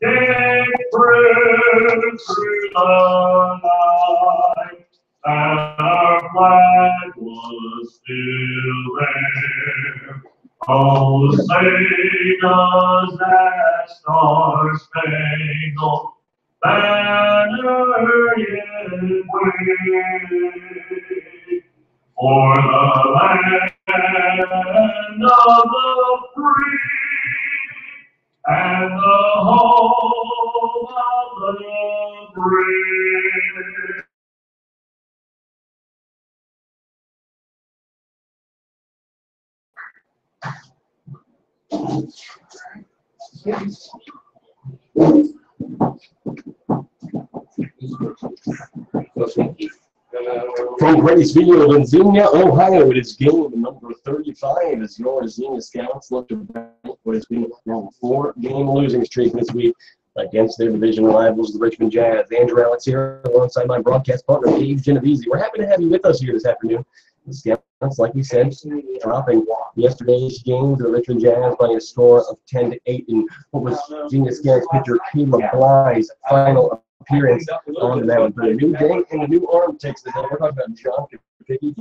Came through the night, and our flag was still there. Oh, say does that star-spangled banner yet wave for the land of the free and the home of the brave. From Grady's Field in Xenia, Ohio, it is game number 35 as your Xenia Scouts look to battle what has been a 4-game losing streak this week against their division rivals, the Richmond Jazz. Andrew Alix here alongside my broadcast partner, Gabe Genovesi. We're happy to have you with us here this afternoon. The Scouts, like we said, dropping yesterday's game to the Richmond Jazz by a score of 10-8 in what was Xenia Scouts pitcher Caleb Bly's final appearance on the mound. But a new day and a new arm takes the day. We're talking about John Kapicki,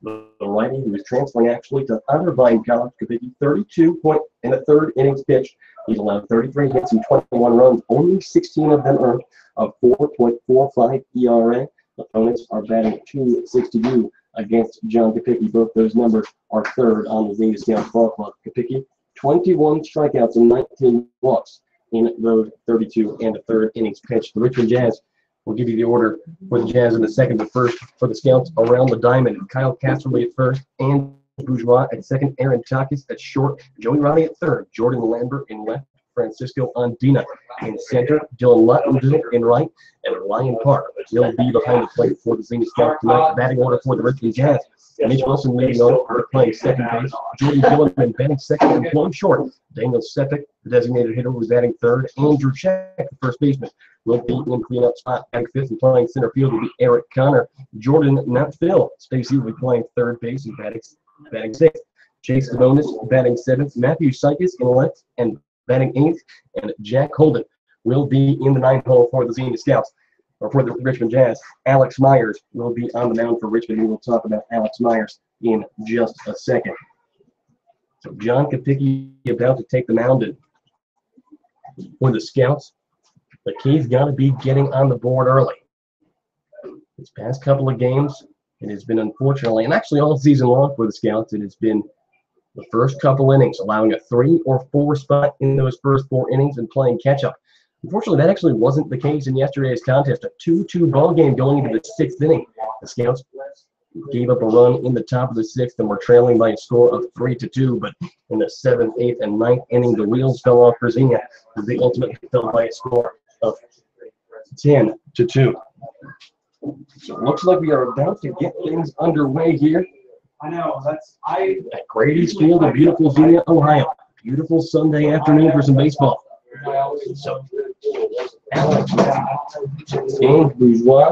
the righty who is transferring actually to Otterbein College. Kapicki, 32 point in the third innings pitched. He's allowed 33 hits and 21 runs, only 16 of them earned, a 4.45 ERA. Opponents are batting .262 against John Kapicki. Both those numbers are third on the Xenia Scouts ball club. Kapicki, 21 strikeouts and 19 walks in those 32 and the third innings pitched. The Richmond Jazz will give you the order for the Jazz in the second, but first for the Scouts around the diamond. Kyle Casserly at first, and Bourgeois at second, Aaron Takis at short, Joey Ronnie at third, Jordan Lambert in left, Francisco Andina in center, Dylan Lutton in right, and Ryan Park will be behind the plate for the Xenia Scouts tonight. The batting order for the Richmond Jazz. Mitch Wilson leading off, playing second base. Jordan Gilliman batting second and one short. Daniel Sepik, the designated hitter, was batting third. Andrew Check, the first baseman, will be in cleanup spot. Batting fifth and playing center field will be Eric Connor. Jordan, not Phil, Stacy will be playing third base and batting sixth. Chase Devonis batting seventh. Matthew Sykes in left and batting eighth. And Jack Holden will be in the ninth hole for the Xenia Scouts. Or for the Richmond Jazz. Alex Myers will be on the mound for Richmond. We will talk about Alex Myers in just a second. So John Kapicki about to take the mound. And for the Scouts, the key's got to be getting on the board early. This past couple of games, it has been unfortunately, and actually all season long for the Scouts, it has been the first couple innings, allowing a 3 or 4 spot in those first 4 innings and playing catch-up. Unfortunately, that actually wasn't the case in yesterday's contest. A 2-2 ball game going into the 6th inning. The Scouts gave up a run in the top of the 6th and were trailing by a score of 3-2. But in the 7th, 8th, and 9th inning, the wheels fell off for Xenia as they ultimately fell by a score of 10-2. So it looks like we are about to get things underway here. I know. At Grady's Field in beautiful Xenia, Ohio. Beautiful Sunday afternoon for some baseball. So, Alex and Bourgeois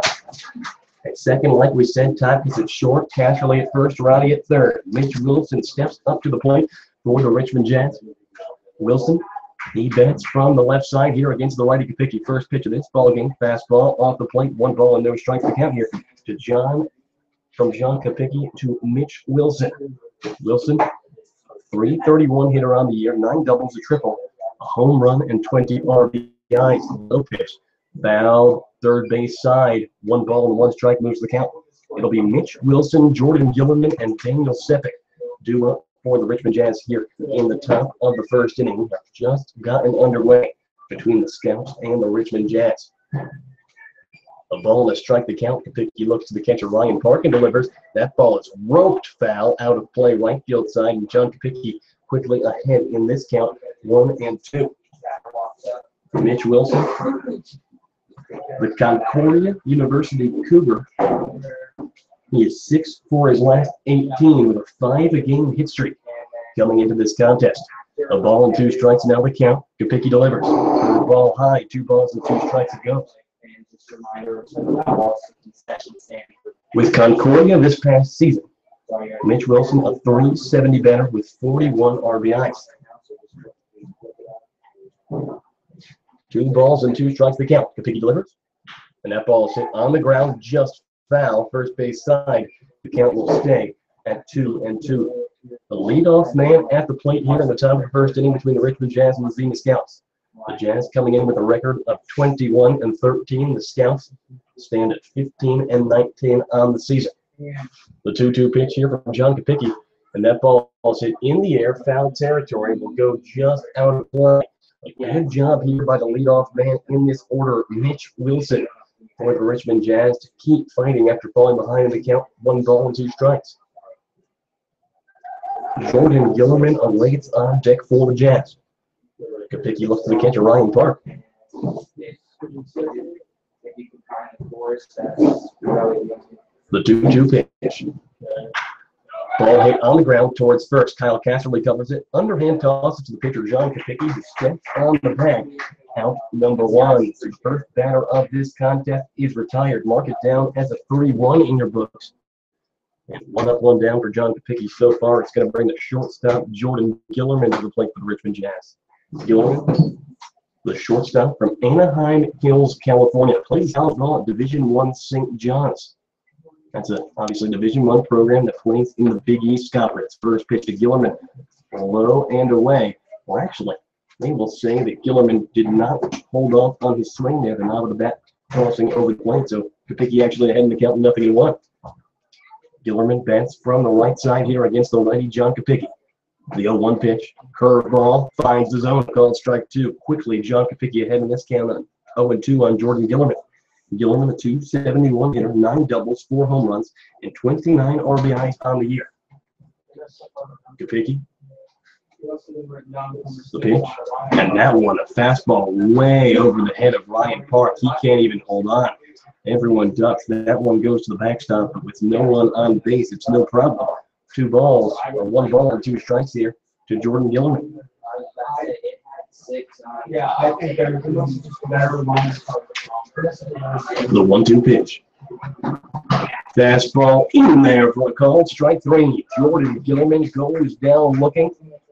at second, like we said. Takis at short, Casserly at first, Roddy at third. Mitch Wilson steps up to the plate for the Richmond Jazz. Wilson, he bats from the left side here against the righty Kapicki. First pitch of this ball game, fastball off the plate, 1 ball and no strikes to count here to John Kapicki to Mitch Wilson. Wilson, 331 hitter on the year, 9 doubles, a triple. A home run and 20 RBIs. Low pitch. Foul, third base side. 1 ball and 1 strike moves the count. It'll be Mitch Wilson, Jordan Gilliman, and Daniel Sepik due up for the Richmond Jazz here in the top of the first inning. We have just gotten underway between the Scouts and the Richmond Jazz. A ball and a strike the count. Kapicki looks to the catcher Ryan Park and delivers. That ball is roped foul out of play right field side, and John Kapicki quickly ahead in this count, 1-2. Mitch Wilson, the Concordia University Cougar. He is 6 for his last 18 with a 5-game hit streak coming into this contest. A ball and 2 strikes now the count. Kapicki delivers. Third ball high, 2 balls and 2 strikes to go. With Concordia this past season, Mitch Wilson, a .370 batter with 41 RBIs. 2 balls and 2 strikes the count. Kapicki delivers. And that ball is hit on the ground, just foul, first base side. The count will stay at 2-2. The leadoff man at the plate here in the top of the first inning between the Richmond Jazz and the Xenia Scouts. The Jazz coming in with a record of 21-13. The Scouts stand at 15-19 on the season. The 2-2 pitch here from John Kapicki, and that ball is hit in the air, foul territory, will go just out of play. A good job here by the leadoff man in this order, Mitch Wilson, for the Richmond Jazz to keep fighting after falling behind in the count, 1 ball and 2 strikes. Jordan Gillerman awaits on deck for the Jazz. Kapicki looks to the catcher, Ryan Park. The 2-2 pitch. Ball hit on the ground towards first. Kyle Casserly covers it. Underhand tosses to the pitcher, John Kapicki, who steps on the bag. Out number 1. The first batter of this contest is retired. Mark it down as a 3-1 in your books. And 1 up, 1 down for John Kapicki so far. It's going to bring the shortstop, Jordan Gillerman, to the plate for the Richmond Jazz. Gillerman, the shortstop from Anaheim Hills, California, plays college ball at Division I St. John's. That's obviously Division I program that plays in the Big East Conference. First pitch to Gillerman, low and away. Well, actually, they will say that Gillerman did not hold off on his swing there. The knob of the bat crossing over the plate, so Kapicki actually ahead in the count, 0-1. Gillerman bats from the right side here against the righty John Kapicki. The 0-1 pitch, curveball, finds the zone, called strike 2. Quickly, John Kapicki ahead in this count on 0-2 on Jordan Gillerman. Gillerman, a 271 hitter, 9 doubles, 4 home runs, and 29 RBIs on the year. Kapicki, the pitch, and that one, a fastball way over the head of Ryan Park. He can't even hold on. Everyone ducks. That one goes to the backstop, but with no one on base, it's no problem. 2 balls, or 1 ball and 2 strikes here to Jordan Gillerman. Yeah, I think everything's just a matter of The 1-2 pitch. Fastball in there for a called strike 3. Jordan Gillerman goes down looking.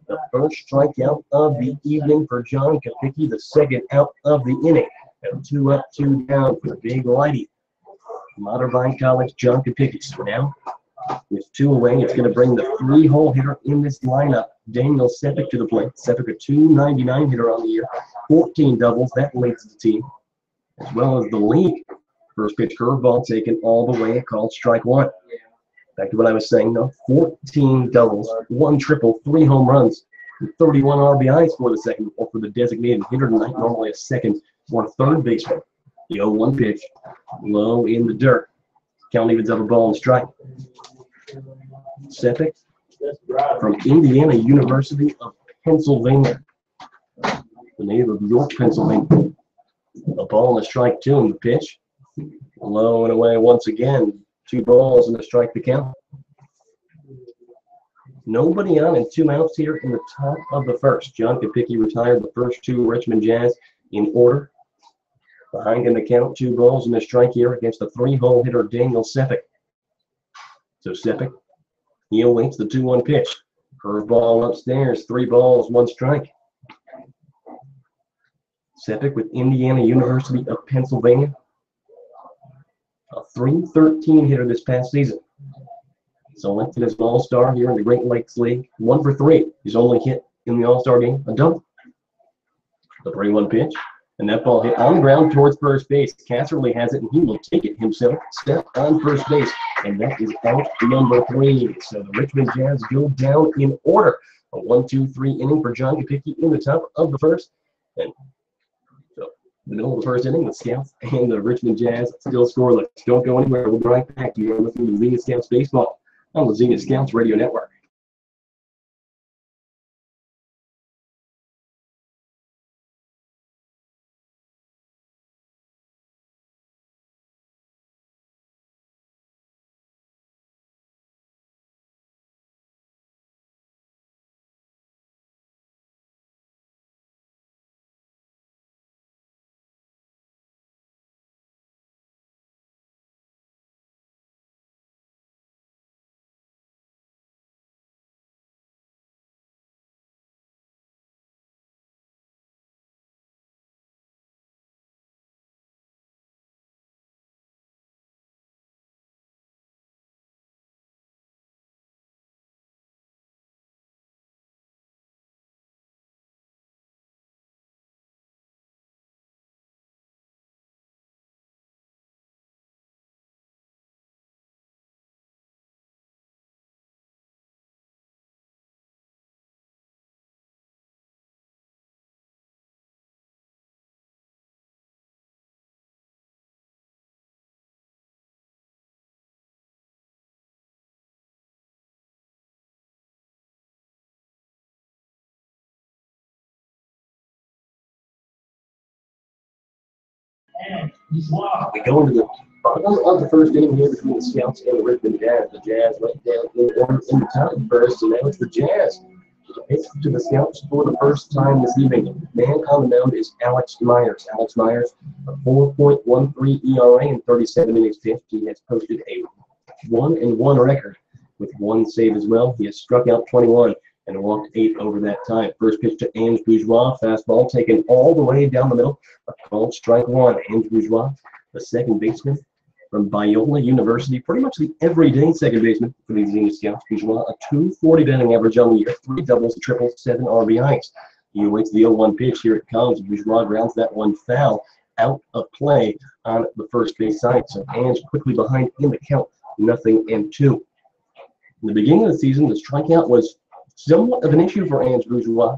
The first strikeout of the evening for John Kapicki, the second out of the inning. And 2 up, 2 down for the big righty. Otterbein College, John Kapicki. So now, with 2 away, it's going to bring the 3-hole hitter in this lineup, Daniel Sepik, to the plate. Sepik, a 299 hitter on the year, 14 doubles. That leads the team, as well as the league. First pitch curveball taken all the way, called strike 1. Back to what I was saying, though, 14 doubles, 1 triple, 3 home runs, and 31 RBIs for the second, or for the designated hitter tonight, normally a second or third baseman. The 0-1 pitch, low in the dirt. Count evens up a ball and strike. Sepik from Indiana University of Pennsylvania, the native of York, Pennsylvania. A ball and a strike 2 in the pitch. Low and away once again. 2 balls and a strike to count. Nobody on and 2 outs here in the top of the first. John Kapicki retired the first 2 Richmond Jazz in order. Behind in the count, 2 balls and a strike here against the 3-hole hitter Daniel Sepik. So Sepik, he awaits the 2-1 pitch. Curveball upstairs, 3 balls, 1 strike. Sepik with Indiana University of Pennsylvania. A .313 hitter this past season. Selected as an all-star here in the Great Lakes League. 1 for 3. He's only hit in the all-star game, a double. The 3-1 pitch. And that ball hit on the ground towards first base. Casserly has it, and he will take it himself. Step on first base. And that is out number 3. So the Richmond Jazz go down in order. A 1-2-3 inning for John Kapicki in the top of the first. And so in the middle of the first inning, the Scouts and the Richmond Jazz still scoreless. Don't go anywhere. We'll be right back. You are listening to Xenia Scouts Baseball on the Xenia Scouts Radio Network. We go into the bottom of the first inning here between the Scouts and the Richmond Jazz. The Jazz right down in the top first, and now it's the Jazz. Pitch to the Scouts for the first time this evening. Man on the mound is Alix Myers. Alix Myers, a 4.13 ERA in 37 innings pitched. He has posted a 1-1 record with one save as well. He has struck out 21 and walked 8 over that time. First pitch to Ange Bourgeois, fastball taken all the way down the middle. A called strike one. Ange Bourgeois, the second baseman from Biola University, pretty much the everyday second baseman for the Xenia Scouts. Bourgeois, a 240 batting average on the year, 3 doubles, triples, 7 RBIs. He awaits the 0-1 pitch. Here it comes. Bourgeois grounds that one foul out of play on the first base side. So Ange quickly behind in the count, 0-2. In the beginning of the season, the strikeout was somewhat of an issue for Ange Bourgeois,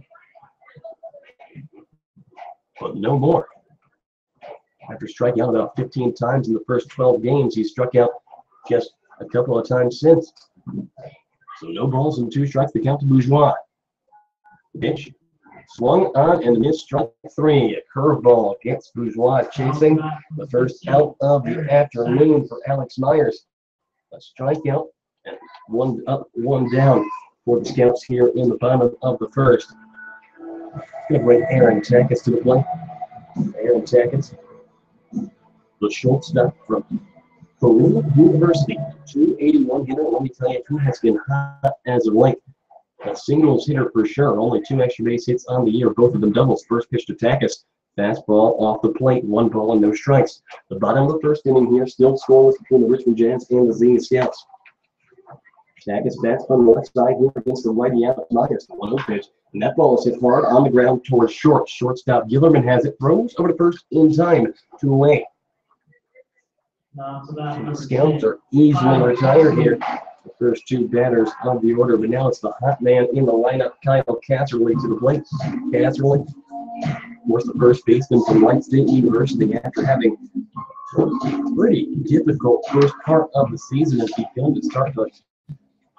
but no more. After striking out about 15 times in the first 12 games, he struck out just a couple of times since. So no balls and 2 strikes to count to Bourgeois. The pitch swung on and missed, strike 3. A curveball gets Bourgeois chasing the first out of the afternoon for Alix Myers. A strikeout and 1 up, 1 down for the Scouts here in the bottom of the first. Good bring Aaron Tackett to the plate. Aaron Tackett, the shortstop from Peru University, 281 hitter. Let me tell you, he has been hot as of late. A singles hitter for sure. Only 2 extra base hits on the year, both of them doubles. First pitch to Tackett. Fastball off the plate, 1 ball and no strikes. The bottom of the first inning here, still scoreless between the Richmond Jazz and the Xenia Scouts. Tackett bats from the left side here against the righty Alix Myers. The 1-0 pitch. And that ball is hit hard on the ground towards short. Shortstop Gillerman has it, throws over to first in time, 2 away. The Scouts are easily retired here. The first 2 batters of the order, but now it's the hot man in the lineup, Kyle Casserly to the plate. Casserly, of course, the first baseman from White State University, after having a pretty difficult first part of the season, has begun to start to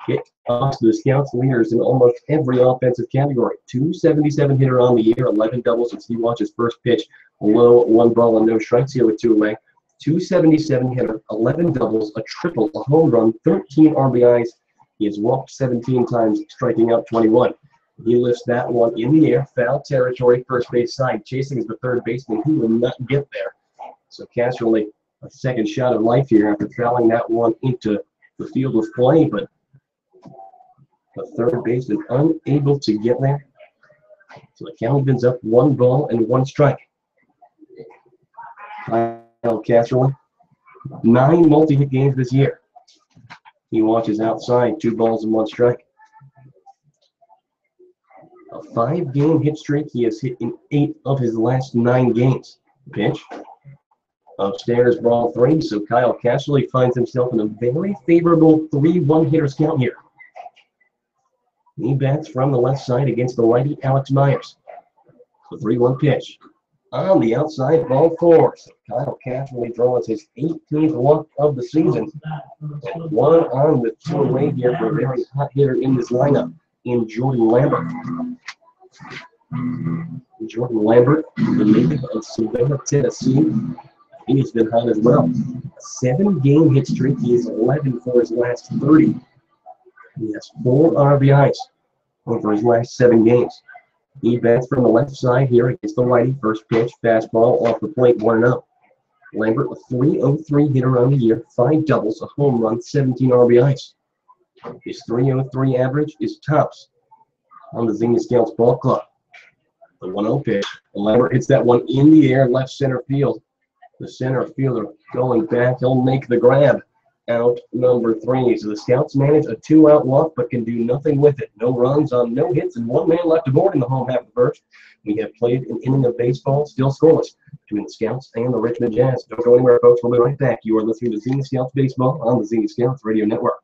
get off to the Scouts leaders in almost every offensive category. 277 hitter on the year, 11 doubles, and Steve Watch's first pitch, low, 1 ball and no strikes here with 2 away. 277 hitter, 11 doubles, a triple, a home run, 13 RBIs. He has walked 17 times, striking out 21. He lifts that one in the air, foul territory, first base side. Chasing is the third baseman. He will not get there. So Casserly, a second shot of life here after fouling that one into the field of play, but the third baseman unable to get there. So the count opens up 1 ball and 1 strike. Kyle Casserly, 9 multi-hit games this year. He watches outside, 2 balls and 1 strike. A 5-game hit streak. He has hit in 8 of his last 9 games. Pitch. Upstairs, ball 3. So Kyle Casserly finds himself in a very favorable 3-1 hitters count here. He bats from the left side against the righty Alix Myers. The 3-1 pitch. On the outside, ball 4. So Kyle Casserly draws his 18th walk of the season. And 1 on with 2 away here for a very hot hitter in this lineup in Jordan Lambert. Jordan Lambert, the native of Savannah, Tennessee. He's been hot as well. A 7-game hit streak. He is 11 for his last 30. He has 4 RBIs over his last 7 games. He bats from the left side here against the righty. First pitch, fastball off the plate, 1-0. Lambert, a 303 hitter on the year, 5 doubles, a home run, 17 RBIs. His 303 average is tops on the Xenia Scouts ball club. The 1-0 pitch. And Lambert hits that one in the air, left center field. The center fielder going back. He'll make the grab. Out number 3. So the Scouts manage a 2-out walk, but can do nothing with it. No runs on no hits, and 1 man left aboard in the home half of the first. We have played an inning of baseball, still scoreless, between the Scouts and the Richmond Jazz. Don't go anywhere, folks. We'll be right back. You are listening to Xenia Scouts Baseball on the Xenia Scouts Radio Network.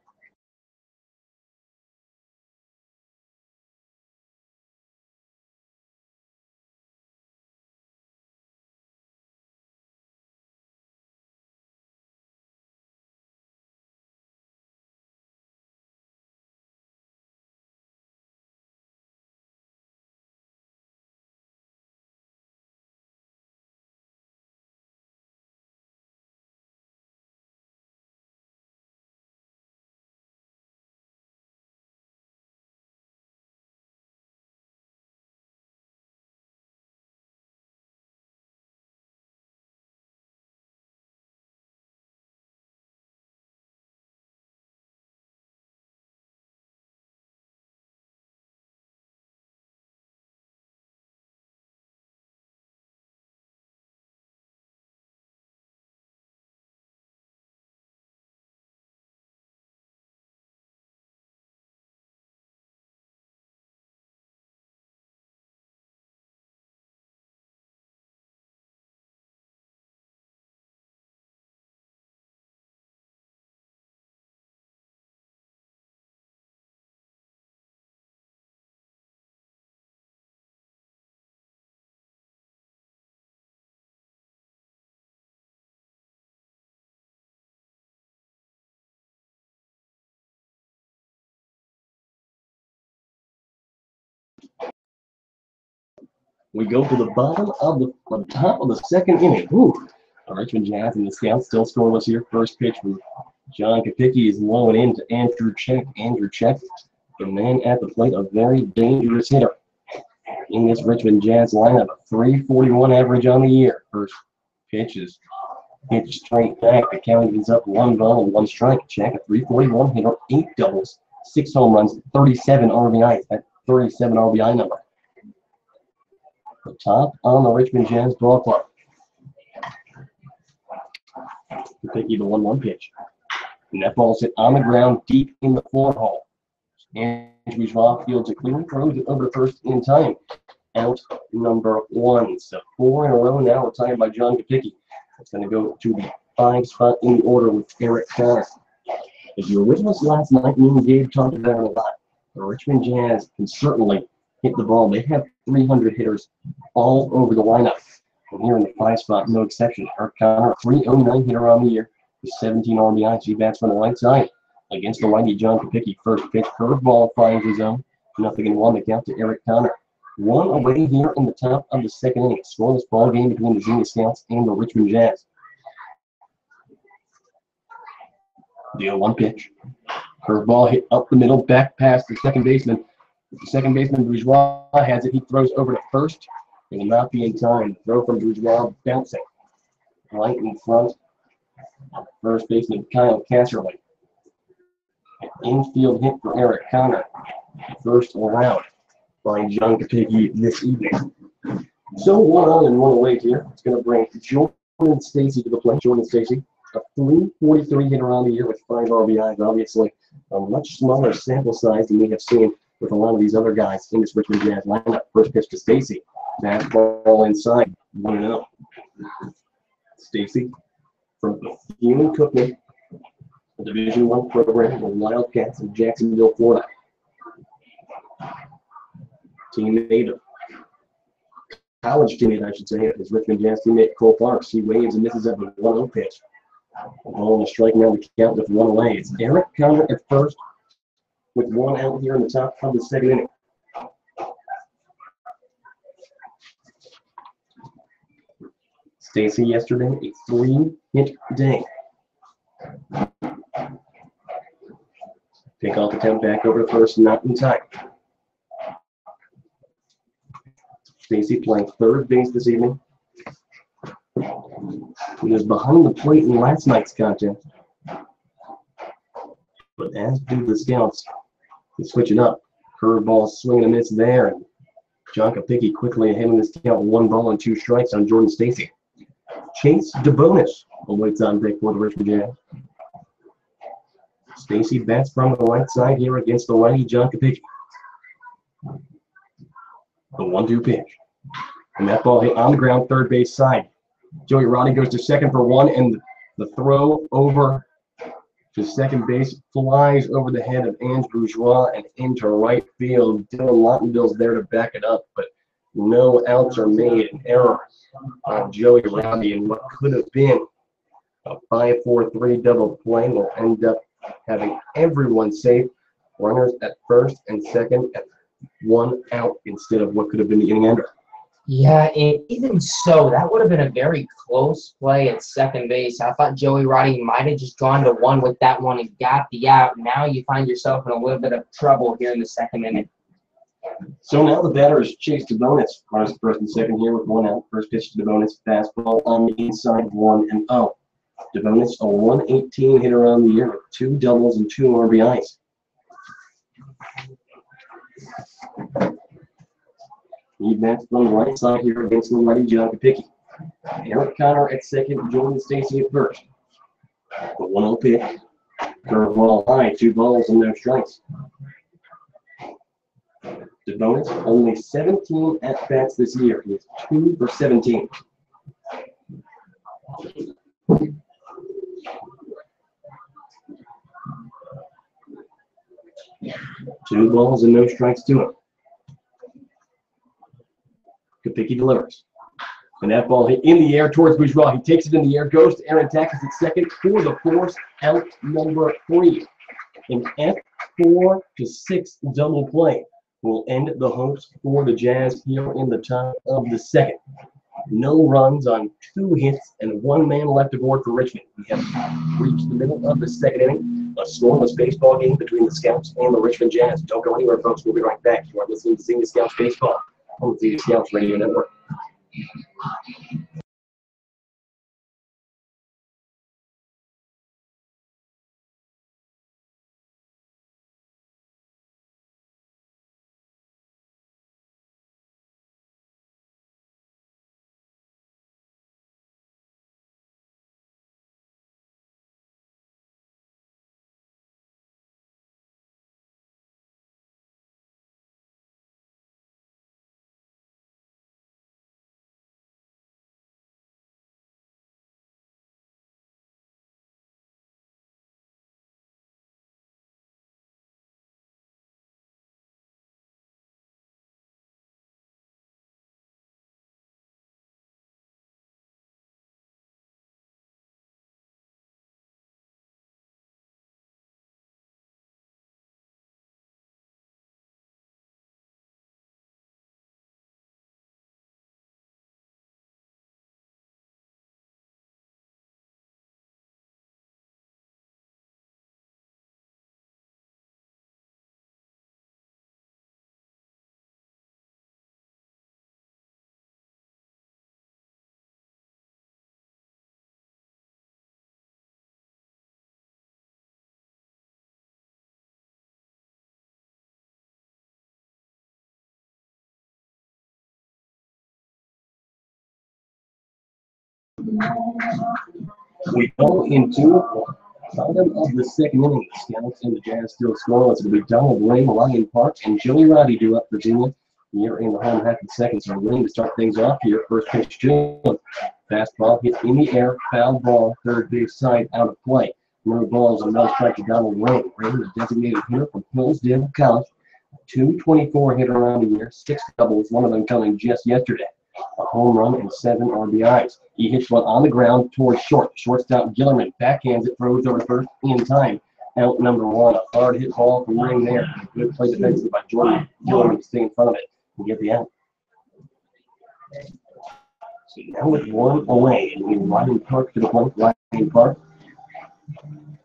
We go to the bottom of the top of the second inning. Ooh. The Richmond Jazz and the Scouts still scoreless here. First pitch from John Kopicki is low and in to Andrew Check. Andrew Check, the man at the plate, a very dangerous hitter in this Richmond Jazz lineup. A 341 average on the year. First pitch is hit straight back. The count is up 1 ball and 1 strike. Check, a 341 hitter, 8 doubles, 6 home runs, 37 RBIs. That 37 RBI number. The top on the Richmond Jazz ball club. Kopicki, the 1-1 pitch. And that ball's hit on the ground deep in the 4 hole. Andrew Schwab fields a clean, throws it over to first in time. Out number 1. So 4 in a row now, retired by John Kopicki. It's going to go to the 5 spot in the order with Eric Connor. If you were with us last night, me and Gabe talked about it a lot. The Richmond Jazz can certainly hit the ball. They have 300 hitters all over the lineup. And here in the 5 spot, no exception. Eric Connor, a 309 hitter on the year with 17 RBIs. He bats from the right side against the righty John Kopicki. First pitch, curveball finds his own. 0-1 the count to Eric Connor. 1 away here in the top of the second inning. Scoreless ball game between the Xenia Scouts and the Richmond Jazz. The 0-1 pitch. Curveball hit up the middle, back past the second baseman. The second baseman, Bourgeois, has it. He throws over to first. It will not be in time. Throw from Bourgeois bouncing right in front. First baseman, Kyle Casserly. Infield hit for Eric Connor. First around by John Kopicki this evening. So 1 on and 1 away here. It's going to bring Jordan Stacy to the plate. Jordan Stacy, a 343 hitter on the year with 5 RBIs. Obviously, a much smaller sample size than we have seen with a lot of these other guys in this Richmond Jazz lineup. First pitch to Stacy. Fastball inside. 1-0. Stacy from Human Cookman, a Division I program, the Wildcats in Jacksonville, Florida. Teammate of college teammate, I should say, is Richmond Jazz teammate Cole Parks. He waves and misses up a 1-0 pitch. The ball and a strike now the count with 1 away. It's Eric Connor at first with 1 out here in the top of the second inning. Stacy yesterday, a 3-hit day. Pick off attempt back over to first, not in time. Stacy playing third base this evening. He was behind the plate in last night's contest. But as do the Scouts, they switch it up. Curveball swing and a miss there. And John Kopicki quickly ahead in this count, 1 ball and 2 strikes on Jordan Stacy. Chase DeBonis awaits on deck for the Richmond Jazz. Stacy bats from the right side here against the righty John Kopicki. The 1-2 pitch. And that ball hit on the ground, third base side. Joey Roddy goes to second for 1, and the throw over to second base flies over the head of Ange Bourgeois and into right field. Dylan Lautenbill's there to back it up, but no outs are made. An error on Joey Roddy, and what could have been a 5-4-3 double play will end up having everyone safe. Runners at first and second at 1 out instead of what could have been the inning ender. Yeah, and even so, that would have been a very close play at second base. I thought Joey Roddy might have just gone to 1 with that one and got the out. Now you find yourself in a little bit of trouble here in the second inning. So now the batter is Chase DeBonis. Runners first and second here with 1 out. First pitch to DeBonis. Fastball on the inside, 1-0. DeBonis, a 118 hitter on the year with 2 doubles and 2 RBIs. He bats from the right side here against the righty John Kopicki. Eric Connor at second, Jordan Stacy at first. The 1-0 pitch. Curveball high, 2 balls and no strikes. DeBonis, only 17 at-bats this year. He is 2 for 17. Two balls and no strikes to him. Kopicki delivers. And that ball hit in the air towards Bourgeois. He takes it in the air, goes to Aaron Taxis at second for the force out number 3. An F4-6 double play will end the hopes for the Jazz here in the top of the second. No runs on 2 hits and 1 man left aboard for Richmond. We have reached the middle of the second inning. A scoreless baseball game between the Scouts and the Richmond Jazz. Don't go anywhere, folks. We'll be right back. You are listening to Xenia Scouts Baseball on the Xenia Scouts Radio Network. We go into bottom of the second inning. The Scouts and the Jazz still scoreless. It'll be Donald Lane, Ryan Park, and Joey Roddy do up for Xenia here in the home half of the second. So Lane to start things off here. First pitch to him. Fastball hit in the air. Foul ball. Third base side out of play. No balls and no strike to Donald Lane. Lane is designated hitter from Hillsdale College. 224 hit around the year. 6 doubles. One of them coming just yesterday. A home run and 7 RBIs. He hits one on the ground towards short. Shortstop Gillerman backhands it, throws over first in time. Out number 1. A hard hit ball from Ring there. A good play defensively by Jordan Gillerman to stay in front of it and get the out. So now with 1 away, and we Ryan Park to the plate. Ryan Park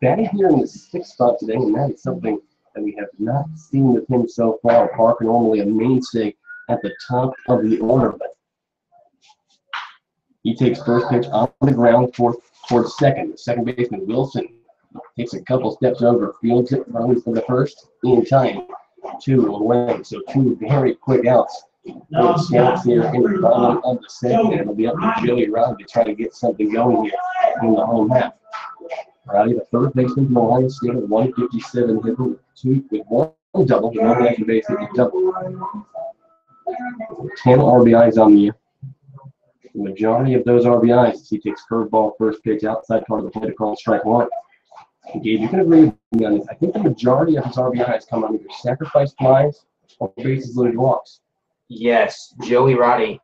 batting here in the 6th spot today, and that is something that we have not seen with him so far. Park normally a mainstay at the top of the order, but he takes first pitch on the ground towards second. The second baseman, Wilson, takes a couple steps over, fields it, runs for the first in time. 2 away, so 2 very quick outs for the Scouts here in the bottom of the second. And it'll be up to Joey Roddy to try to get something going here in the home half. Roddy, the third baseman from Ohio State, at 157 hit with 1 double, the 1 extra base hit double. 10 RBIs on the year. The majority of those RBIs, he takes curveball first pitch outside part of the plate to call strike 1. Gabe, you can agree with me on this. I think the majority of his RBIs come on either sacrifice flies or bases loaded walks. Yes, Joey Roddy.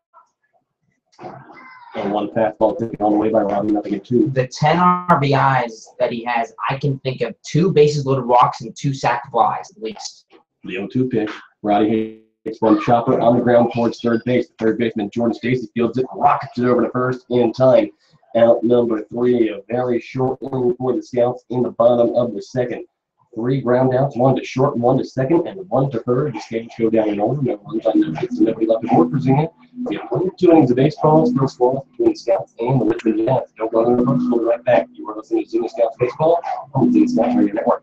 And 1 fastball taken all the way by Roddy, nothing at 2. The 10 RBIs that he has, I can think of 2 bases loaded walks and 2 sac flies at least. The 0-2 pitch. Roddy hits one chopper on the ground towards third base. The third baseman, Jordan Stacy, fields it, rockets it over to first in time. Out number 3, a very short inning for the Scouts in the bottom of the second. 3 ground outs, 1 to short, 1 to second, and 1 to third. The Scouts go down in order. No runs on no hits, and nobody left aboard for Xenia. We have 2 innings of baseball. Still scoreless between the Scouts and the Richmond Jazz. Don't go anywhere, folks. We'll be right back. You are listening to Xenia Scouts Baseball on the Xenia Scouts Radio Network.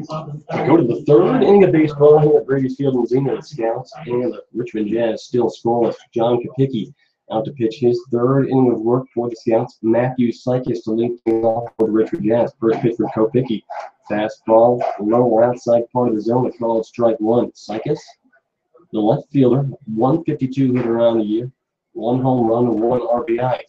We go to the third inning of baseball here at Grady's Field in Xenia. The Scouts and the Richmond Jazz still scoreless. John Kopicki out to pitch his third inning of work for the Scouts. Matthew Sykes to lead things off for the Richmond Jazz. First pitch for Kopicki. Fastball, low outside part of the zone. A called strike one. Sykes, the left fielder, 152 hit around the year, 1 home run and 1 RBI.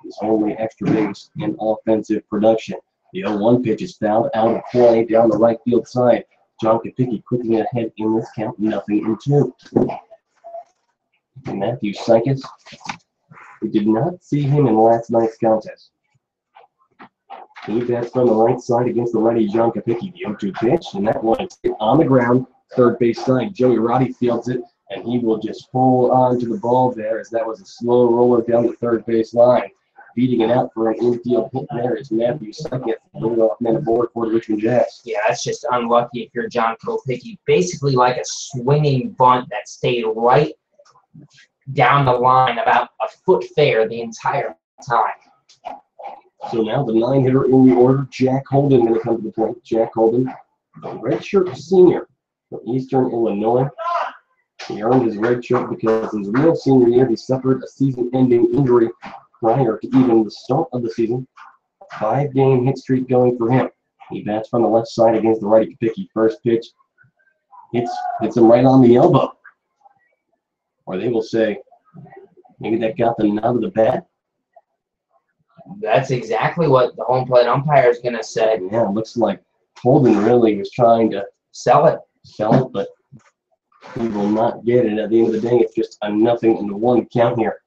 His only extra base in offensive production. The 0-1 pitch is fouled out of play down the right field side. John Kopicki quickly ahead in this count, 0-2. Matthew Sykes, we did not see him in last night's contest. He bats from the right side against the righty John Kopicki. The 0-2 pitch, and that one is hit on the ground. Third base side, Joey Roddy fields it, and he will just hold on to the ball there as that was a slow roller down the third base line. Beating it out for an infield hit there is Matthew Sykes, leadoff man aboard for the Richmond Jazz. Yeah, that's just unlucky if you're John Kopicki. Basically like a swinging bunt that stayed right down the line about a foot fair the entire time. So now the 9-hitter in the order, Jack Holden, going to come to the plate. Jack Holden, the redshirt senior from Eastern Illinois. He earned his red shirt because in his real senior year, he suffered a season-ending injury prior to even the start of the season. 5-game hit streak going for him. He bats from the left side against the righty Kopicki. First pitch hits him right on the elbow. Or they will say, maybe that got the nod of the bat. That's exactly what the home plate umpire is going to say. Yeah, it looks like Holden really was trying to Sell it. But he will not get it. At the end of the day, it's just a 0-1 count here.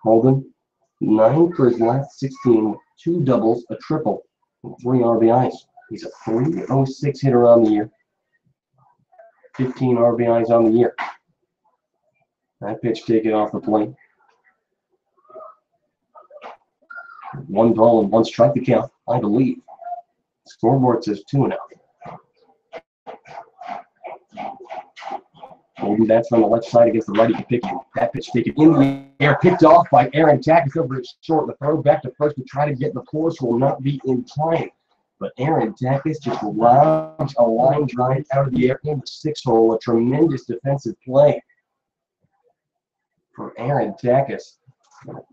Holden, 9 for his last 16, 2 doubles, a triple, and 3 RBIs. He's a .306 hitter on the year, 15 RBIs on the year. That pitch taken off the plate. 1 ball and 1 strike to count, I believe. Scoreboard says 2-0. Holden bats from the left side against the righty Kopicki. That pitch taken in the air, picked off by Aaron Tackett over his short. The throw back to first to try to get the force will not be in time. But Aaron Tackett just lobs a line drive out of the air in the 6 hole. A tremendous defensive play for Aaron Tackett.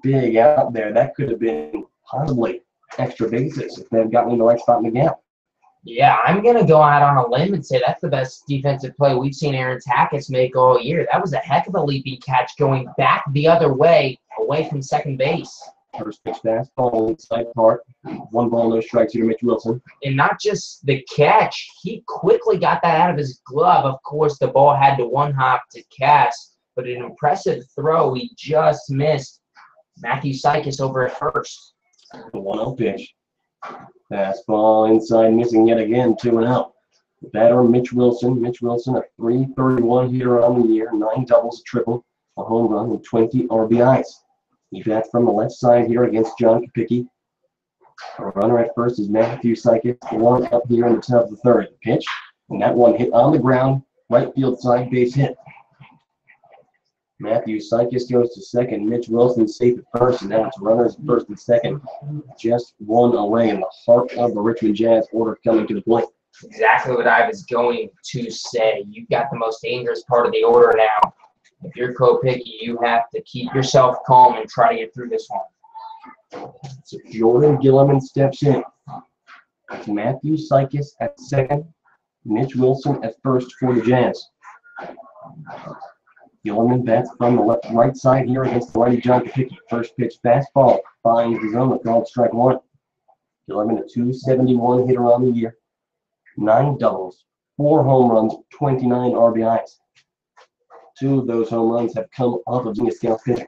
Big out there. That could have been possibly extra bases if they had gotten in the right spot in the gap. Yeah, I'm going to go out on a limb and say that's the best defensive play we've seen Aaron Tackett make all year. That was a heck of a leaping catch going back the other way, away from second base. First pitch fastball inside part. 1 ball, no strikes here to Mitch Wilson. And not just the catch, he quickly got that out of his glove. Of course, the ball had to one-hop to cast, but an impressive throw. He just missed Matthew Sykes over at first. The 1-0 pitch. Fastball inside, missing yet again, 2-0. The batter, Mitch Wilson. Mitch Wilson, a .331 hitter on the year, 9 doubles, a triple, a home run, and 20 RBIs. He bats from the left side here against John Kopicki. A runner at first is Matthew Sykes. 1 up here in the top of the third. Pitch, and that one hit on the ground, right field side, base hit. Matthew Sykes goes to second. Mitch Wilson safe at first, and now it's runners at first and second. Just 1 away in the heart of the Richmond Jazz order coming to the plate. Exactly what I was going to say. You've got the most dangerous part of the order now. If you're Kopicki, you have to keep yourself calm and try to get through this one. So Jordan Gilliman steps in. It's Matthew Sykes at second. Mitch Wilson at first for the Jazz. Gilliman bats from the right side here against the righty John Kopicki. First pitch fastball finds the zone, called strike 1. Gilliman, a .271 hitter on the year, 9 doubles, 4 home runs, 29 RBIs. 2 of those home runs have come off of Xenia Scout pitching.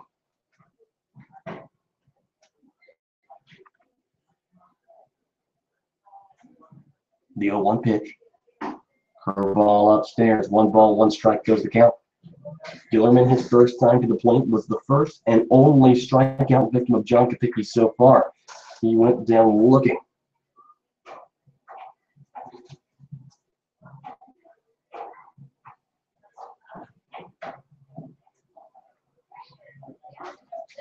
The 0-1 pitch. Curveball upstairs. 1 ball, 1 strike goes the count. Gilliman, his first time to the plate, was the first and only strikeout victim of John Kopicki so far. He went down looking.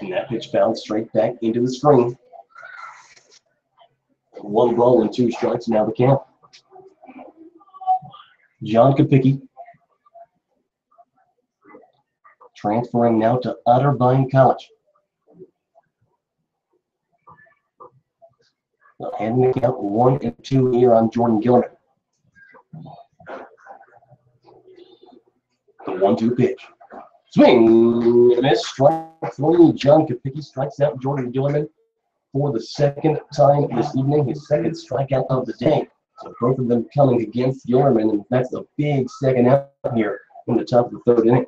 And that pitch bounced straight back into the screen. 1 ball and 2 strikes, now the count. John Kopicki. Transferring now to Otterbein College. And we count 1 and 2 here on Jordan Gilliman. The 1-2 pitch. Swing and a miss. Strike 3. John Kopicki strikes out Jordan Gilliman for the second time this evening. His second strikeout of the day. So both of them coming against Gilliman, and that's a big second out here in the top of the third inning.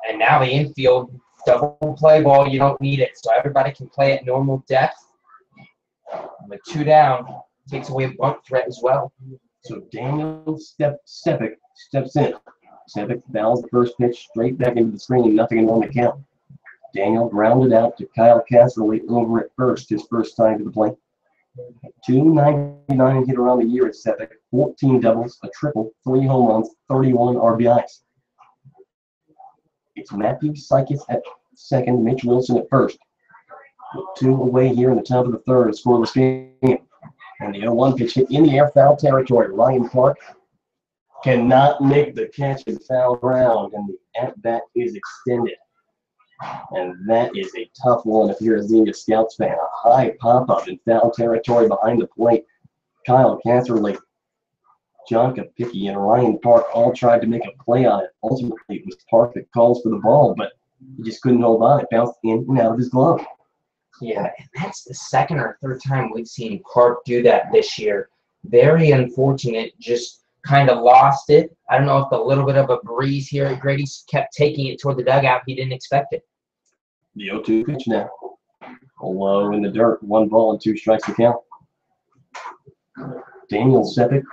And now the infield double play ball, you don't need it, so everybody can play at normal depth. With 2 down, takes away a bunt threat as well. So Daniel Stepik steps in. Stepik fouls the first pitch straight back into the screen, nothing in 1 to count. Daniel grounded out to Kyle Casserly over at first, his first time to the plate. 299 hit around the year at Stepik, 14 doubles, a triple, 3 home runs, 31 RBIs. It's Matthew Sykes at second, Mitch Wilson at first. With 2 away here in the top of the third, a scoreless game. And the 0-1 pitch hit in the air, foul territory. Ryan Clark cannot make the catch in foul ground, and the at-bat is extended. And that is a tough one if you're a Xenia Scouts fan. A high pop-up in foul territory behind the plate. Kyle Casserly, John Kopicki, and Ryan Park all tried to make a play on it. Ultimately, it was Park that calls for the ball, but he just couldn't hold on. It bounced in and out of his glove. Yeah, and that's the second or third time we've seen Park do that this year. Very unfortunate, just kind of lost it. I don't know if the little bit of a breeze here at Grady kept taking it toward the dugout. He didn't expect it. The 0-2 pitch now. Low in the dirt. 1 ball and 2 strikes to count. Daniel Stepik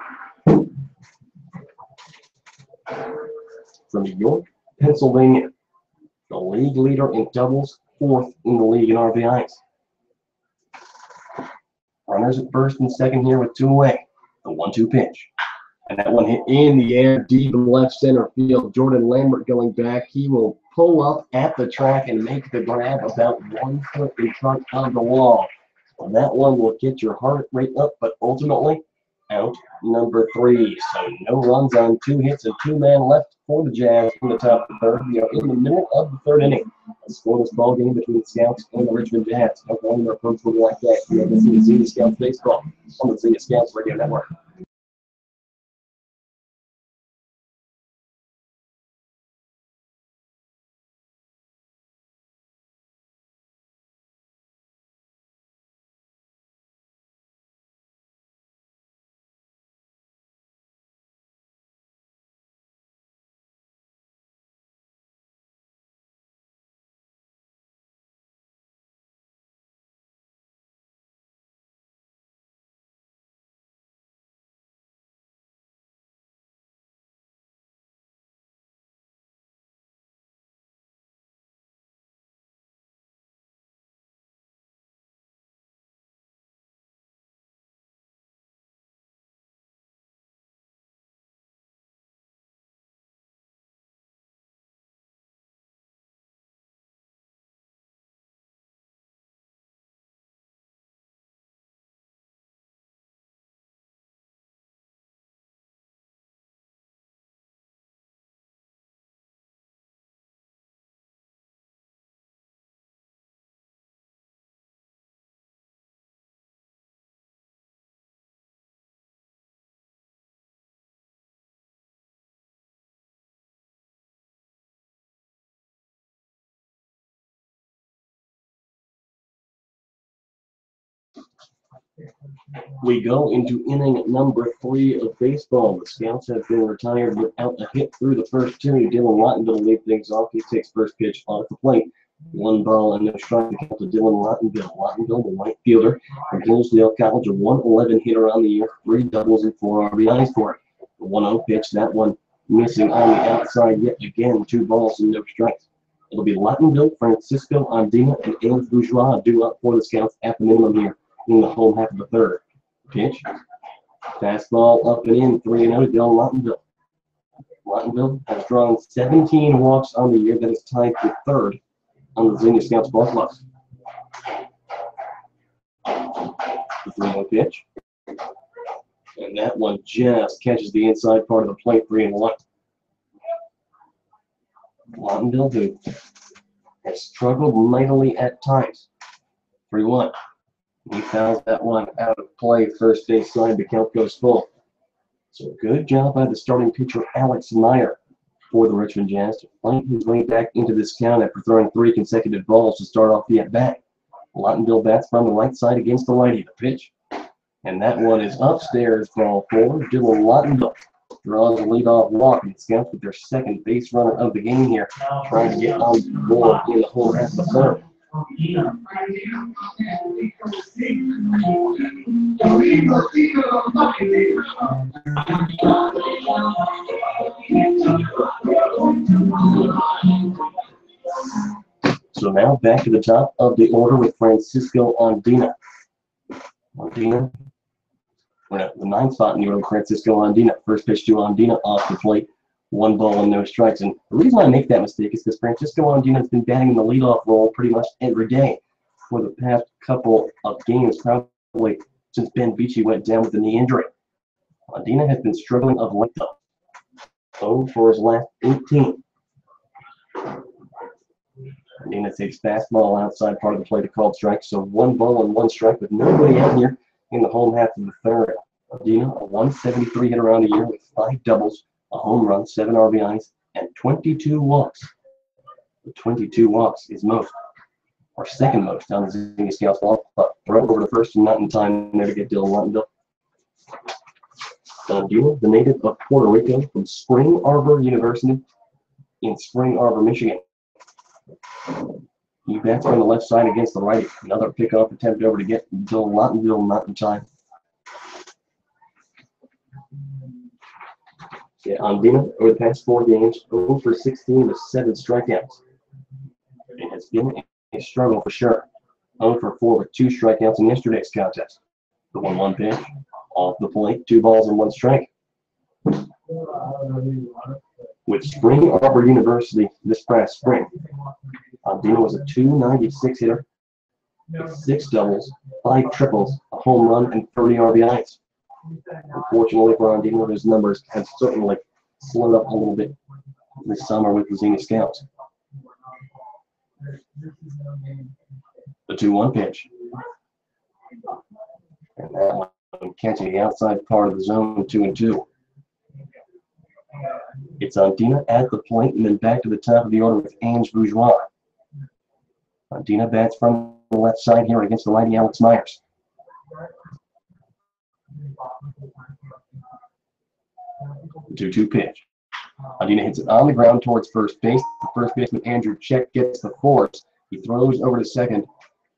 from New York, Pennsylvania. The league leader in doubles, 4th in the league in RBIs. Runners at first and second here with 2 away. The 1-2 pitch. And that one hit in the air, deep in left center field. Jordan Lambert going back. He will pull up at the track and make the grab about 1 foot in front of the wall. And that one will get your heart rate up, but ultimately out number 3. So no runs on 2 hits and 2 men left for the Jazz in the top of the third. We are in the middle of the third inning. A scoreless ball game between the Scouts and the Richmond Jazz. Hope one of their approach will be like that. We are listening to Xenia Scouts Baseball on the Xenia Scouts Radio Network. We go into inning number 3 of baseball. The Scouts have been retired without a hit through the first 2. Dylan Lottenville will lead things off. He takes first pitch off the plate. 1 ball and no strike to count to Dylan Lottenville. Lottenville, the right fielder from Hillsdale College, a 111 hitter on the year, 3 doubles and 4 RBIs for it. The 1-0 pitch, that one missing on the outside yet again. 2 balls and no strikes. It'll be Lottenville, Francisco Andina, and Ames Bourgeois due up for the Scouts at the minimum here in the home half of the third. Pitch. Fastball up and in, 3-0 to Dylan Lottenville. Lottenville has drawn 17 walks on the year. That is tied for 3rd on the Xenia Scouts ball club. The 3-0 pitch. And that one just catches the inside part of the plate, 3-1. Lottondale, who has struggled mightily at times. 3-1. He fouls that one out of play, first base side. The count goes full. So good job by the starting pitcher, Alex Meyer, for the Richmond Jazz to fight his way back into this count after throwing 3 consecutive balls to start off the at-bat. Lottondale bats from the right side against the righty. The pitch. And that one is upstairs, ball 4. Dylan Lottondale draws a leadoff walk, and Scouts with their second base runner of the game here, trying to get on board in the home half of the third. So now back to the top of the order with Francisco Andina. Andina, we're at the 9th spot in the order, Francisco Andina. First pitch to Andina off the plate. 1 ball and no strikes. And the reason I make that mistake is because Francisco Andina has been batting in the leadoff role pretty much every day for the past couple of games, probably since Ben Beachy went down with a knee injury. Andina has been struggling of late though. 0 for his last 18. Andina takes fastball outside part of the plate, a called strike. So 1 ball and 1 strike with nobody out here in the home half of the third. Andina, a 173 hitter around the year with 5 doubles, a home run, 7 RBIs, and 22 walks. The 22 walks is most, or second most, on the Xenia Scouts ball. But throw over to first and not in time there to get Dylan Lottondale. Andina, the native of Puerto Rico from Spring Arbor University in Spring Arbor, Michigan. He bats on the left side against the righty. Another pickoff attempt over to get Dylan Lottondale, not in time. Yeah, Andina, over the past 4 games, 0 for 16 with 7 strikeouts. It has been a struggle for sure. 0 for 4 with 2 strikeouts in yesterday's contest. The 1-1 pitch, off the plate, 2 balls and 1 strike. With Spring Arbor University this past spring, Andina was a 296 hitter, with 6 doubles, 5 triples, a home run, and 30 RBIs. Unfortunately for Andina, his numbers have certainly slowed up a little bit this summer with the Xenia Scouts. The 2-1 pitch. And that one catching the outside part of the zone, 2-2. It's Andina at the plate and then back to the top of the order with Ange Bourgeois. Andina bats from the left side here against the righty Alex Myers. The 2-2 pitch. Andina hits it on the ground towards first base. The first baseman Andrew Check gets the force. He throws over to second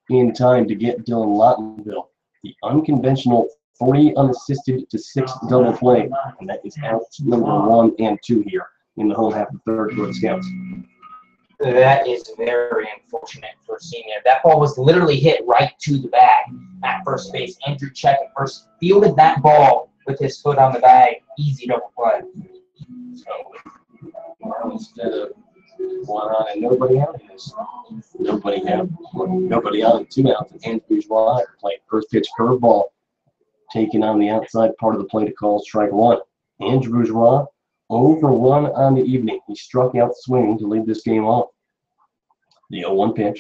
in time to get Dylan Lottondale. The unconventional 40 unassisted to 6 double play, and that is out number 1 and 2 here in the whole half of the third for the Scouts. That is very unfortunate for Xenia. That ball was literally hit right to the bag at first base. Andrew Check at first fielded that ball with his foot on the bag. Easy double play. So instead of 1 on and nobody out, is nobody out and 2 outs, and Ange Bourgeois playing first pitch curveball, taking on the outside part of the plate to call strike 1. Ange Bourgeois 0 for 1 on the evening. He struck out swinging to lead this game off. The 0-1 pitch,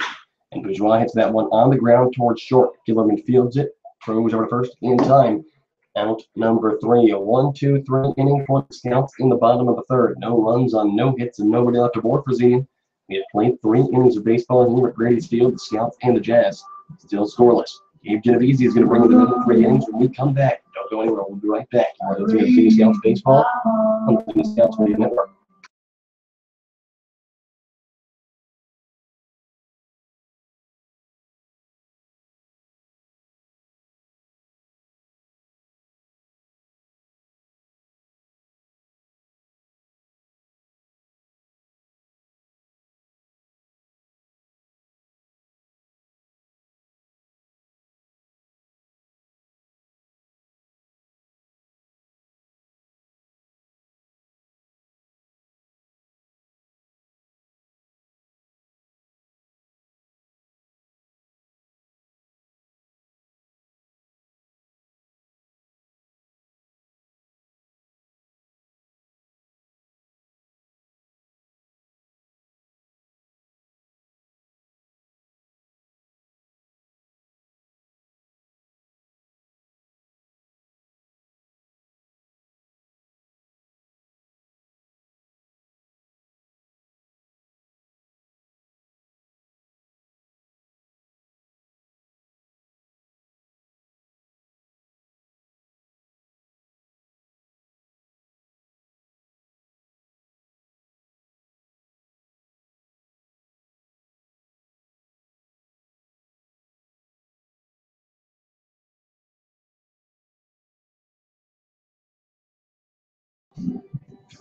and Bourgeois hits that one on the ground towards short. Gilligan fields it, throws over to first in time. Out number 3, a 1-2-3 inning for the Scouts in the bottom of the third. No runs on no hits and nobody left aboard for Xenia. We have played 3 innings of baseball here at Grady's Field. The Scouts and the Jazz still scoreless. Gabe Genovesi is going to bring the other 3 innings when we come back. Don't go anywhere. We'll be right back. You're listening to Xenia Scouts Baseball on the Xenia Scouts Radio Network.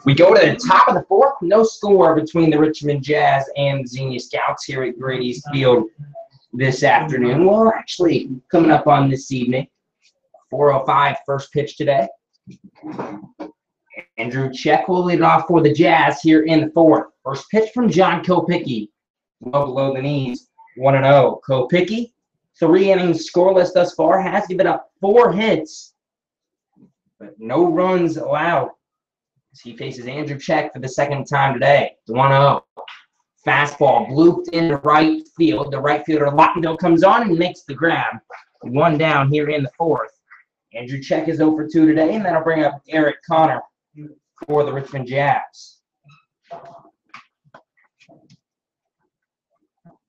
We go to the top of the fourth. No score between the Richmond Jazz and Xenia Scouts here at Grady's Field this afternoon. Well, actually, coming up on this evening, 4:05 first pitch today. Andrew Check will lead off for the Jazz here in the fourth. First pitch from John Kopicki. Well below the knees, 1-0. Kopicki, 3 innings scoreless thus far, has given up 4 hits, but no runs allowed as he faces Andrew Check for the second time today. 1-0. Fastball blooped into right field. The right fielder Lottendale comes on and makes the grab. 1 down here in the fourth. Andrew Check is 0 for 2 today, and that'll bring up Eric Connor for the Richmond Jazz.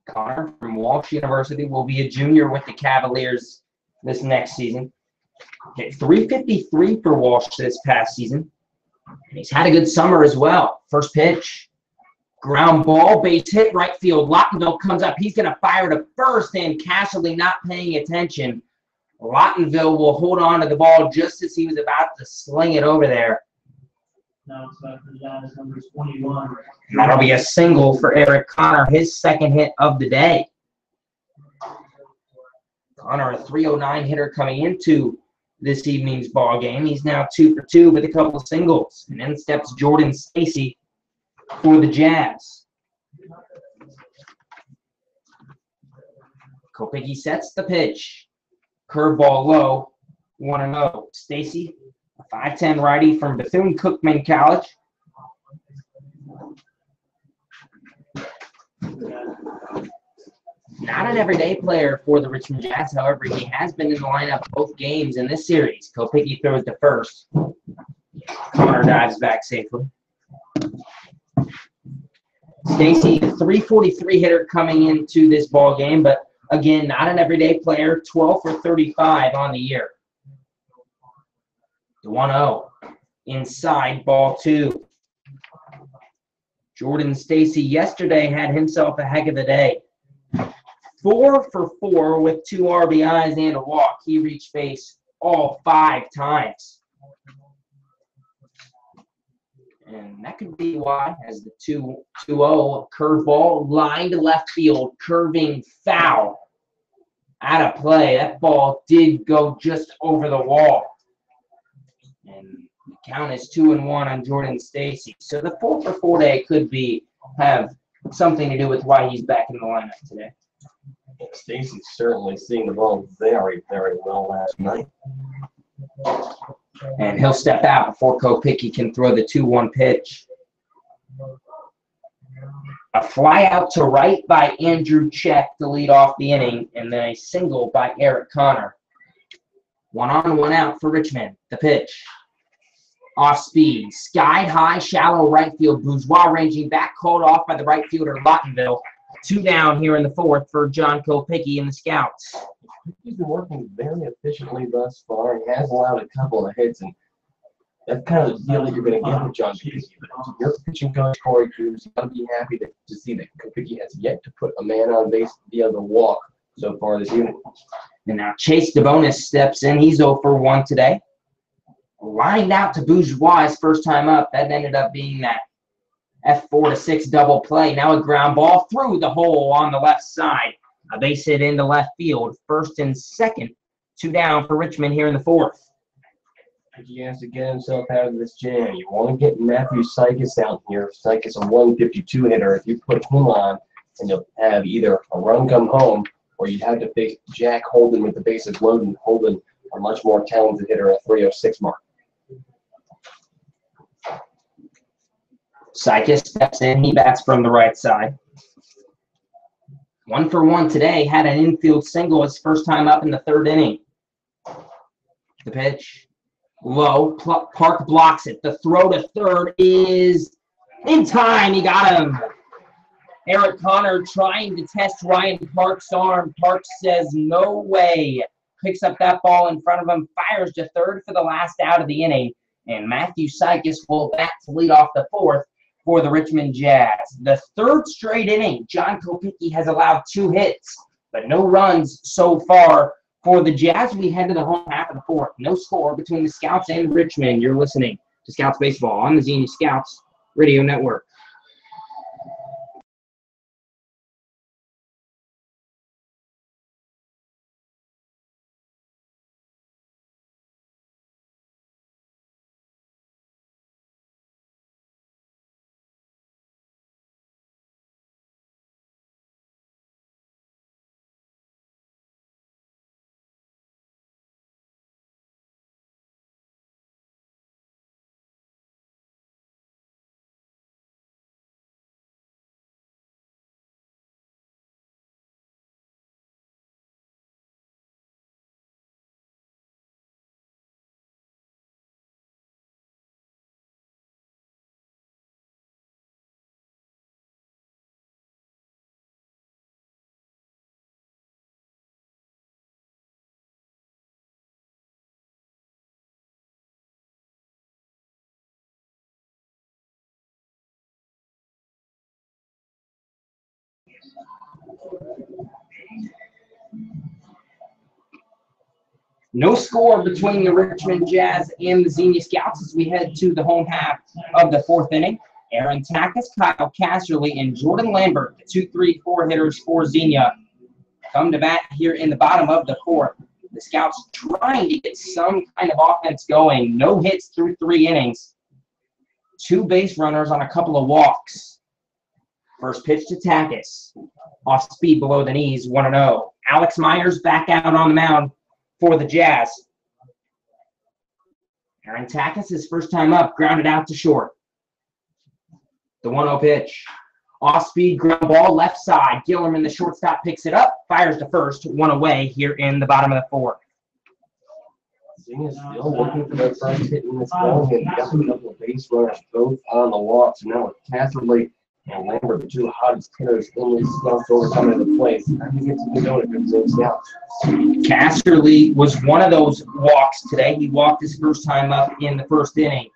Connor from Walsh University will be a junior with the Cavaliers this next season. Hit .353 for Walsh this past season. And he's had a good summer as well. First pitch, ground ball, base hit, right field. Lottendale comes up. He's going to fire to first, and Casserly not paying attention. Lottendale will hold on to the ball just as he was about to sling it over there. Now it's back to Jazz number 21. That'll be a single for Eric Connor, his second hit of the day. Connor, a .309 hitter coming into this evening's ball game. He's now 2 for 2 with a couple of singles. And in steps Jordan Stacy for the Jazz. Kopicki sets the pitch. Curveball low, 1-0. Stacy, a 5'10 righty from Bethune-Cookman College. Not an everyday player for the Richmond Jazz, however, he has been in the lineup both games in this series. Kopicki throws to first. Connor dives back safely. Stacy, a .343 hitter coming into this ball game, but again, not an everyday player, 12 for 35 on the year. The 1-0. Inside, ball 2. Jordan Stacy yesterday had himself a heck of a day. 4 for 4 with 2 RBIs and a walk. He reached base all 5 times. And that could be why, as the 2-0 curveball lined to left field, curving foul. Out of play. That ball did go just over the wall. And the count is 2-1 on Jordan Stacy. So the 4 for 4 day could have something to do with why he's back in the lineup today. Stacy's certainly seeing the ball very, very well last night. And he'll step out before Kopicki can throw the 2-1 pitch. A fly out to right by Andrew Check to lead off the inning, and then a single by Eric Connor. 1 on, 1 out for Richmond. The pitch. Off speed. Skied high, shallow right field. Bourgeois ranging back, called off by the right fielder Lottendale. 2 down here in the fourth for John Kopicki and the Scouts. He's been working very efficiently thus far and has allowed a couple of hits, and that's kind of the deal that you're going to get with John Kopicki. Your pitching coach, Corey Cruz, got to be happy to see that Kopicki has yet to put a man on base via the walk so far this evening. And now Chase DeBonis steps in. He's 0 for 1 today. Lined out to Bourgeois his first time up. That ended up being that F4-6 double play. Now a ground ball through the hole on the left side. A base hit into left field. First and second. 2 down for Richmond here in the fourth. He has to get himself out of this jam. You want to get Matthew Sykes out here. Sykes a 152 hitter. If you put him on, and you'll have either a run come home, or you'd have to face Jack Holden with the bases loaded, and Holden a much more talented hitter at 306 mark. Sykes steps in. He bats from the right side. 1 for 1 today. Had an infield single his first time up in the third inning. The pitch. Low. Park blocks it. The throw to third is in time. He got him. Eric Connor trying to test Ryan Park's arm. Park says no way. Picks up that ball in front of him. Fires to third for the last out of the inning. And Matthew Sykes will bat to lead off the fourth for the Richmond Jazz. The third straight inning, John Kopicki has allowed 2 hits, but no runs so far for the Jazz. We head to the home half of the fourth. No score between the Scouts and Richmond. You're listening to Scouts Baseball on the Xenia Scouts Radio Network. No score between the Richmond Jazz and the Xenia Scouts as we head to the home half of the fourth inning. Aaron Takis, Kyle Casserly, and Jordan Lambert, the 2, 3, 4 hitters for Xenia, come to bat here in the bottom of the fourth. The Scouts trying to get some kind of offense going. No hits through 3 innings. 2 base runners on a couple of walks. First pitch to Takis. Off speed below the knees, 1-0. Alex Myers back out on the mound for the Jazz. Aaron Takis, his first time up, grounded out to short. The 1-0 pitch. Off-speed ground ball left side. Gillerman, the shortstop, picks it up, fires to first, 1 away here in the bottom of the fourth. Xenia's still looking for their first hit in this ball game. Got a couple of base runners both on the walks. And now with Casserly and Lambert, the 2 hottest hitters in this Scouts over coming to the plate. I think it's a good going for the Xenia Scouts. Casserly was one of those walks today. He walked his first time up in the first inning.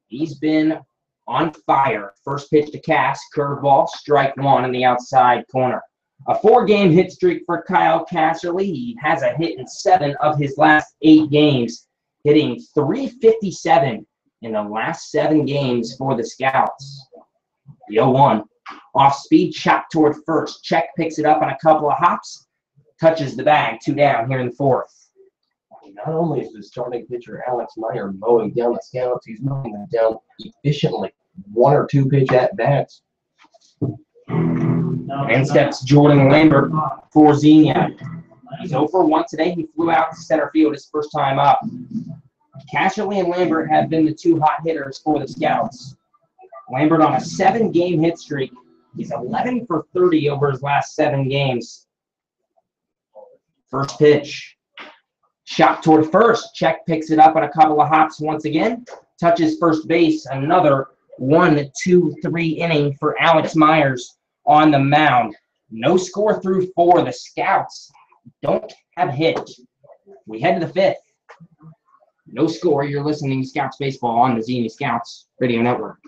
He's been on fire. First pitch to Cass, curveball, strike 1 in the outside corner. A 4-game hit streak for Kyle Casserly. He has a hit in 7 of his last 8 games, hitting .357 in the last 7 games for the Scouts. The 0-1. Off speed, shot toward first. Check picks it up on a couple of hops, touches the bag, 2 down here in the fourth. Not only is the starting pitcher Alex Meyer mowing down the Scouts, he's mowing them down efficiently. 1 or 2 pitch at bats. And steps Jordan Lambert for Xenia. He's 0 for 1 today. He flew out to center field his first time up. Casserly and Lambert have been the 2 hot hitters for the Scouts. Lambert on a 7-game hit streak. He's 11 for 30 over his last 7 games. First pitch. Shot toward first. Check picks it up on a couple of hops once again. Touches first base. Another 1, 2, 3 inning for Alex Myers on the mound. No score through 4. The Scouts don't have hit. We head to the 5th. No score. You're listening to Scouts Baseball on the Xenia Scouts Radio Network.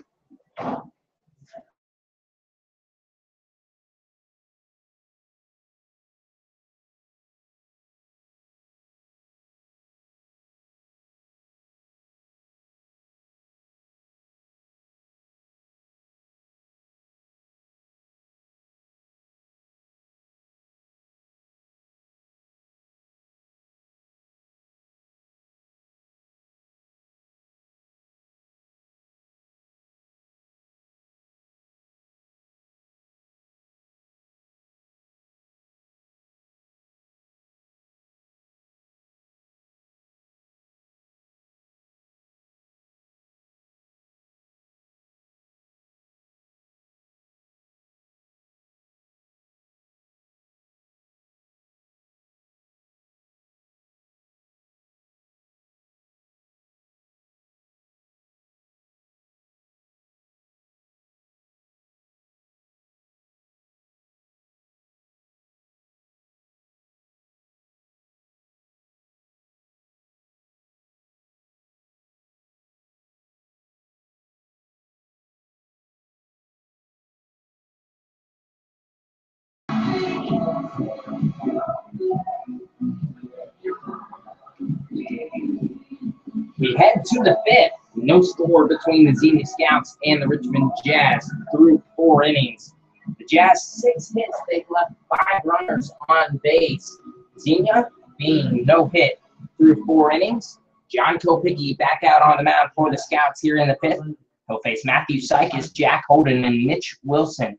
We head to the 5th. No score between the Xenia Scouts and the Richmond Jazz through 4 innings. The Jazz 6 hits. They've left 5 runners on base. Xenia being no hit through 4 innings. John Kopicki back out on the mound for the Scouts here in the 5th. He'll face Matthew Sykes, Jack Holden, and Mitch Wilson,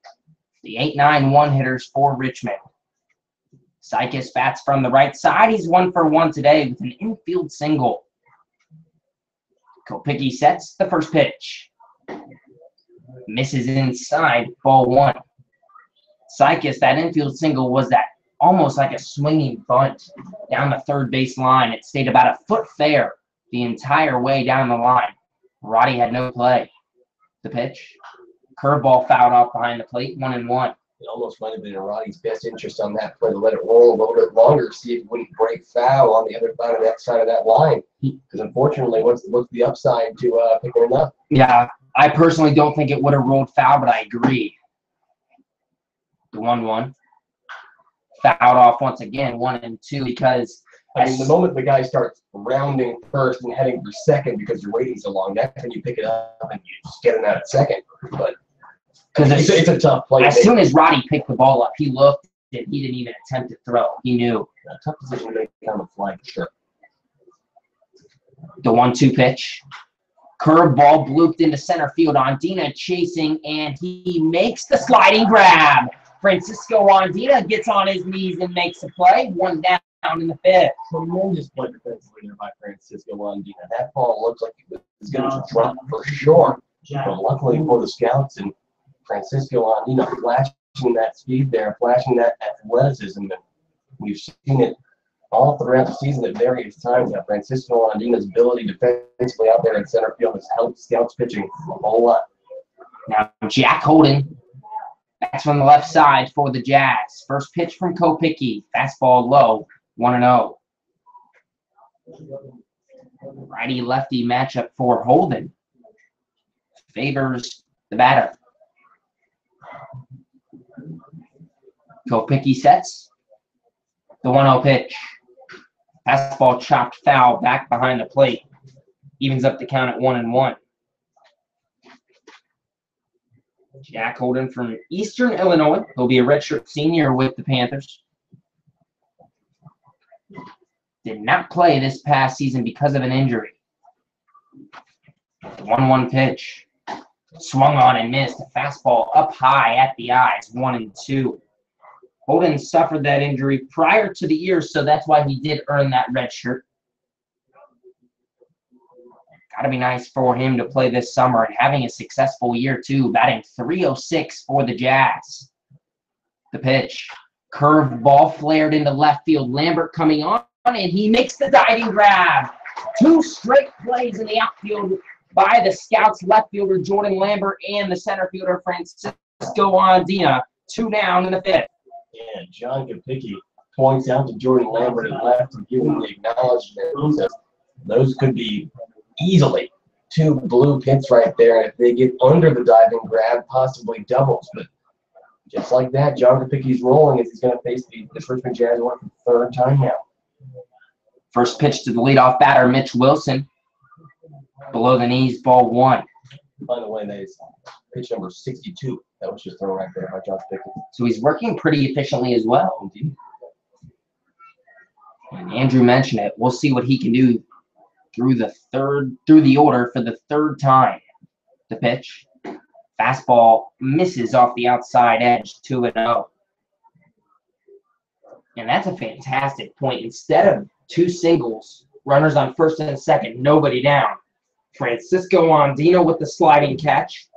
the 8-9 one-hitters for Richmond. Sykes bats from the right side. He's 1 for 1 today with an infield single. Kopicki sets the first pitch. Misses inside, ball 1. Sykes, that infield single was that almost like a swinging bunt down the third base line. It stayed about a foot fair the entire way down the line. Roddy had no play. The pitch. Curveball fouled off behind the plate, 1-1. It almost might have been in Roddy's best interest on that play to let it roll a little bit longer, see if it wouldn't break foul on the other side of that line. Because unfortunately, what's the upside to picking it up? Yeah, I personally don't think it would have rolled foul, but I agree. The 1-1. Fouled off once again, 1-2, because I mean, the moment the guy starts rounding first and heading for second because you're waiting so long, that's when you pick it up and you just get it out at second. But because it's a tough play. As soon as Roddy picked the ball up, he looked and he didn't even attempt to throw. He knew. A tough decision to make on the fly, for sure. The 1-2 pitch. Curveball blooped into center field. Andina chasing, and he makes the sliding grab. Francisco Andina gets on his knees and makes the play. 1 down in the 5th. Tremendous play defensively there by Francisco Andina. That ball looks like it was going to drop for sure. But luckily for the Scouts and Francisco Andina flashing that speed there, flashing that athleticism. And we've seen it all throughout the season at various times. That Francisco Andina's ability defensively out there in center field has helped Scouts pitching a whole lot. Now, Jack Holden bats from the left side for the Jazz. First pitch from Kopicki. Fastball low, 1-0. Righty-lefty matchup for Holden. Favors the batter. Kopicki sets the 1-0 pitch. Fastball chopped foul back behind the plate. Evens up the count at 1-1. Jack Holden from Eastern Illinois. He'll be a redshirt senior with the Panthers. Did not play this past season because of an injury. The 1-1 pitch. Swung on and missed. A fastball up high at the eyes, 1-2. Holden suffered that injury prior to the year, so that's why he did earn that red shirt. Got to be nice for him to play this summer and having a successful year, too, batting .306 for the Jazz. The pitch. Curved ball flared into left field. Lambert coming on, and he makes the diving grab. 2 straight plays in the outfield by the Scouts left fielder Jordan Lambert and the center fielder Francisco Andina. 2 down in the 5th. Yeah, John Kopicki points out to Jordan Lambert and left to give him the acknowledgement. He says those could be easily 2 blue hits right there. And if they get under the diving grab, possibly doubles. But just like that, John Kopicki's rolling as he's going to face this Richmond Jazz for the 3rd time now. First pitch to the leadoff batter, Mitch Wilson. Below the knees, ball 1. By the way, that is pitch number 62. That was just thrown right there by John Kopicki. So he's working pretty efficiently as well. Indeed. And Andrew mentioned it. We'll see what he can do through the order for the 3rd time. The pitch. Fastball misses off the outside edge, 2-0. And that's a fantastic point. Instead of 2 singles, runners on first and second, nobody down. Francisco Andina with the sliding catch.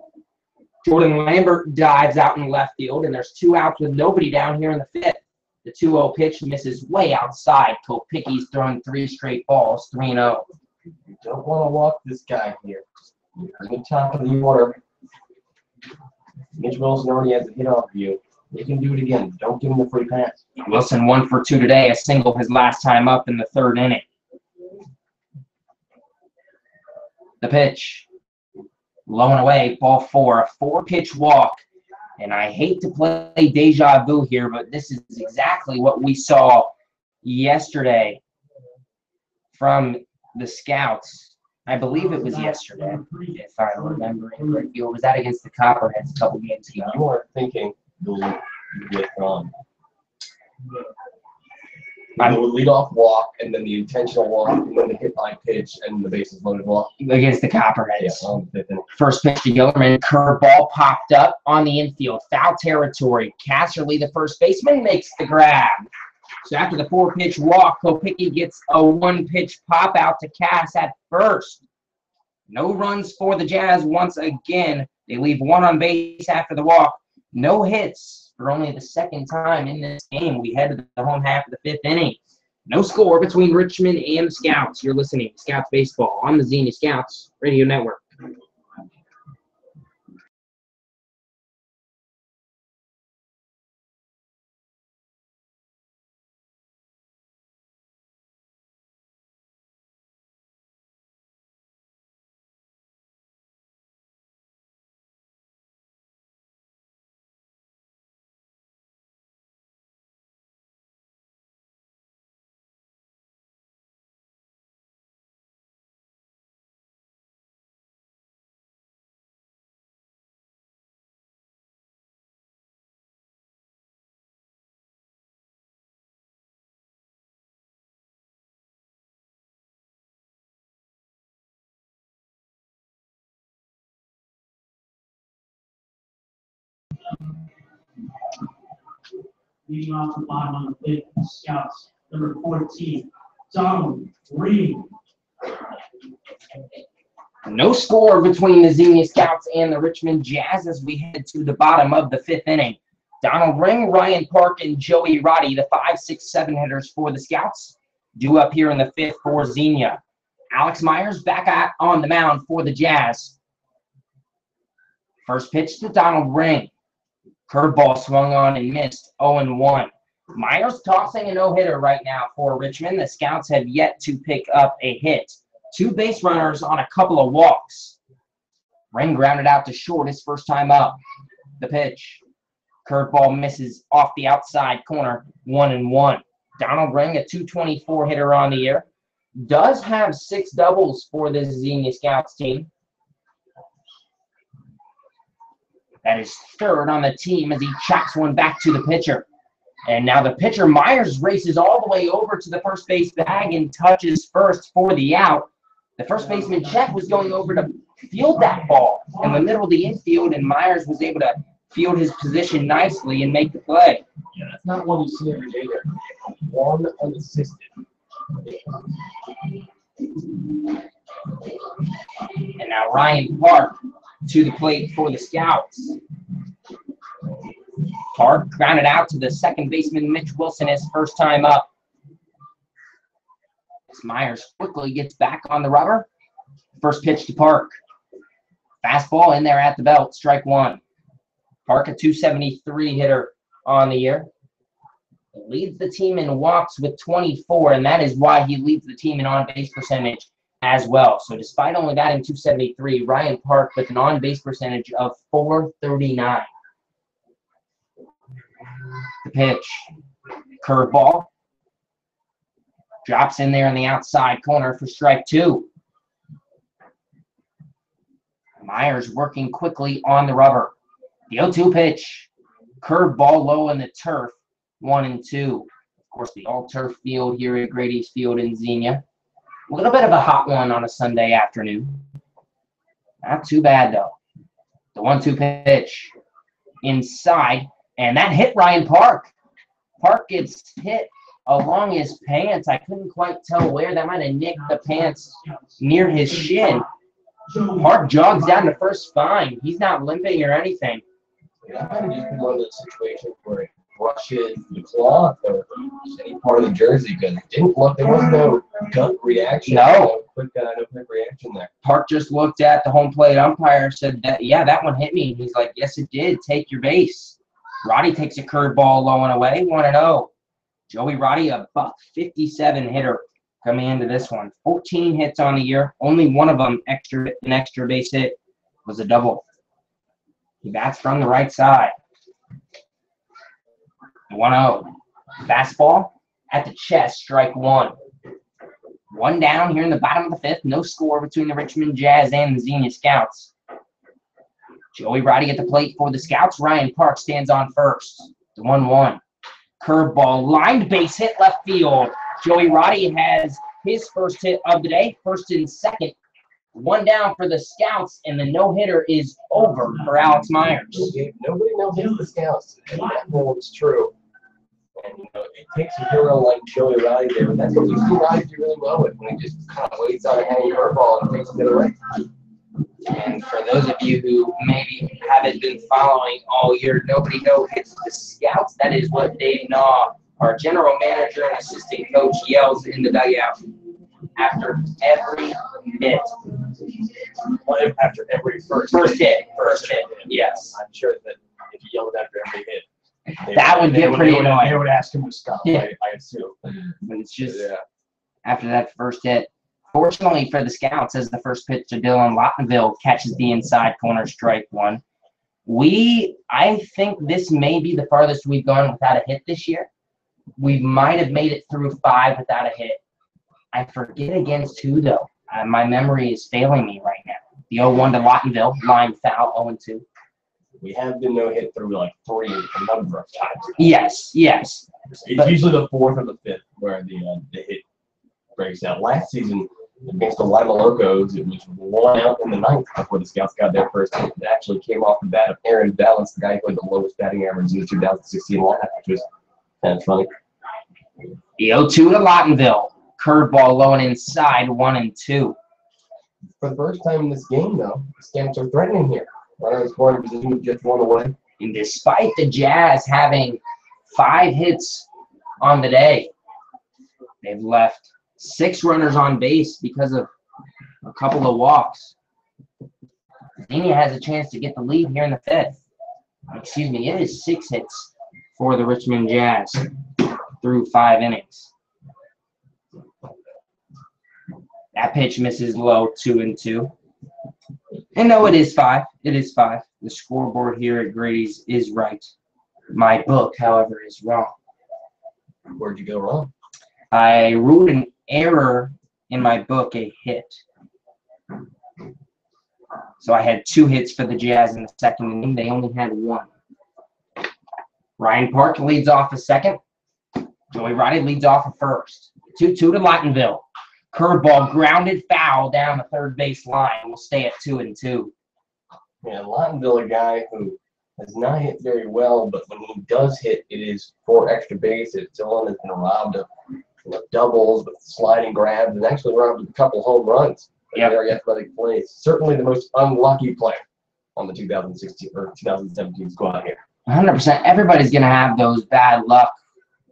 Jordan Lambert dives out in left field, and there's 2 outs with nobody down here in the 5th. The 2-0 pitch misses way outside. Kopicki's throwing 3 straight balls, 3-0. You don't want to walk this guy here. You're in the top of the order. Mitch Wilson already has a hit off of you. He can do it again. Don't give him the free pass. Wilson 1 for 2 today, a single his last time up in the 3rd inning. The pitch. Low and away, ball 4, a 4-pitch walk. And I hate to play deja vu here, but this is exactly what we saw yesterday from the Scouts. I believe it was yesterday, if I remember correctly. Or was that against the Copperheads a couple games ago? You are thinking with the leadoff walk, and then the intentional walk, and then the hit by pitch, and the bases loaded walk. Against the Copperheads. Yeah, First pitch to Gillerman, curveball popped up on the infield, foul territory. Casserly, the first baseman, makes the grab. So after the 4-pitch walk, Kopicki gets a 1-pitch pop out to Cass at first. No runs for the Jazz once again. They leave one on base after the walk. No hits for only the second time in this game. We head to the home half of the 5th inning. No score between Richmond and Scouts. You're listening to Scouts Baseball on the Xenia Scouts Radio Network. Leading off the bottom on the 5th, Scouts, number 14, Donald Green. No score between the Xenia Scouts and the Richmond Jazz as we head to the bottom of the 5th inning. Donald Ring, Ryan Park, and Joey Roddy, the 5, 6, 7 hitters for the Scouts, due up here in the 5th for Xenia. Alex Myers back out on the mound for the Jazz. First pitch to Donald Ring. Curveball swung on and missed, 0-1. Myers tossing a no-hitter right now for Richmond. The Scouts have yet to pick up a hit. 2 base runners on a couple of walks. Ring grounded out to short his first time up. The pitch. Curveball misses off the outside corner, 1-1. Donald Ring, a .224 hitter on the year, does have 6 doubles for this Xenia Scouts team. That is 3rd on the team as he chops one back to the pitcher. And now the pitcher, Myers, races all the way over to the first base bag and touches first for the out. The first baseman, Chet, was going over to field that ball in the middle of the infield, and Myers was able to field his position nicely and make the play. Yeah, that's not what you see every day there. One unassisted. And now Ryan Park to the plate for the Scouts. Park grounded out to the second baseman, Mitch Wilson, his first time up. Myers quickly gets back on the rubber. First pitch to Park. Fastball in there at the belt, strike 1. Park, a .273 hitter on the year. Leads the team in walks with 24, and that is why he leads the team in on-base percentage as well. So despite only batting .273, Ryan Park with an on-base percentage of .439. The pitch. Curveball. Drops in there in the outside corner for strike 2. Myers working quickly on the rubber. The 0-2 pitch. Curveball low in the turf. 1-2. Of course, the all-turf field here at Grady's Field in Xenia. A little bit of a hot one on a Sunday afternoon. Not too bad, though. The 1-2 pitch. Inside. And that hit Ryan Park. Park gets hit along his pants. I couldn't quite tell where. That might have nicked the pants near his shin. Park jogs down to first fine. He's not limping or anything. That might have just been one of those situations where it brushes the cloth or any part of the jersey because it didn't look, there was no gut reaction. No quick reaction there. Park just looked at the home plate umpire, said, yeah, that one hit me. He's like, yes, it did. Take your base. Roddy takes a curveball low and away, 1-0. Joey Roddy, a .57 hitter coming into this one. 14 hits on the year. Only one of them, an extra base hit, was a double. He bats from the right side. 1-0. Fastball at the chest, strike 1. One down here in the bottom of the fifth. No score between the Richmond Jazz and the Xenia Scouts. Joey Roddy at the plate for the Scouts. Ryan Park stands on first. The 1-1. Curveball, lined base hit left field. Joey Roddy has his first hit of the day, first and second. One down for the Scouts, and the no-hitter is over for Alex Myers. Nobody no-hits the Scouts, and that holds true. And, it takes a hero like Joey Roddy there, and that's what we see Roddy do really well with, when he just kind of waits on a hanging curveball and takes it away. And for those of you who maybe haven't been following all year, nobody no-hits the Scouts. That is what Dave Naw, our general manager and assistant coach, yells in the dugout after every hit. Well, after every first hit. Yes. I'm sure that if you yelled after every hit, that would get pretty annoying. They would ask him to stop, Yeah. I assume. But it's just after that first hit. Fortunately for the Scouts, as the first pitch to Dylan Lottenville catches the inside corner, strike one. I think this may be the farthest we've gone without a hit this year. We might have made it through 5 without a hit. I forget against who, though. My memory is failing me right now. The 0-1 to Lottenville, line foul, 0-2. We have been no-hit through like 3 a number of times. Yes. It's usually the 4th or the 5th where the hit breaks out. Last season, against the Lima Locos, it was 1 out in the 9th before the Scouts got their first hit. It actually came off the bat of Aaron Balance, the guy who had the lowest batting average in the 2016 lineup, which was kind of funny. The 0-2 to Lottenville. Curveball low and inside, 1-2. For the first time in this game, though, the Scouts are threatening here. Runners scoring in position with just 1 away. And despite the Jazz having 5 hits on the day, they've left 6 runners on base because of a couple of walks. Xenia has a chance to get the lead here in the 5th. Excuse me, it is 6 hits for the Richmond Jazz through 5 innings. That pitch misses low, 2-2. And no, it is 5. It is 5. The scoreboard here at Grady's is right. My book, however, is wrong. Where'd you go wrong? I wrote an error in my book, a hit. So I had 2 hits for the Jazz in the second inning. They only had 1. Ryan Park leads off a second. Joey Roddy leads off a first. 2-2 to Lottenville. Curveball grounded foul down the third base line. We'll stay at 2-2. Yeah, Lottenville, a guy who has not hit very well, but when he does hit, it is for extra bases. Dylan has been robbed of doubles with sliding grabs and actually robbed of a couple home runs. Very athletic plays. Certainly the most unlucky player on the 2016 or 2017 squad here. 100%. Everybody's going to have those bad luck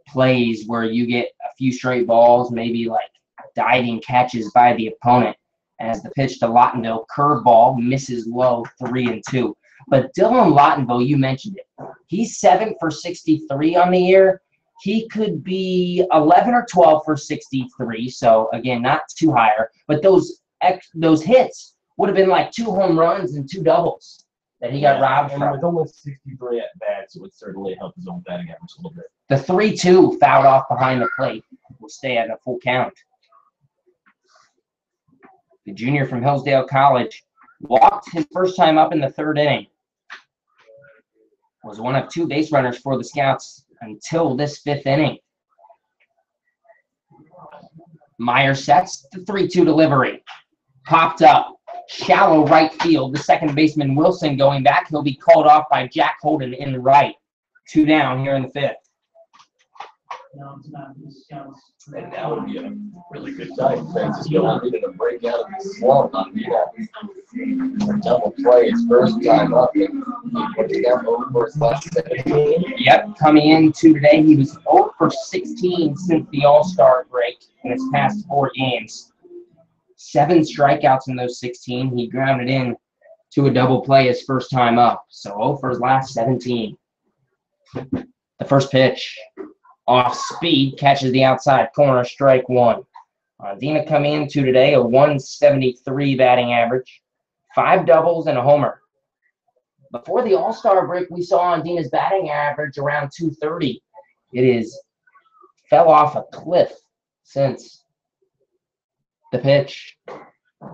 plays where you get a few straight balls, maybe like diving catches by the opponent. As the pitch to Lottenville, curveball misses low, 3-2. But Dylan Lottenville, you mentioned it. He's 7 for 63 on the year. He could be 11 or 12 for 63. So again, not too higher. But those hits would have been like 2 home runs and 2 doubles that he got robbed from. With almost 63 at bats, it would certainly help his own batting average a little bit. The 3-2 fouled off behind the plate will stay at a full count. The junior from Hillsdale College walked his first time up in the 3rd inning. Was one of 2 base runners for the Scouts until this 5th inning. Meyer sets the 3-2 delivery. Popped up. Shallow right field. The second baseman Wilson going back. He'll be called off by Jack Holden in the right. 2 down here in the 5th. And that would be a really good time. Francisco needed a break out of the slump on a double play his first time up. And he got over for his last 17. Yep, coming into today, he was 0 for 16 since the All-Star break in his past 4 games. 7 strikeouts in those 16. He grounded in to a double play his first time up. So 0 for his last 17. The first pitch. Off speed, catches the outside corner, strike 1. Dina coming into today a 173 batting average, 5 doubles and a homer. Before the All-Star break, we saw on Dina's batting average around 230. It fell off a cliff since. The pitch.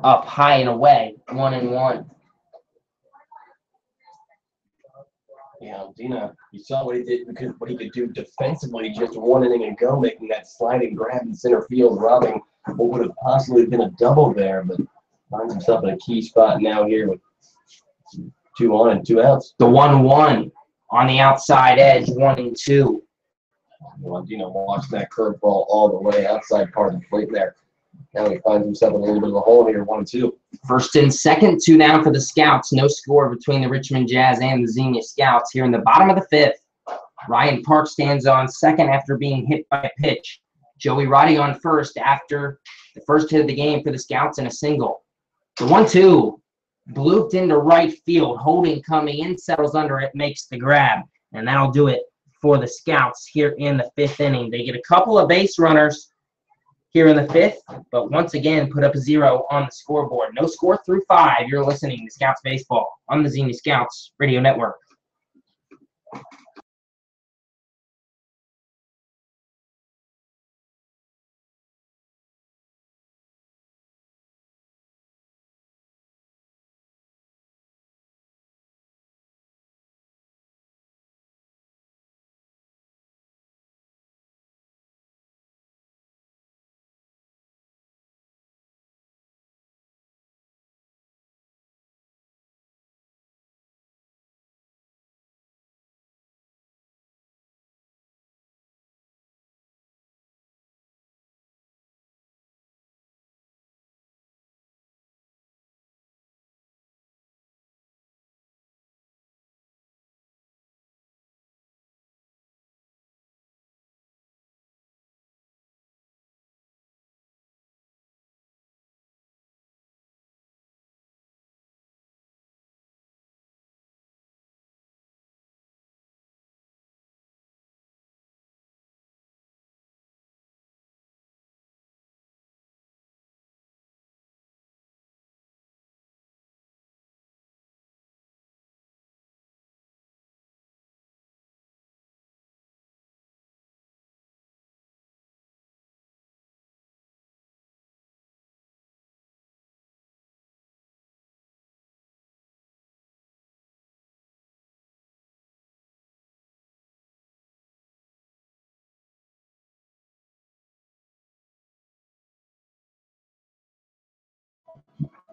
Up high and away. 1-1. Yeah, Dina, you saw what he did, because what he could do defensively just 1 inning ago, making that sliding grab in center field, robbing what would have possibly been a double there, but finds himself in a key spot now here with 2 on and 2 outs. The 1-1 on the outside edge, 1-2. Well, Dina watched that curveball all the way outside part of the plate there. Now he finds himself in a little bit of a hole here, 1-2. First and second, 2 down for the Scouts. No score between the Richmond Jazz and the Xenia Scouts here in the bottom of the 5th. Ryan Park stands on second after being hit by a pitch. Joey Roddy on first after the first hit of the game for the Scouts and a single. The 1-2 blooped into right field. Holding coming in, settles under it, makes the grab. And that'll do it for the Scouts here in the 5th inning. They get a couple of base runners here in the 5th, but once again put up a 0 on the scoreboard. No score through 5. You're listening to Scouts Baseball on the Xenia Scouts Radio Network.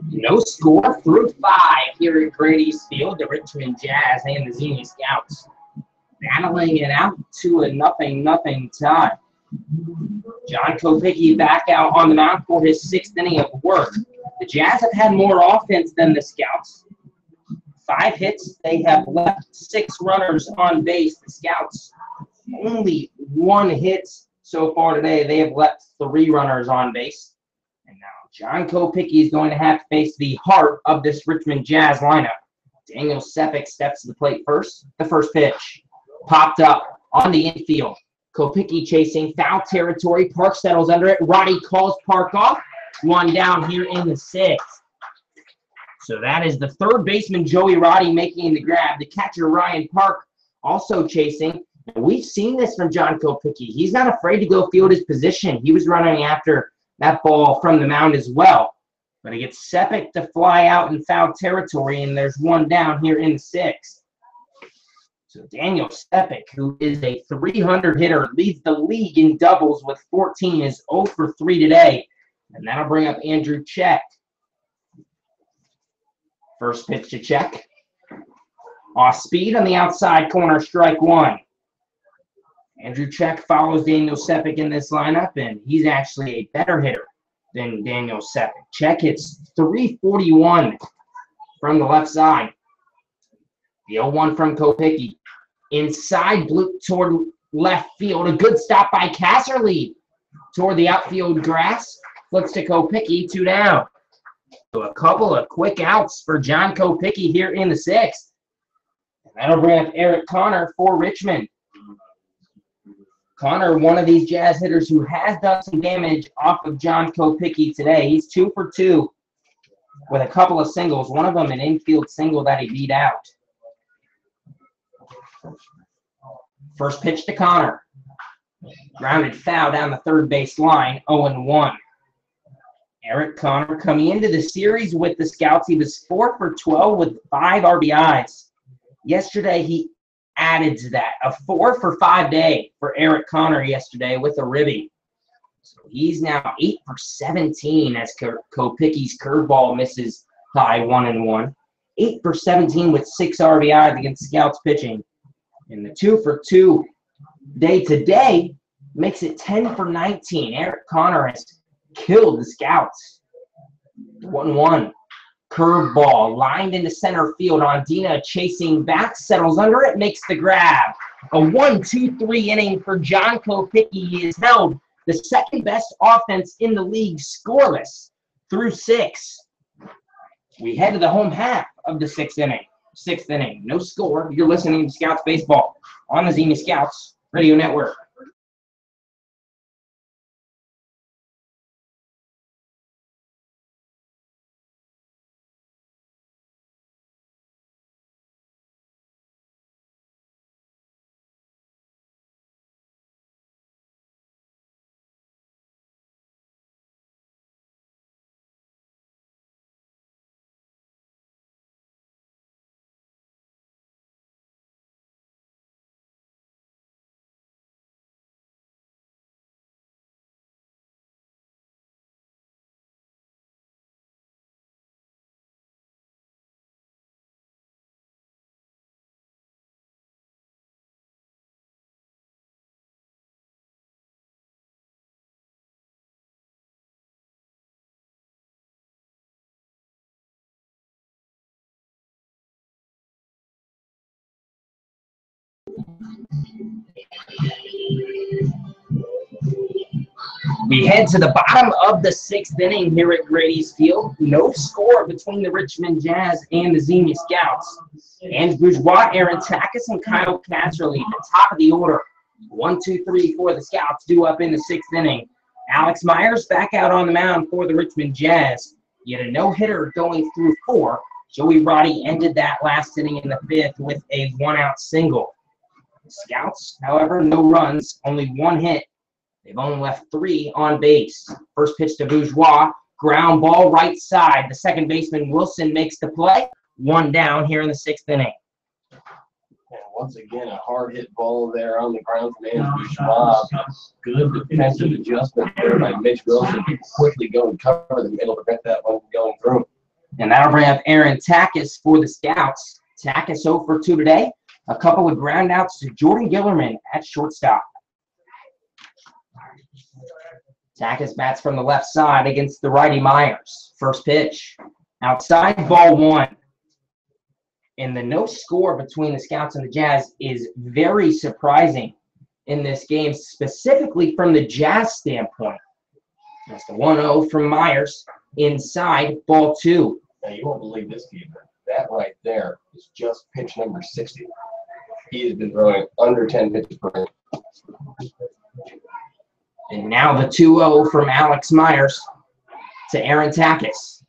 No score through 5 here at Grady's Field. The Richmond Jazz and the Xenia Scouts battling it out to a 0-0 tie. John Kopicki back out on the mound for his 6th inning of work. The Jazz have had more offense than the Scouts. 5 hits. They have left 6 runners on base. The Scouts only 1 hit so far today. They have left 3 runners on base. And now John Kopicki is going to have to face the heart of this Richmond Jazz lineup. Daniel Sepik steps to the plate first. The first pitch popped up on the infield. Kopicki chasing foul territory. Park settles under it. Roddy calls Park off. 1 down here in the 6th. So that is the third baseman, Joey Roddy, making the grab. The catcher, Ryan Park, also chasing. And we've seen this from John Kopicki. He's not afraid to go field his position. He was running after that ball from the mound as well. But it gets Sepik to fly out in foul territory, and there's 1 down here in the 6th. So Daniel Sepik, who is a 300 hitter, leads the league in doubles with 14, is 0 for 3 today. And that'll bring up Andrew Check. First pitch to Check. Off speed on the outside corner, strike 1. Andrew Check follows Daniel Sepik in this lineup, and he's actually a better hitter than Daniel Sepik. Check hits .341 from the left side. The 0-1 from Kopicki. Inside, bloop toward left field. A good stop by Casserly toward the outfield grass. Flips to Kopicki, 2 down. So a couple of quick outs for John Kopicki here in the 6th. And that'll bring up Eric Connor for Richmond. Connor, one of these Jazz hitters who has done some damage off of John Kopicki today. He's 2 for 2 with a couple of singles. One of them an infield single that he beat out. First pitch to Connor. Grounded foul down the third base line, 0-1. Eric Connor coming into the series with the Scouts. He was 4 for 12 with 5 RBIs. Yesterday, he added to that. A 4 for 5 day for Eric Connor yesterday with a ribby. So he's now 8 for 17 as Kopicki's curveball misses high 1-1. 8 for 17 with 6 RBIs against Scouts pitching. And the 2 for 2 day today makes it 10 for 19. Eric Connor has killed the Scouts. 1-1. Curveball lined into center field. Ondina chasing back, settles under it, makes the grab. A 1-2-3 inning for John Kopicki. He has held the second best offense in the league scoreless through 6. We head to the home half of the 6th inning. 6th inning. No score. You're listening to Scouts Baseball on the Xenia Scouts Radio Network. We head to the bottom of the 6th inning here at Grady's Field. No score between the Richmond Jazz and the Xenia Scouts. And Bourgeois, Aaron Takis, and Kyle Casserly, the top of the order. 1, 2, 3 for the Scouts, due up in the 6th inning. Alex Myers back out on the mound for the Richmond Jazz. Yet a no-hitter going through 4. Joey Roddy ended that last inning in the 5th with a 1-out single. Scouts, however, no runs, only 1 hit. They've only left 3 on base. First pitch to Bourgeois, ground ball right side. The second baseman, Wilson, makes the play. 1 down here in the 6th inning. And once again, a hard hit ball there on the ground from Andrew Bourgeois. Good defensive adjustment there by Mitch Wilson to quickly go and cover the middle to prevent that one from going through. And that'll bring up Aaron Takis for the Scouts. Takis 0 for 2 today. A couple of ground outs to Jordan Gillerman at shortstop. Takis bats from the left side against the righty Myers. First pitch. Outside, ball 1. And the no score between the Scouts and the Jazz is very surprising in this game, specifically from the Jazz standpoint. That's the 1-0 from Myers. Inside, ball 2. Now, you won't believe this, keeper. That right there is just pitch number 60. He has been throwing under 10 pitches per inning. And now the 2-0 from Alex Myers to Aaron Takis.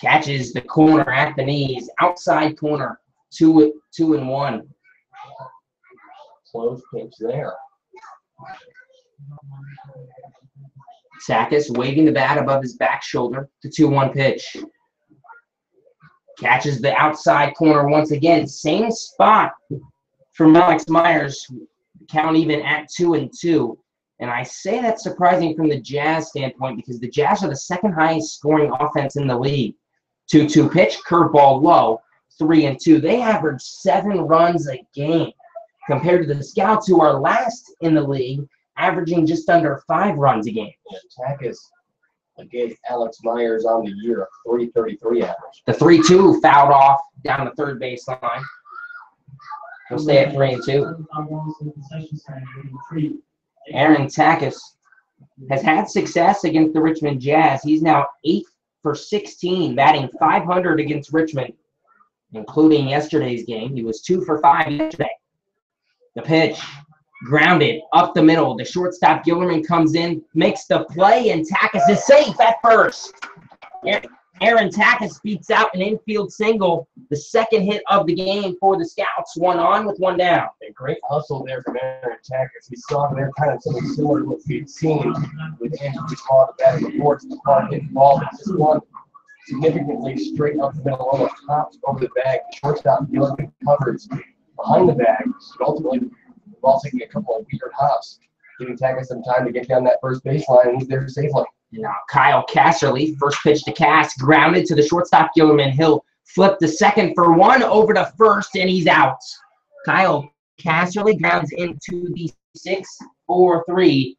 Catches the corner at the knees, outside corner, 2-1. Close pitch there. Takis waving the bat above his back shoulder, the 2-1 pitch. Catches the outside corner once again, same spot from Alex Myers. Count even at 2-2. And I say that's surprising from the Jazz standpoint because the Jazz are the second highest scoring offense in the league. 2-2 pitch, curveball low, 3-2. They average 7 runs a game compared to the Scouts, who are last in the league, averaging just under 5 runs a game. And Takis against Alex Myers on the year, a 3.33 average. The 3-2 fouled off down the third baseline. He'll stay at 3-2. Aaron Takis has had success against the Richmond Jazz. He's now 8 for 16, batting .500 against Richmond, including yesterday's game. He was 2 for 5 yesterday. The pitch, grounded up the middle. The shortstop Gillerman comes in, makes the play, and Takis is safe at first. Aaron Takis beats out an infield single, the second hit of the game for the Scouts. One on with one down. A great hustle there from Aaron Tackers. We saw there kind of something similar to what we've seen with Andrew Shaw, the batting reports, the ball getting involved. It's just one significantly straight up the middle, almost hops over the bag. Shortstop Gilligan covers behind the bag, but ultimately the ball taking a couple of weird hops, giving Tackers some time to get down that first baseline, and he's there safely. Now Kyle Casserly, first pitch to Cass, grounded to the shortstop Gillerman. He'll flip the second for one over to first, and he's out. Kyle Casserly grounds into the 6-4-3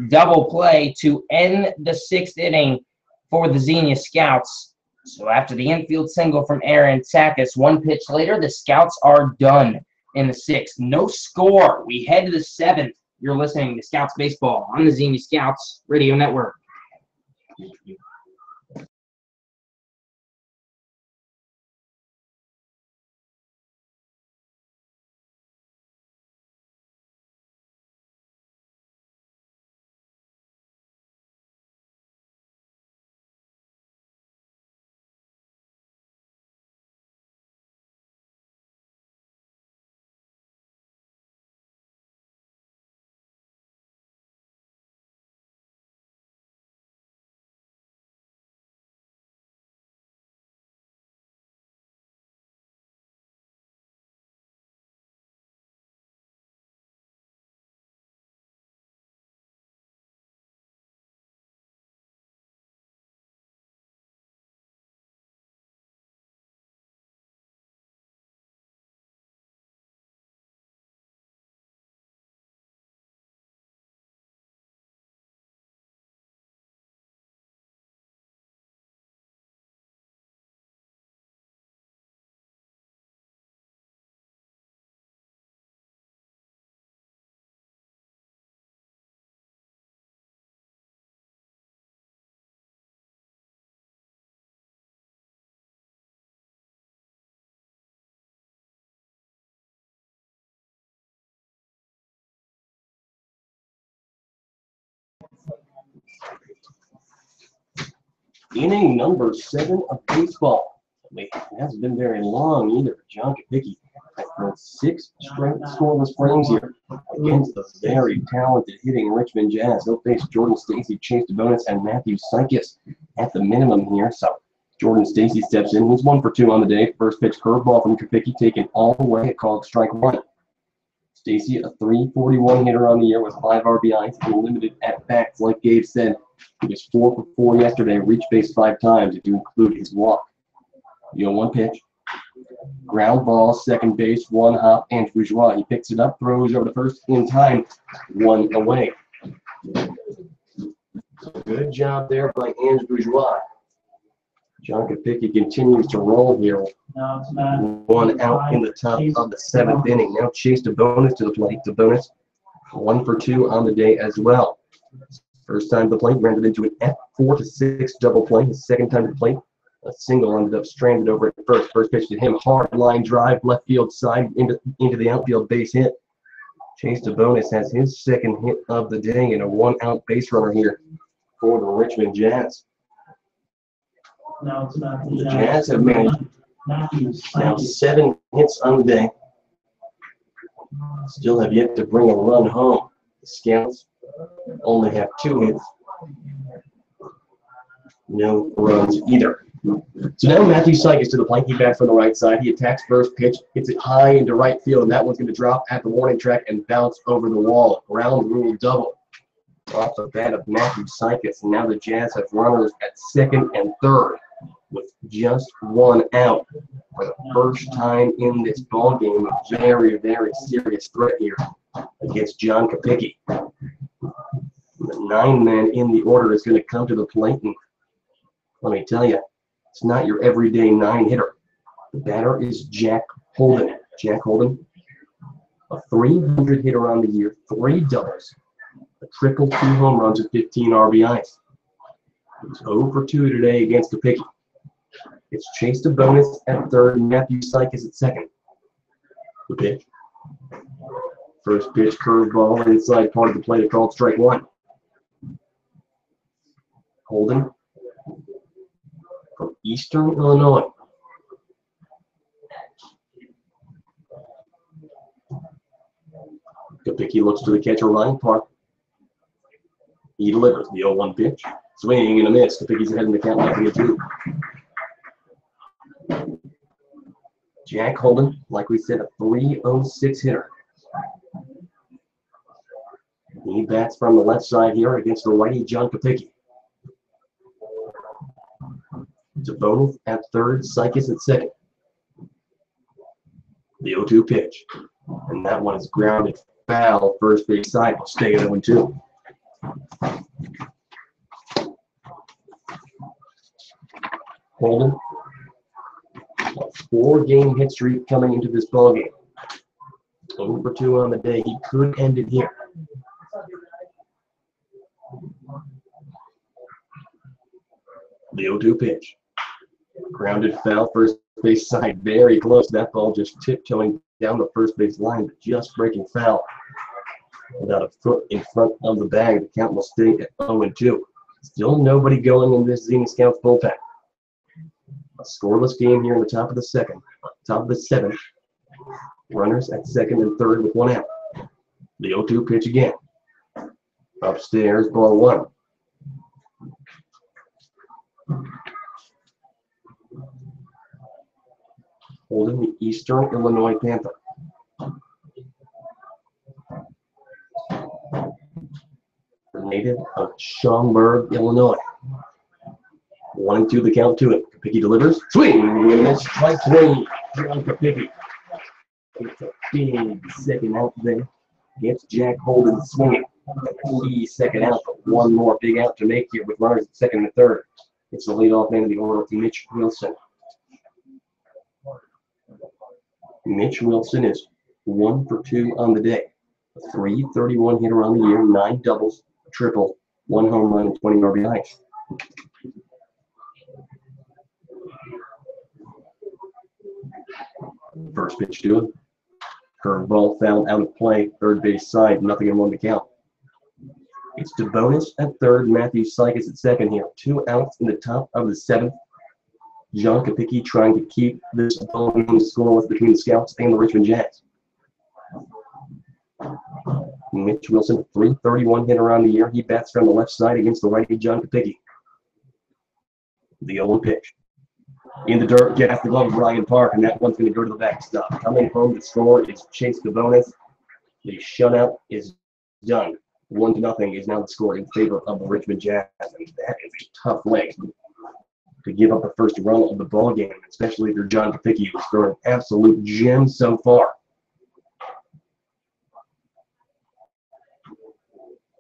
double play to end the sixth inning for the Xenia Scouts. So after the infield single from Aaron Takis, one pitch later, the Scouts are done in the sixth. No score. We head to the seventh. You're listening to Scouts Baseball on the Xenia Scouts Radio Network. Inning number 7 of baseball. It hasn't been very long either. John Kapicki has thrown 6 straight scoreless frames here against the very talented hitting Richmond Jazz. They'll face Jordan Stacy, Chase DeBonis, and Matthew Sikis at the minimum here. So Jordan Stacy steps in. He's 1 for 2 on the day. First pitch curveball from Kapicki taken all the way. Called strike 1. Stacy, a .341 hitter on the year with 5 RBIs and limited at-bats. Like Gabe said, he was 4 for 4 yesterday, reached base 5 times if you include his walk. You know, 1 pitch. Ground ball, second base, 1 hop, and Bourgeois. He picks it up, throws over to first in time, 1 away. Good job there by Ange Bourgeois. John Kapicki continues to roll here. 1 out in the top of the 7th inning. Now Chase DeBonis to the plate. DeBonis 1 for 2 on the day as well. First time to the plate, grounded into an F4-6 double play. His second time to the plate, a single ended up stranded over at first. First pitch to him, hard line drive, left field side into the outfield base hit. Chase DeBonis has his second hit of the day and a 1-out base runner here for the Richmond Jazz. The Jazz have managed now 7 hits on the day. Still have yet to bring a run home. The Scouts only have 2 hits. No runs either. So now Matthew Sikis to the plate. He bats from the right side. He attacks first pitch, hits it high into right field, and that one's going to drop at the warning track and bounce over the wall. Ground rule double off the bat of Matthew Sikis. And now the Jazz have runners at second and third with just 1 out for the first time in this ball game. A very, very serious threat here against John Kapicki. The 9-man in the order is going to come to the plate, and let me tell you, it's not your everyday 9-hitter. The batter is Jack Holden. Jack Holden, a .300 hitter on the year, 3 doubles, a triple, 2 home runs, and 15 RBIs. He's 0 for 2 today against Kapicki. It's Chase DeBonis at third, and Matthew Sikis at second. The pitch. First pitch, curveball, inside part of the plate, called strike 1. Holden from Eastern Illinois. Kopicki looks to the catcher, Ryan Park. He delivers the 0-1 pitch. Swinging and a miss. Kopicki's ahead in the count, nothing to 2. Jack Holden, like we said, a .306 hitter. He bats from the left side here against the righty John Kopicki. Devonis at third, Sykes at second. The 0-2 pitch. And that one is grounded foul, first base side. Will stay at 0-2. Holden, a 4-game hit streak coming into this ballgame. 0-2 on the day. He could end it here. The 0-2 pitch. Grounded foul, first base side. Very close. That ball just tiptoeing down the first base line, but just breaking foul. Without a foot in front of the bag, the count will stay at 0-2. Still nobody going in this Xenia Scouts bullpen. A scoreless game here in the top of the second. Top of the seventh. Runners at second and third with 1 out. The 0-2 pitch again. Upstairs, ball 1. Holding the Eastern Illinois Panther. The native of Schaumburg, Illinois. 1-2 the count to it. Kopicki delivers. Swing! And that's strike 20. John Kopicki. It's a big second out there. Gets Jack Holden swinging. Key second out, but one more big out to make here with runners at second and third. It's the leadoff man of the order, Mitch Wilson. Mitch Wilson is 1 for 2 on the day. A .331 hitter on the year, 9 doubles, a triple, 1 home run, and 20 RBIs. First pitch to him. Curveball foul out of play, third base side, nothing in 1 to count. It's Devonis at third, Matthew Sykes at second here. 2 outs in the top of the 7th. John Kopicki trying to keep this ball game scoreless between the Scouts and the Richmond Jazz. Mitch Wilson, a .331 hitter on the year. He bats from the left side against the righty John Kopicki. The 0-1 pitch. In the dirt, gets the glove of Ryan Park, and that one's going to go to the backstop. Coming home to score is Chase Devonis. The shutout is done. 1-0 is now the score in favor of the Richmond Jazz, and that is a tough leg to give up the first run of the ball game, especially if you're John Kopicki, who's thrown an absolute gem so far.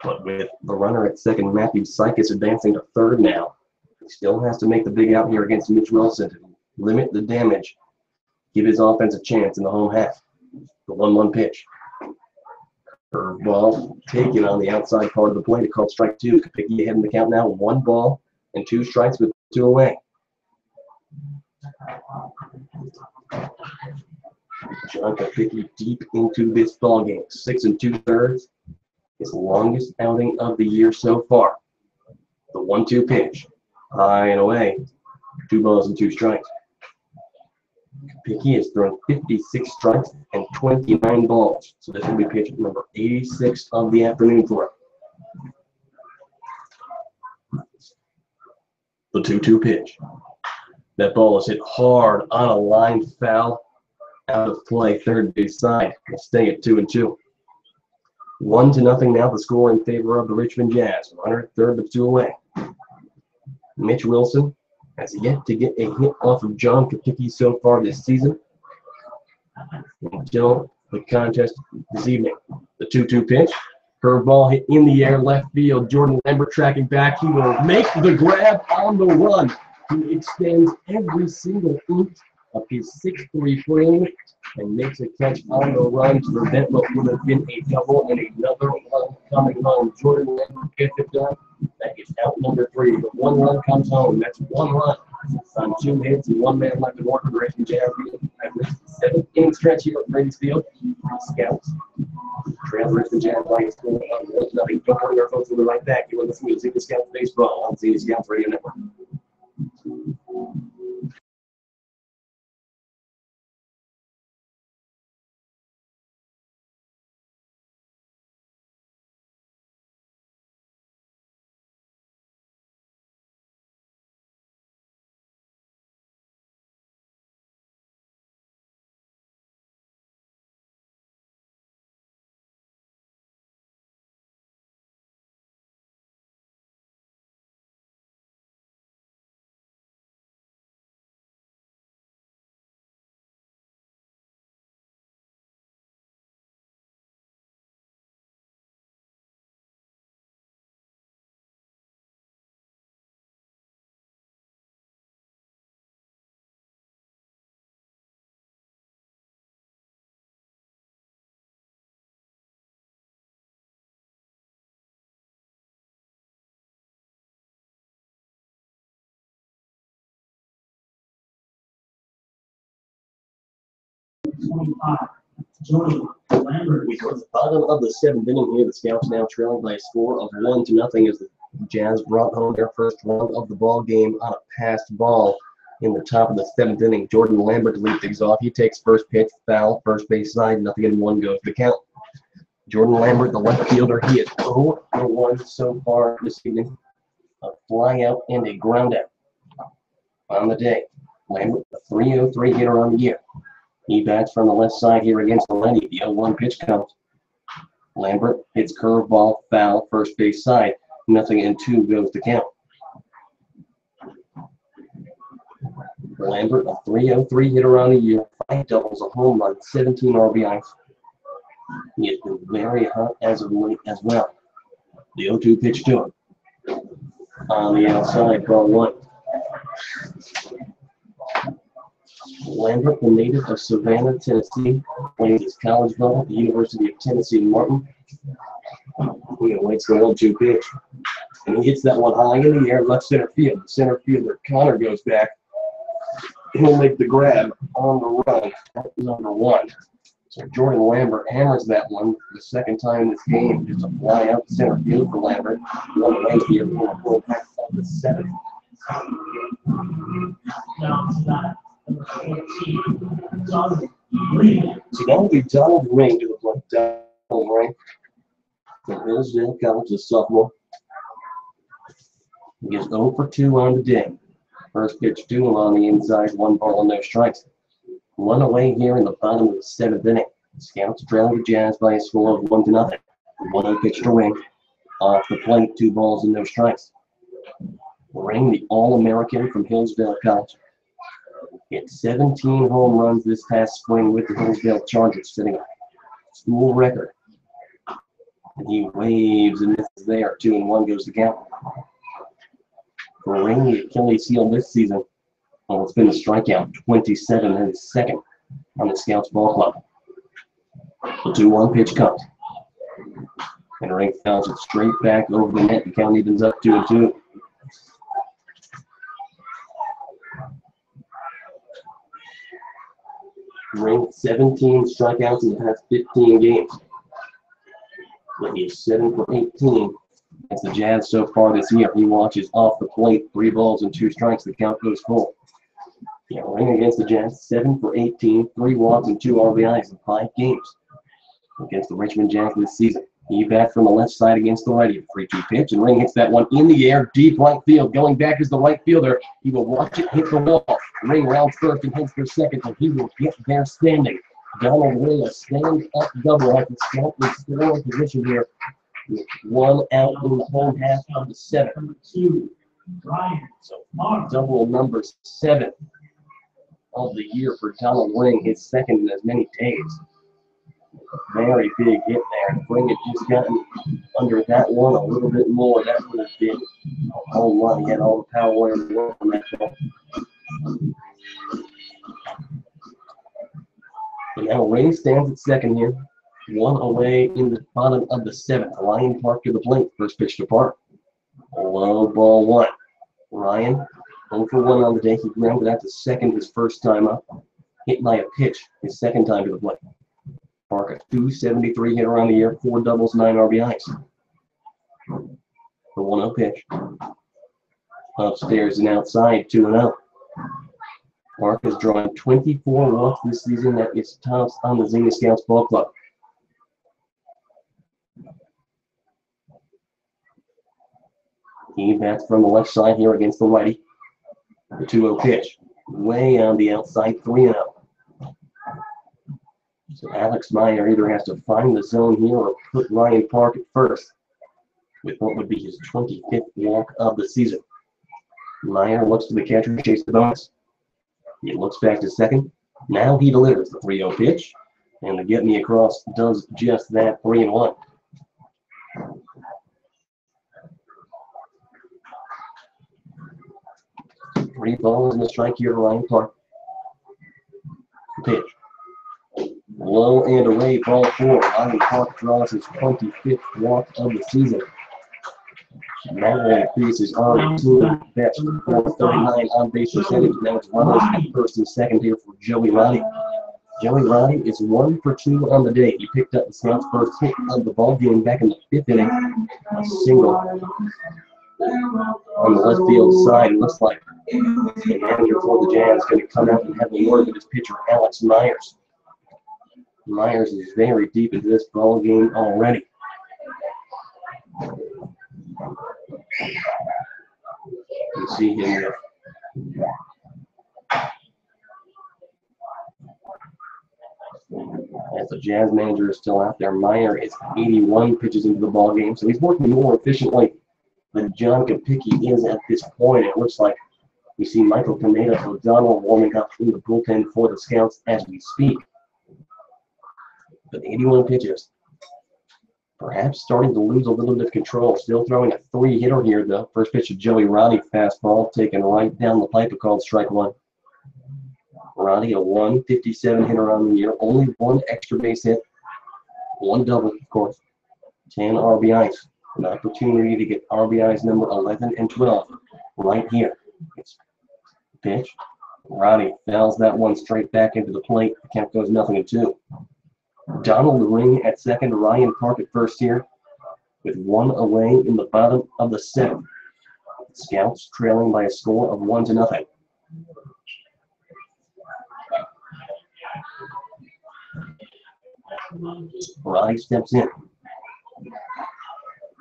But with the runner at second, Matthew Sykes advancing to third now, he still has to make the big out here against Mitch Wilson to limit the damage, give his offense a chance in the home half. The 1-1 pitch. Curveball taken on the outside part of the plate, called strike 2. Kopicki ahead in the count now, 1 ball and 2 strikes with 2 away. John Kopicki deep into this ball game. 6 2/3. His longest outing of the year so far. The 1-2 pitch. High and away. 2 balls and 2 strikes. Kopicki has thrown 56 strikes and 29 balls. So this will be pitch number 86 of the afternoon for him. The 2-2 pitch. That ball is hit hard on a line foul. Out of play, third base side. We'll stay at 2-2. 1-0 now, the score in favor of the Richmond Jazz. Runner at third with 2 away. Mitch Wilson has yet to get a hit off of John Kopicki so far this season until the contest this evening. The 2-2 pitch. Curveball hit in the air, left field. Jordan Lambert tracking back. He will make the grab on the run. He extends every single inch of his 6'3" frame and makes a catch on the run to prevent what would have been a double and another run coming home. Jordan Lambert gets it done. That is out number 3. The 1 run comes home. That's 1 run on 2 hits and 1 man left to work for the Richmond Jazz. At least 7th inning stretch here at Grady's Field. Scouts trail Richmond Jazz by score on 1-0. Don't worry, our folks will be right back. You are listening to Xenia Scouts Baseball on Xenia Scouts Radio Network. 25. Joey Lambert. We go to the bottom of the seventh inning here. The Scouts now trailing by a score of 1-0 as the Jazz brought home their first run of the ball game on a passed ball in the top of the seventh inning. Jordan Lambert to lead things off. He takes first pitch, foul, first base side, 0-1 goes the count. Jordan Lambert, the left fielder, he is 0-1 so far this evening. A fly out and a ground out on the day. Lambert, a 303 hitter on the year. He bats from the left side here against the lefty. The 0-1 pitch comes. Lambert hits curveball, foul, first base side. 0-2 goes the count. Lambert, a 303 hitter on the year, 5 doubles, a home run, 17 RBIs. He has been very hot as of late as well. The 0-2 pitch to him. On the outside, ball 1. Lambert, the native of Savannah, Tennessee, plays his college ball at the University of Tennessee Martin. He awaits the 0-2 pitch. And he hits that one high in the air, left center field. The center fielder, Connor, goes back. He'll make the grab on the run at number 1. So Jordan Lambert hammers that one the second time in this game. Just a fly out the center field for Lambert. One away here for a full back on the 7th. Down to that. Number 14. Donald Ring. So now we Donald Ring to the plate. Donald Ring from Hillsdale College, a sophomore. He gets 0 for 2 on the day. First pitch to him on the inside, 1 ball and no strikes. 1 away here in the bottom of the 7th inning. Scouts trailing the Jazz by a score of 1-0. 1-0 pitch to Ring. Off the plate, 2 balls and no strikes. Ring, the All-American from Hillsdale College. Hit 17 home runs this past spring with the Hillsdale Chargers, setting a school record. And he waves and misses there. 2-1 goes the count. For Ring, the Achilles heel this season. Well, it's been a strikeout, 27 and his second on the Scouts ball club. The 2-1 pitch comes. And Ring fouls it straight back over the net. The count evens up 2-2. Ring 17 strikeouts in the past 15 games. But he's 7 for 18 against the Jazz so far this year. He watches off the plate, 3 balls and 2 strikes. The count goes full. Yeah, Ring against the Jazz, 7 for 18, 3 walks and 2 RBIs in 5 games against the Richmond Jazz this season. He bats from the left side against the righty. 3-2 pitch, and Ring hits that one in the air, deep right field. Going back is the right fielder. He will watch it hit the wall. Ring rounds first and hits for second, and he will get there standing. Donald Ring, a stand-up double at the Scout with scoring position here. With 1 out in the home half of the 7th. Number 2. Ryan. So double number 7 of the year for Donald Ring, his second in as many days. Very big hit there, and Ring had just gotten under that one a little bit more. That would have been a home run. He had all the power in the world on that ball. And now Ring stands at second here. 1 away in the bottom of the 7th. Ryan Park to the plate. First pitch to Park. Low ball 1. Ryan, 0 for 1 on the day. He grounded out to second his first time up. Hit by a pitch his second time to the plate. Park, a 273 hitter on the year, 4 doubles, 9 RBIs. The 1-0 pitch. Upstairs and outside, 2-0. Park has drawn 24 walks this season. That is tops on the Xenia Scouts ball club. He bats from the left side here against the righty. The 2-0 pitch. Way on the outside, 3-0. So Alex Meyer either has to find the zone here or put Ryan Park at first with what would be his 25th walk of the season. Meyer looks to the catcher, chase the bonus. He looks back to second. Now he delivers the 3-0 pitch. And the get me across does just that, 3-1. Three balls and a strike here to Ryan Park. Pitch. Low and away, ball 4. Ryan Park draws his 25th walk of the season. That will increase his R2 best for 39 on base percentage. Now it's runners at first and second here for Joey Roddy. Joey Roddy is 1 for 2 on the day. He picked up the Scouts' first hit of the ball game back in the 5th inning. A single on the left field side. It looks like the manager for the Jazz is going to come out and have a word with his pitcher, Alex Myers. Myers is very deep into this ball game already. You see him there. As the Jazz manager is still out there, Meyer is 81 pitches into the ball game, so he's working more efficiently than John Kopicki is at this point. It looks like we see Michael Pineda O'Donnell warming up in the bullpen for the Scouts as we speak. But 81 pitches, perhaps starting to lose a little bit of control. Still throwing a 3-hitter here, though. First pitch of Joey Roddy, fastball taken right down the pipe, called strike 1. Roddy, a 157 hitter on the year, only 1 extra base hit, 1 double, of course, 10 RBIs. An opportunity to get RBIs number 11 and 12 right here. It's pitch. Roddy fouls that one straight back into the plate. The count goes 0-2. Donald Ring at second, Ryan Park at first here, with 1 away in the bottom of the 7th. Scouts trailing by a score of 1-0. Roddy steps in.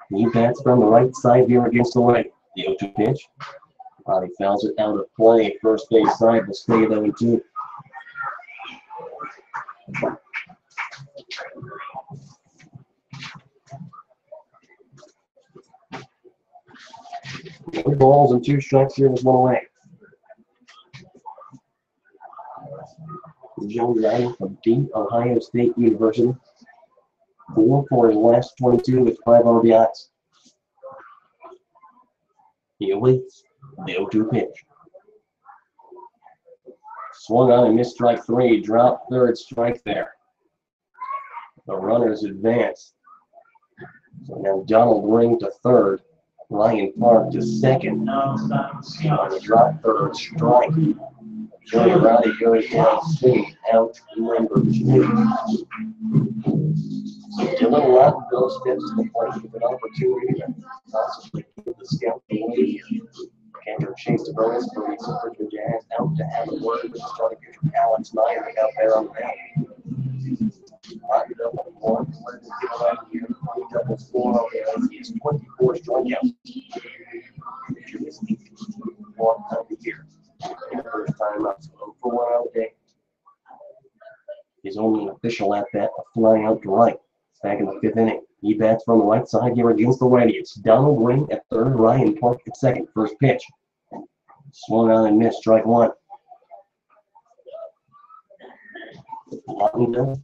He bats from the right side here against the right. The 0-2 pitch. Roddy fouls it out of play. First base side will stay 0-2. Three balls and 2 strikes here with 1 away. Joey Roddy from deep Ohio State University. 4 for his last 22 with 5 RBIs. He awaits the 0-2 pitch. Swung on and missed strike 3. Drop third, strike there. The runners advance. So now Donald Ring to third. Ryan Park to second. On the drop third, strike. Joey Roddy goes down swinging, out number 2. So Dylan Lottenville steps to the plate with an opportunity to possibly give the Scout the lead. Cantor chased a bonus for the Jazz out to have a word with the starting pitcher Alex Meyer out there on the mound. Lottenville with 1, let's get it out here. He doubles 4 on the ice. He has 24 strikeouts. Pitcher is 1 of the year. In the first time up, 0 for 1 out day. His only official at bat, a fly out to right. Back in the 5th inning. He bats from the right side here against the righty. It's Donald Ring at third, Ryan Park at second. First pitch. Swung on and missed, strike 1. Lottenville,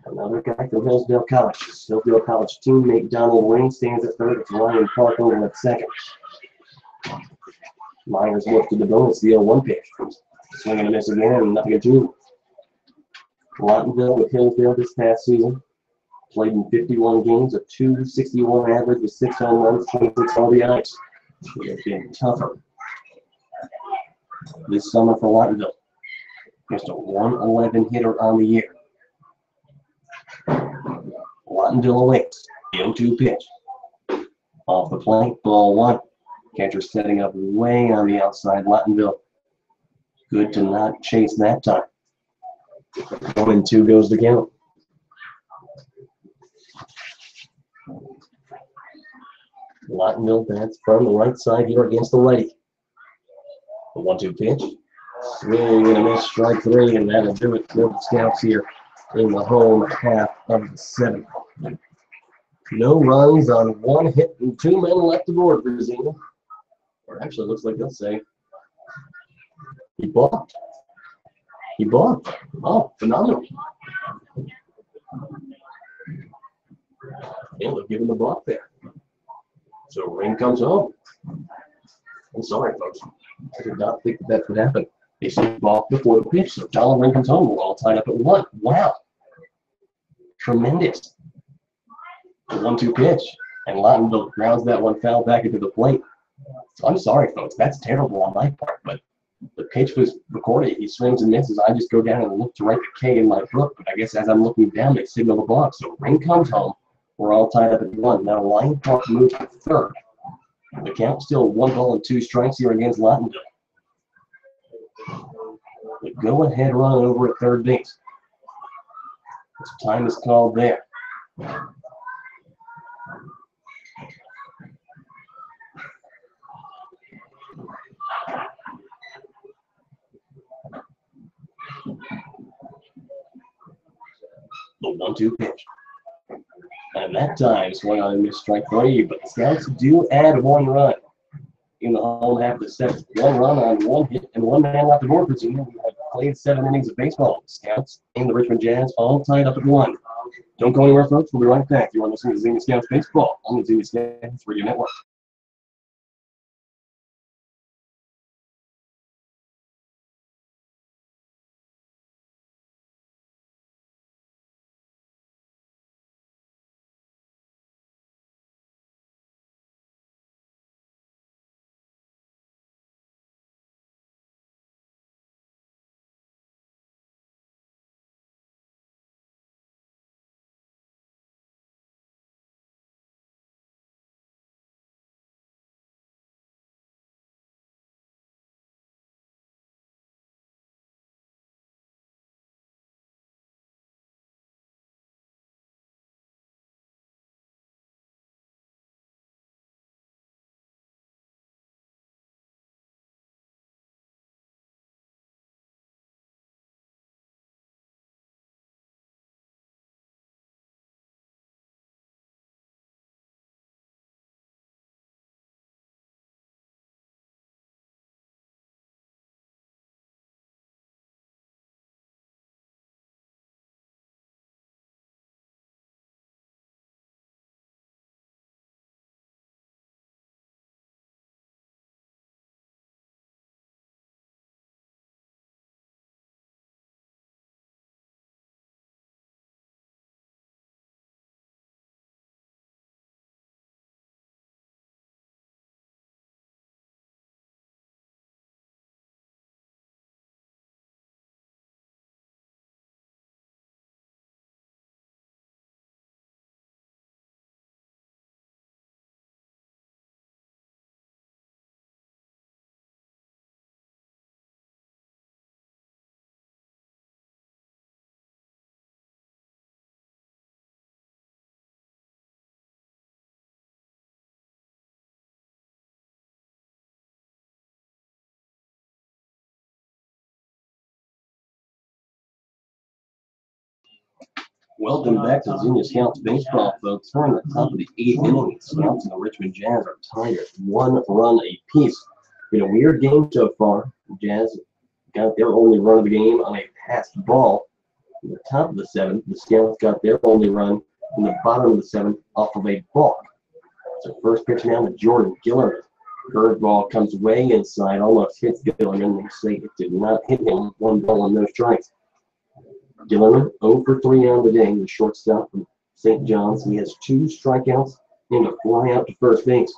another guy from Hillsdale College. Hillsdale College teammate Donald Ring stands at third. It's Ryan Park over at second. Myers looks to the bonus, the 0-1 pitch. Swing and a miss again, 0-2. Lottenville with Hillsdale this past season. Played in 51 games, a .261 average with 6 home runs, 26 RBIs. It has been tougher this summer for Lottenville. Just a 111 hitter on the year. Lottenville awaits. The 0-2 pitch. Off the plate, ball 1. Catcher setting up way on the outside. Lottenville, good to not chase that time. 1-2 goes the count. Lottenville bats from the right side here against the righty. The 1-2 pitch. Swing and a miss, strike 3, and that'll do it for the Scouts here in the home half of the 7th. No runs on 1 hit and 2 men left to board for Xenia. Or actually, looks like they'll say he balked. He balked. Oh, phenomenal. Yeah, they'll give him the balk there. So Ring comes home. I'm sorry, folks. I did not think that would happen. They said balk before the pitch, so Donald Ring comes home. We're all tied up at 1. Wow. Tremendous. The 1-2 pitch. And Lottenville grounds that one foul back into the plate. So I'm sorry, folks. That's terrible on my part, but The pitch was recorded. He swings and misses. I just go down and look to write the K in my book, but I guess as I'm looking down, they signal the block. So ring comes home. We're all tied up at 1. Now Lion Park moves to third. The count still 1 ball and 2 strikes here against Lattenville. The go-ahead run over at third base. Time is called there. The 1-2 pitch. And that time swung on and missed strike 3, but the Scouts do add 1 run in the home half of the 7th. 1 run on 1 hit and 1 man left aboard for Xenia. We have played 7 innings of baseball. The Scouts and the Richmond Jazz all tied up at 1. Don't go anywhere, folks. We'll be right back. You are listening to Xenia Scouts Baseball on the Xenia Scouts Radio Network. Welcome back to Xenia Scouts Baseball, folks. We're in the top of the 8th inning. The Scouts and the Richmond Jazz are tied at 1 run apiece. In a weird game so far, the Jazz got their only run of the game on a passed ball. In the top of the 7th, the Scouts got their only run in the bottom of the 7th off of a balk. So first pitch now to Jordan Gillerman. Curveball comes way inside, almost hits Gillerman. They say it did not hit him. 1 ball and no strikes. Gillerman 0 for 3 on the day, the shortstop from St. John's. He has 2 strikeouts and a fly out to first base.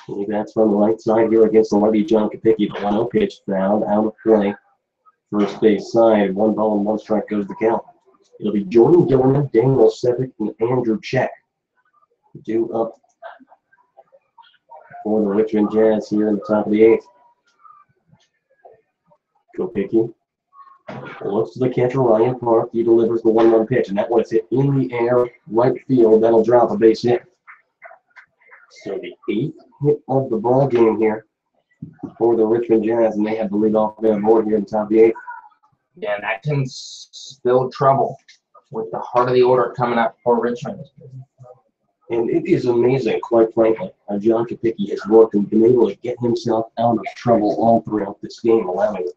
And he bats from the right side here against the lefty John Kopicki. The 1-0 pitch fouled out of play. First base side, 1 ball and 1 strike goes the count. It'll be Jordan Gillerman, Daniel Sevick, and Andrew Check due up for the Richmond Jazz here in the top of the 8th. Kopicki looks to the catcher, Ryan Park. He delivers the 1-1 pitch, and that one is hit in the air, right field. That'll drop a base hit. So the 8th hit of the ball game here for the Richmond Jazz, and they have the lead off their board here in the top of the 8th. Yeah, and that can spell trouble with the heart of the order coming up for Richmond. And it is amazing, quite frankly, how John Kopicki has worked and been able to get himself out of trouble all throughout this game, allowing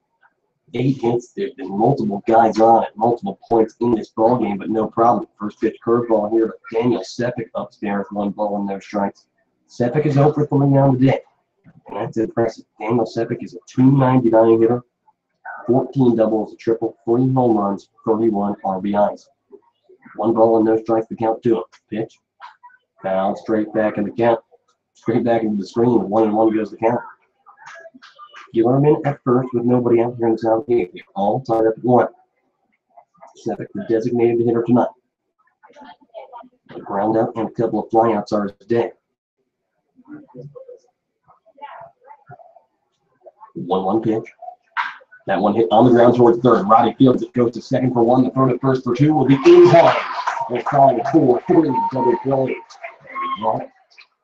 8 hits. There's been multiple guys on at multiple points in this ball game, but no problem. First pitch curveball here, but Daniel Sepic upstairs, 1 ball and no strikes. Sepic is 0 for 3 on the day, and that's impressive. Daniel Sepic is a .299 hitter, 14 doubles, a triple, 3 home runs, 31 RBIs. 1 ball and no strikes to count to him. Pitch, foul, straight back in the count, straight back into the screen. 1-1 goes the count. Gillerman at first with nobody out here in the top of the eighth. All tied up at 1. Sevick, the designated hitter tonight. A ground out and a couple of flyouts are his day. 1-1 pitch. That one hit on the ground towards third. Roddy fields it, goes to second for 1. The throw to first for 2 will be in time. They're calling a 4-3 double play. Well,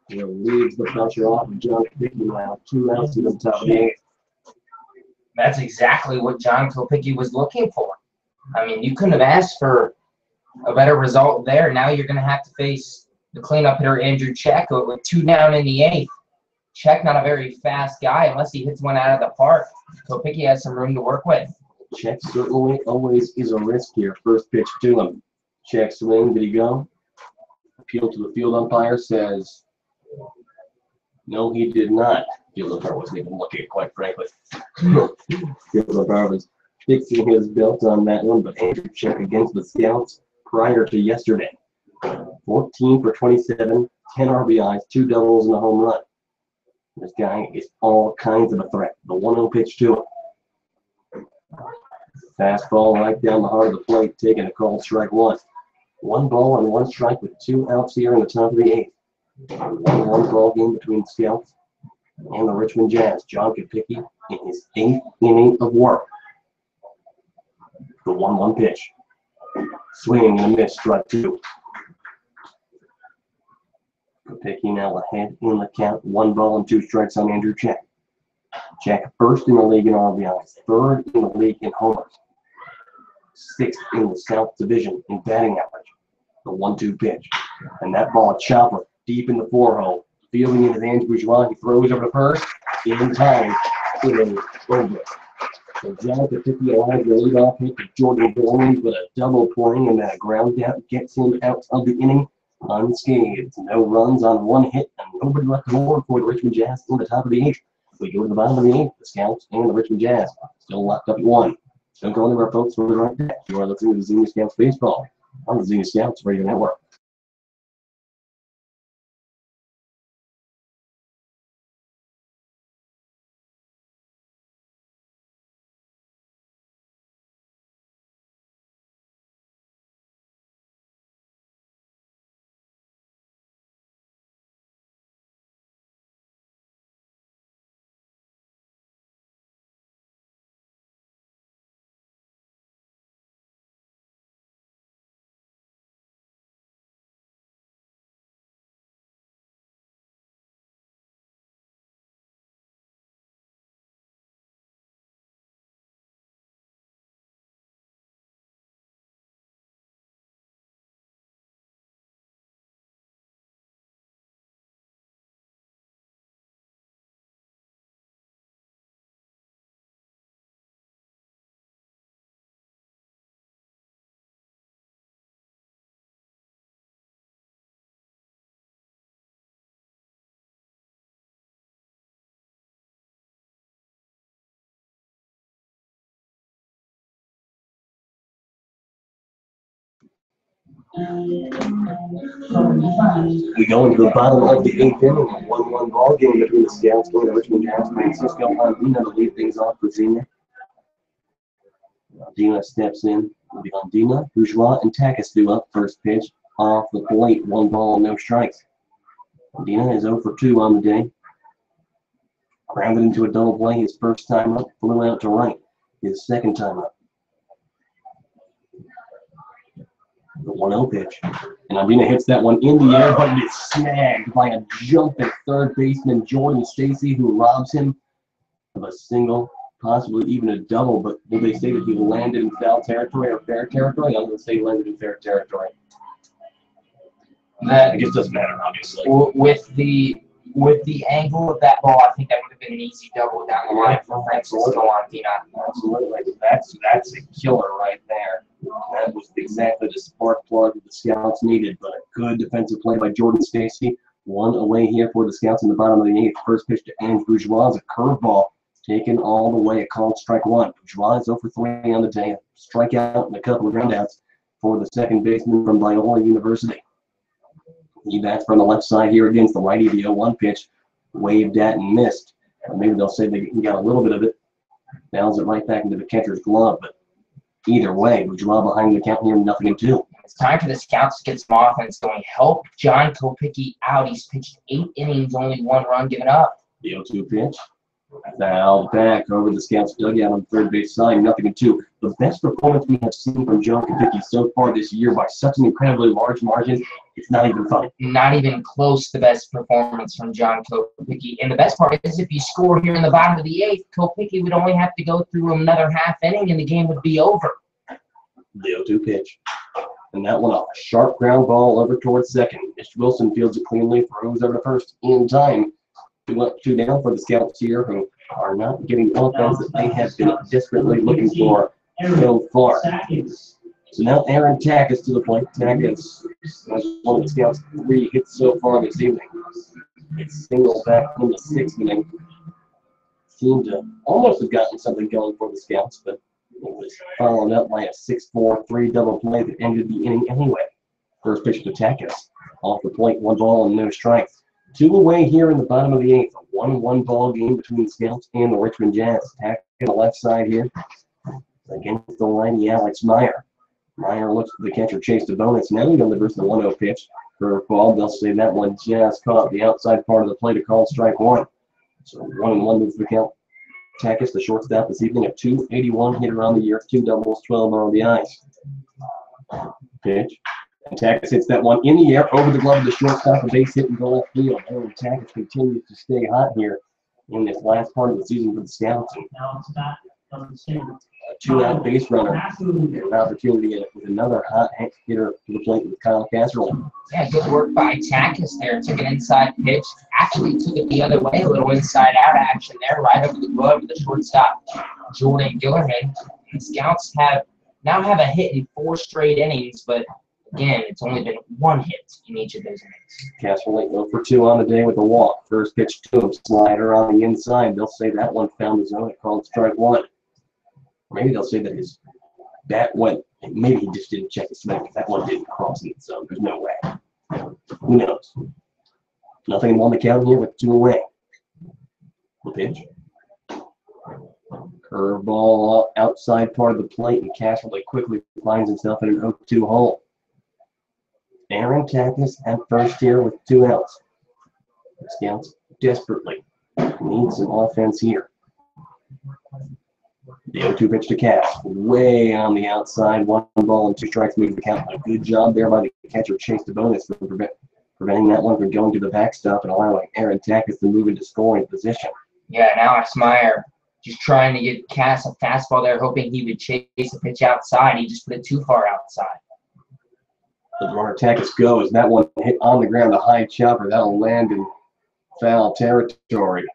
he leaves the pressure off of John Kopicki now. 2 outs to the top of the 8th. That's exactly what John Kopicki was looking for. I mean, you couldn't have asked for a better result there. Now you're going to have to face the cleanup hitter, Andrew Check, with 2 down in the 8th. Check, not a very fast guy unless he hits one out of the park. Kopicki has some room to work with. Check certainly always is a risk here. First pitch to him. Check swing. Did he go? Appeal to the field umpire says, no, he did not. Field umpire wasn't even looking, quite frankly. Field umpire was fixing his belt on that one, but Andrew Check against the Scouts prior to yesterday. 14 for 27, 10 RBIs, 2 doubles, and a home run. This guy is all kinds of a threat. The 1-0 pitch to him. Fastball right down the heart of the plate, taking a called strike 1. 1 ball and 1 strike with 2 outs here in the top of the 8th. 1-1 ball game between the Scouts and the Richmond Jazz. John Kopicki in his 8th inning of work. The 1-1 pitch. Swing and a miss, strike 2. Kopicki now ahead in the count. 1 ball and 2 strikes on Andrew Check. Check first in the league in RBIs, 3rd in the league in homers, 6th in the South Division in batting average. The 1-2 pitch. And that ball, a chopper, deep in the 4-hole. Fielding in his hands, Bourgeois. He throws over to first. In time, inning over. So John Kopicki allows the leadoff hit to Jordan Bowling with a double play, and then a ground out gets him out of the inning unscathed. No runs on 1 hit, and nobody left the board for the Richmond Jazz in the top of the 8th. We go to the bottom of the 8th. The Scouts and the Richmond Jazz still locked up at 1. Don't go anywhere, folks. We'll be right back. You are listening to the Xenia Scouts Baseball on the Xenia Scouts Radio Network. We go into the bottom of the 8th inning, a 1-1 ball game between the Scouts and the Richmond Jazz. Francisco Andina to lead things off for Xenia. Andina steps in. It'll be Andina, Bourgeois, and Takis up. First pitch off the plate. 1 ball, no strikes. Andina is 0 for 2 on the day. Grounded into a double play his first time up. Flew out to right his second time up. The 1-0 pitch. And Andina hits that one in the air, but it is snagged by a jumping third baseman, Jordan Stacy, who robs him of a single, possibly even a double. But will they say that he landed in foul territory or fair territory? I'm going to say landed in fair territory. I guess it doesn't matter, obviously. With the angle of that ball, I think that would have been an easy double down the line for Francisco Andina. Absolutely. That's a killer right there. That was exactly the spark plug that the Scouts needed, but a good defensive play by Jordan Stacy. 1 away here for the Scouts in the bottom of the 8th. First pitch to Ange Bourgeois is a curveball taken all the way. A called strike 1. Bourgeois is 0 for 3 on the day. A strikeout and a couple of groundouts for the second baseman from Biola University. He bats from the left side here against the righty. The 0-1 pitch waved at and missed. Or maybe they'll say they got a little bit of it, bounce it right back into the catcher's glove. But either way, we draw behind the count here, 0-2. It's time for the Scouts to get some offense going. Help John Kopicki out. He's pitched 8 innings, only 1 run given up. The 0-2 pitch. Foul back over the Scouts' dugout on third base side, 0-2. The best performance we have seen from John Kopicki so far this year by such an incredibly large margin, it's not even funny. Not even close the best performance from John Kopicki. And the best part is if you score here in the bottom of the 8th, Kopicki would only have to go through another half inning and the game would be over. The 0-2 pitch. And that one off. A sharp ground ball over towards second. Mr. Wilson fields it cleanly, throws over to first in time. 2 down for the Scouts here, who are not getting the offense that they have been desperately looking for so far. So now Aaron Takis to the plate. Takis has one of the Scouts' 3 hits so far this evening. It's single back in the 6th inning. Seemed to almost have gotten something going for the Scouts, but it was followed up by a 6-4-3 double play that ended the inning anyway. First pitch to Takis. Off the plate, 1 ball and no strikes. 2 away here in the bottom of the 8th. A 1-1 ball game between the Scouts and the Richmond Jazz. Takis on the left side here. Against the lefty Alex Meyer. Meyer looks for the catcher, Chase to bonus. Now he delivers the 1-0 pitch for a ball. They'll say that one just caught the outside part of the plate to call strike 1. So 1-1 moves the count. Takis, the shortstop this evening, at .281 hit around the year, 2 doubles, 12 RBIs. Pitch. And Takis hits that one in the air over the glove of the shortstop, a base hit and go left field. Aaron Takis continues to stay hot here in this last part of the season for the Scouts. And a 2-out base runner. And an opportunity with another hot hitter to the plate with Kyle Casserole. Yeah, good work by Takis there. Took an inside pitch. Actually took it the other way, a little inside-out action there, right over the glove of the shortstop, Jordan Gillerhead. The Scouts now have a hit in 4 straight innings, but again, it's only been 1 hit in each of those innings. Casserole 0 for 2 on the day with a walk. First pitch to him, slider on the inside. They'll say that one found his own. It called strike 1. Maybe they'll say that his bat went, maybe he just didn't check his swing because that one didn't cross in the zone. There's no way. Who knows? Nothing on the count here with 2 away. The pitch. Curveball outside part of the plate, and Casserole quickly finds himself in an 0-2 hole. Aaron Takis at first here with 2 outs. The Scouts desperately need some offense here. The 0-2 pitch to Cass, way on the outside, 1 ball and 2 strikes, moving the count. A good job there by the catcher, Chase to bonus, for preventing that one from going to the backstop and allowing Aaron Takis to move into scoring position. Yeah, and Alex Meyer just trying to get Cass a fastball there, hoping he would chase a pitch outside. He just put it too far outside. The runner Takis goes. That one hit on the ground, a high chopper. That'll land in foul territory.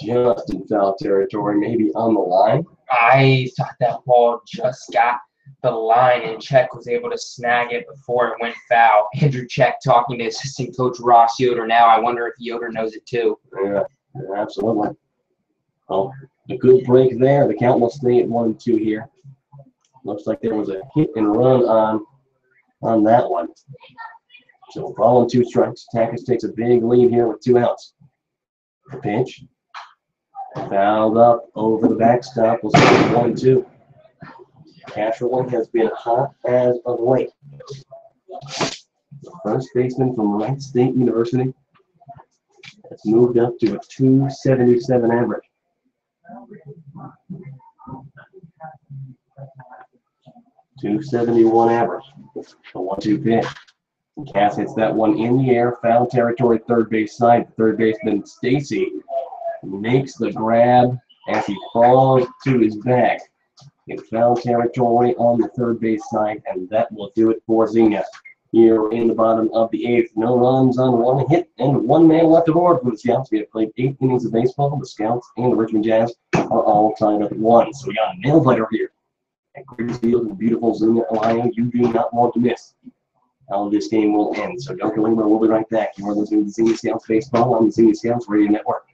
Just in foul territory, maybe on the line. I thought that ball just got the line, and Czech was able to snag it before it went foul. Andrew Czech talking to assistant coach Ross Yoder now. I wonder if Yoder knows it too. Yeah, absolutely. Well, a good break there. The count will stay at 1-2 here. Looks like there was a hit and run on that one. So ball and 2 strikes. Takis takes a big lead here with 2 outs. The pitch. Fouled up over the backstop. We'll see 1-2. Casserole has been hot as of late. The first baseman from Wright State University has moved up to a .277 average. .271 average. The 1-2 pitch. Cass hits that one in the air, foul territory, third base side. Third baseman Stacy makes the grab as he falls to his back in foul territory on the third base side, and that will do it for Xenia. Here in the bottom of the 8th, no runs on 1 hit and 1 man left aboard for the Scouts. We have played 8 innings of baseball. The Scouts and the Richmond Jazz are all tied up at 1. So we got a nail biter here at Grady Field in beautiful Xenia, Ohio. You do not want to miss how this game will end. So don't go anywhere. We'll be right back. You are listening to Xenia Scouts Baseball on the Xenia Scouts Radio Network.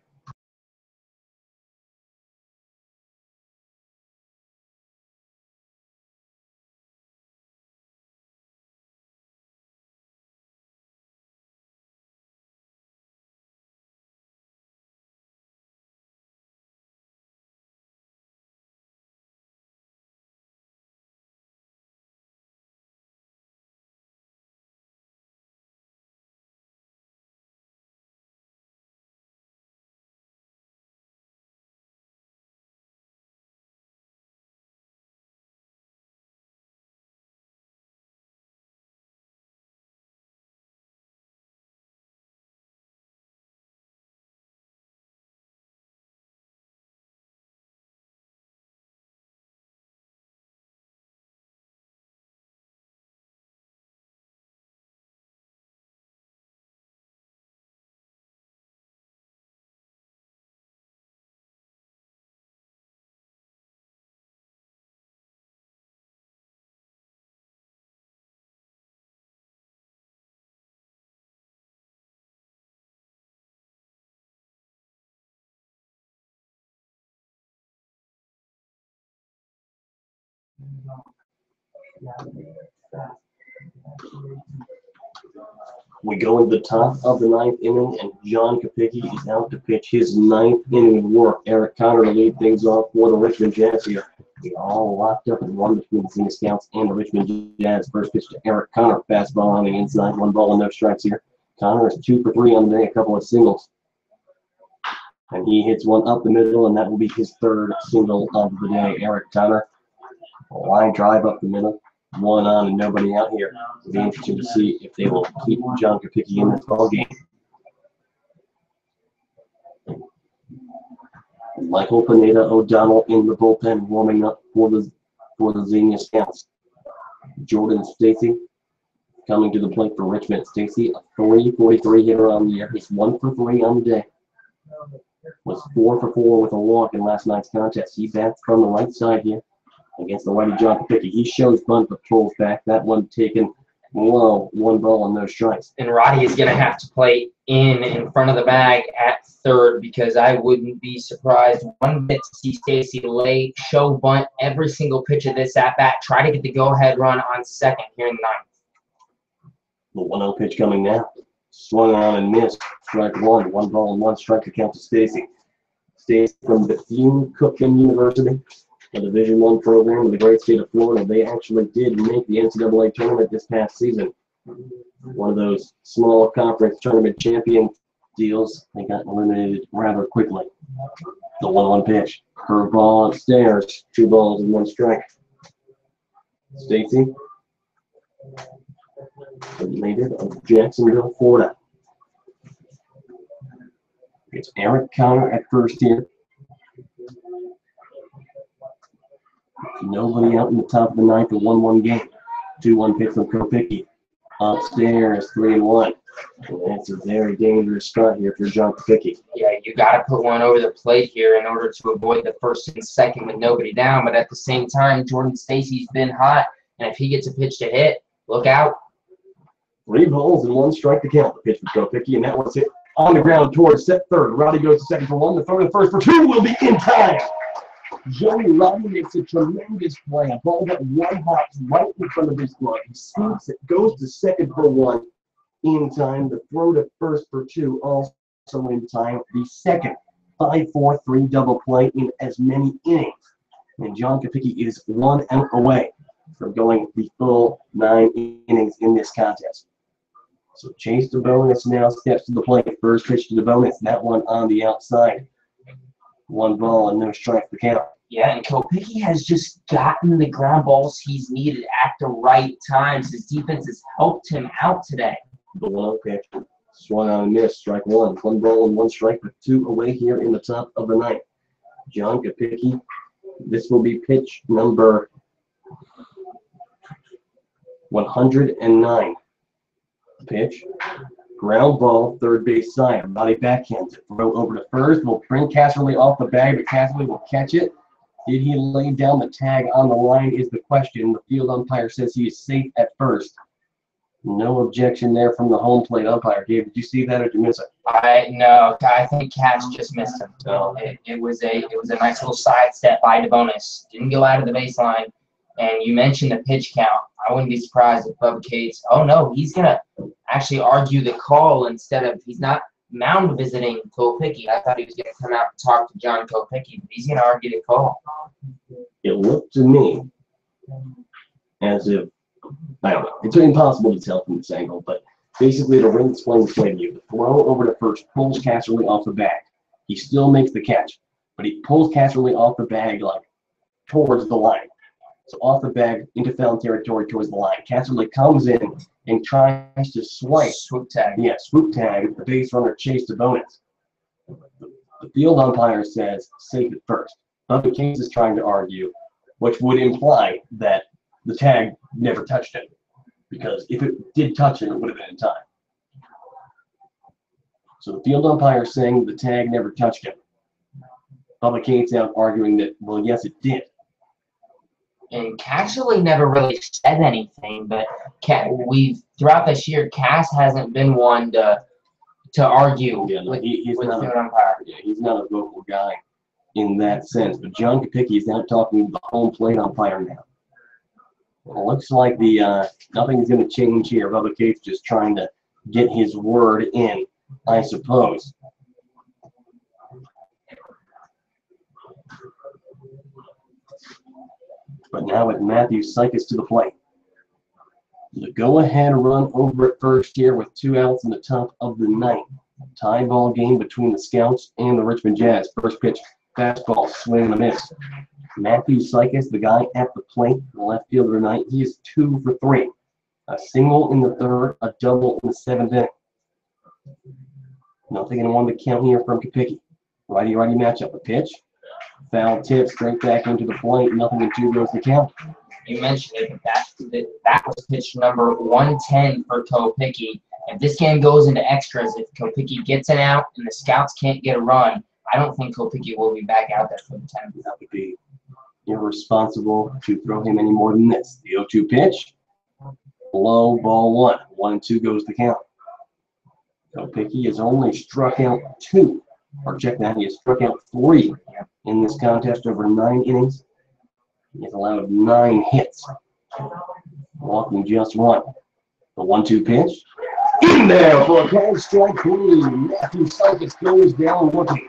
We go into the top of the ninth inning, and John Kopicki is out to pitch his ninth inning of work. Eric Connor to lead things off for the Richmond Jazz here. We all locked up in one between the Xenia Scouts and the Richmond Jazz. First pitch to Eric Connor, fastball on the inside, 1-0 strikes here. Connor is 2 for 3 on the day, a couple of singles. And he hits one up the middle, and that will be his third single of the day. Eric Connor, a line drive up the middle, one on and nobody out here. It'll be interesting to see if they will keep John Kopicki in this ball game. Michael Pineda O'Donnell in the bullpen, warming up for the Xenia Scouts. Jordan Stacy coming to the plate for Richmond. Stacy, a .343 hitter on the year. He's 1 for 3 on the day. Was 4 for 4 with a walk in last night's contest. He bats from the right side here against the righty John Kopicki. He shows bunt but pulls back. That one taken low, 1 no strikes. And Roddy is going to have to play in front of the bag at third, because I wouldn't be surprised one bit to see Stacy lay, show bunt every single pitch of this at bat, try to get the go-ahead run on second here in the ninth. The 1-0 pitch coming now. Swung on and missed. Strike one. 1-1 strike to count to Stacy. Stacy from Bethune-Cookman University, a Division I program in the great state of Florida. They actually did make the NCAA tournament this past season. One of those small conference tournament champion deals. They got eliminated rather quickly. The 1-1 pitch. Curveball upstairs. 2 balls and 1 strike. Stacy, the native of Jacksonville, Florida. It's Eric Connor at first here. Nobody out in the top of the ninth, a 1-1 game. 2-1 pitch from Kopicki. Upstairs, 3-1. And it's a very dangerous start here for John Kopicki. Yeah, you got to put one over the plate here in order to avoid the first and second with nobody down. But at the same time, Jordan Stacy's been hot, and if he gets a pitch to hit, look out. 3 balls and 1 strike to count. The pitch for Kopicki, and that was hit on the ground towards set third. Roddy goes to second for 1. The throw to first for 2 will be in time. Joey Roddy makes a tremendous play. A ball that one hops right in front of his glove. He scoops it, goes to second for 1 in time. The throw to first for 2 also in time. The second 5-4-3 double play in as many innings. And John Kopicki is 1 out away from going the full 9 innings in this contest. So Chase DeBonis now steps to the plate. First pitch to DeBonis. That one on the outside. 1 ball and no strike to count. Yeah, and Kopicki has just gotten the ground balls he's needed at the right times. His defense has helped him out today. The 1-0 pitch. Swung on and missed. Strike 1. 1 ball and 1 strike with 2 away here in the top of the ninth. John Kopicki. This will be pitch number 109. Pitch. Ground ball, third base side. Body backhands it. Throw over to first. Will bring Casserly off the bag, but Casserly will catch it. Did he lay down the tag on the line is the question. The field umpire says he is safe at first. No objection there from the home plate umpire. Gabe, did you see that or did you miss it? No, I think Cass just missed him. So it was a nice little sidestep by DeBonis. Didn't go out of the baseline. And you mentioned the pitch count. I wouldn't be surprised if Bubba Cates, oh no, he's gonna actually argue the call instead of, he's not mound visiting Kopicki. I thought he was gonna come out and talk to John Kopicki, but he's gonna argue the call. It looked to me as if, I don't know, it's impossible to tell from this angle, but basically the ring explains the play to you. The throw over to first pulls Casserly off the bag. He still makes the catch, but he pulls Casserly off the bag like towards the line. So off the bag into foul territory towards the line. Casserly comes in and tries to swipe. Swoop tag. Yeah, swoop tag the base runner Chase DeBonis. The field umpire says safe at first. Bubba Cates is trying to argue, which would imply that the tag never touched him. Because if it did touch him, it would have been in time. So the field umpire is saying the tag never touched him. Bubba Cates out arguing that, well, yes, it did. And Casserly never really said anything, but throughout this year, Cass hasn't been one to argue with the field umpire. Yeah, he's not a vocal guy in that sense. But John Kopicki is now talking to the home plate umpire now. Well, looks like the nothing's going to change here. Bubba Cates just trying to get his word in, I suppose. But now with Matthew Sykes to the plate. The go-ahead run over at first here with 2 outs in the top of the ninth. Tie ball game between the Scouts and the Richmond Jazz. First pitch, fastball, swing and a miss. Matthew Sykes, the guy at the plate, the left fielder tonight, he is 2 for 3. A single in the third, a double in the 7th inning. Nothing in 1 to count here from Kopicki. Righty-righty matchup. A pitch, foul tip, straight back into the plate. Nothing in 2 goes to count. You mentioned it, but that was pitch number 110 for Kopicki. If this game goes into extras, if Kopicki gets an out and the Scouts can't get a run, I don't think Kopicki will be back out there for the 10th. That would be irresponsible to throw him any more than this. The 0-2 pitch, low, ball 1. 1-2 goes to count. Kopicki has only struck out 2. Or check that, he has struck out 3 in this contest over 9 innings. He has allowed 9 hits, walking just 1. The 1-2 pitch, in there for a called strike 3. Matthew Sykes goes down looking.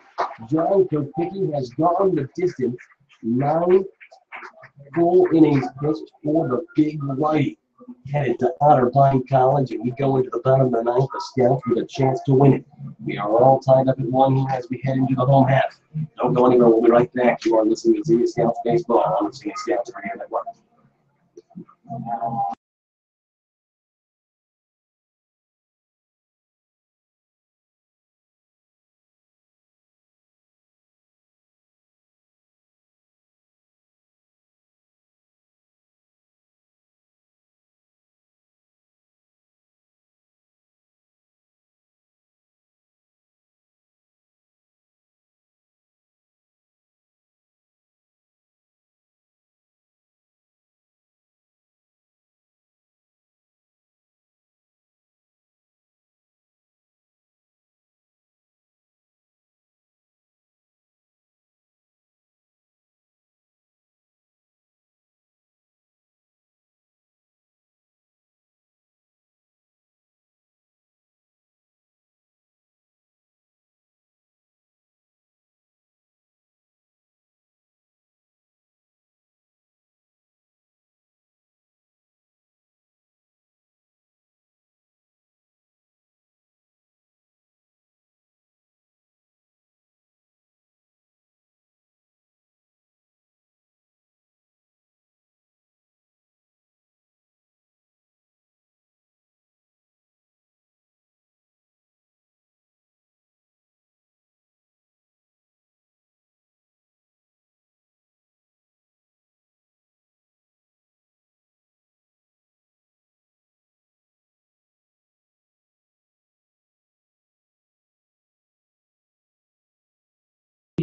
John Kopicki has gone the distance. 9 full innings pitched for the big righty. Headed to Otterbein College, and we go into the bottom of the ninth. The Scouts with a chance to win it. We are all tied up at 1 here as we head into the home half. Don't go anywhere. We'll be right back. You are listening to Xenia Scouts Baseball on the Xenia Scouts Radio Network.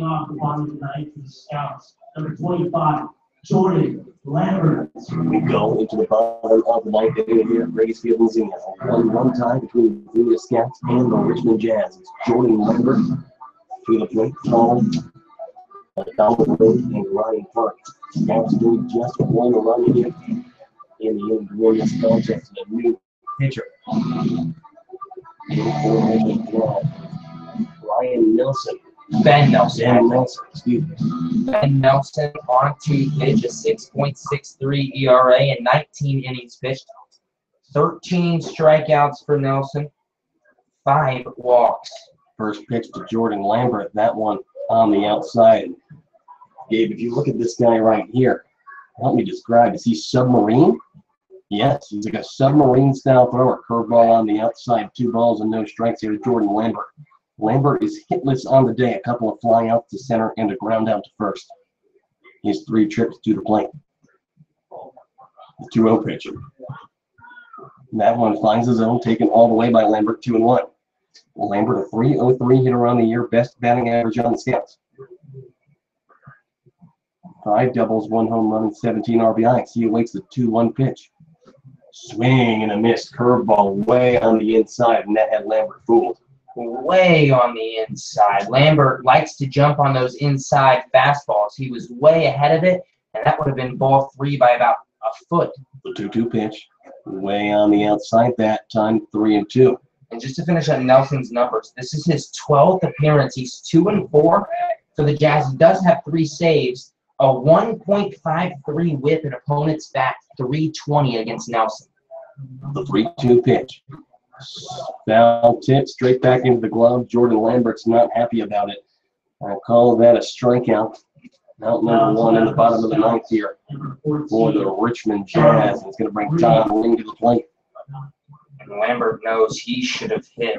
Off the bottom tonight for the Scouts. Number 25, Jordan Lambert. We go into the bottom of the ninth inning here at Grady's Field in Xenia. One tie between the Xenia Scouts and the Richmond Jazz. It's Jordan Lambert to the plate, Paul Donald Road, and Ryan Park. Scouts doing just 1 run here in the inglorious contest. A new pitcher. Ryan Nelson. Ben Nelson. Excuse me. Ben Nelson on to pitch a 6.63 ERA and 19 innings pitched. 13 strikeouts for Nelson, 5 walks. First pitch to Jordan Lambert, that one on the outside. Gabe, if you look at this guy right here, help me describe, is he submarine? Yes, he's like a submarine style thrower. Curveball on the outside, 2 balls and no strikes here to Jordan Lambert. Lambert is hitless on the day, a couple of fly outs to center and a ground out to first. He has 3 trips to the plate. The 2-0 pitch. That one finds the zone, taken all the way by Lambert, 2-1. Lambert, a .303 hitter on the year, best batting average on the Scouts. 5 doubles, 1 home run, and 17 RBIs. He awaits the 2-1 pitch. Swing and a miss, curveball way on the inside, and that had Lambert fooled. Way on the inside. Lambert likes to jump on those inside fastballs. He was way ahead of it, and that would have been ball 3 by about a foot. The 2-2 pitch. Way on the outside that time, 3-2. And just to finish on Nelson's numbers, this is his 12th appearance. He's 2-4 for the Jazz. He does have 3 saves, a 1.53 whip, and opponent's bat 320 against Nelson. The 3-2 pitch. Foul tip straight back into the glove. Jordan Lambert's not happy about it. I call that a strikeout. Out number 1 in the bottom of the 9th here for the Richmond Jazz. And it's going to bring Tom Ring to the plate. And Lambert knows he should have hit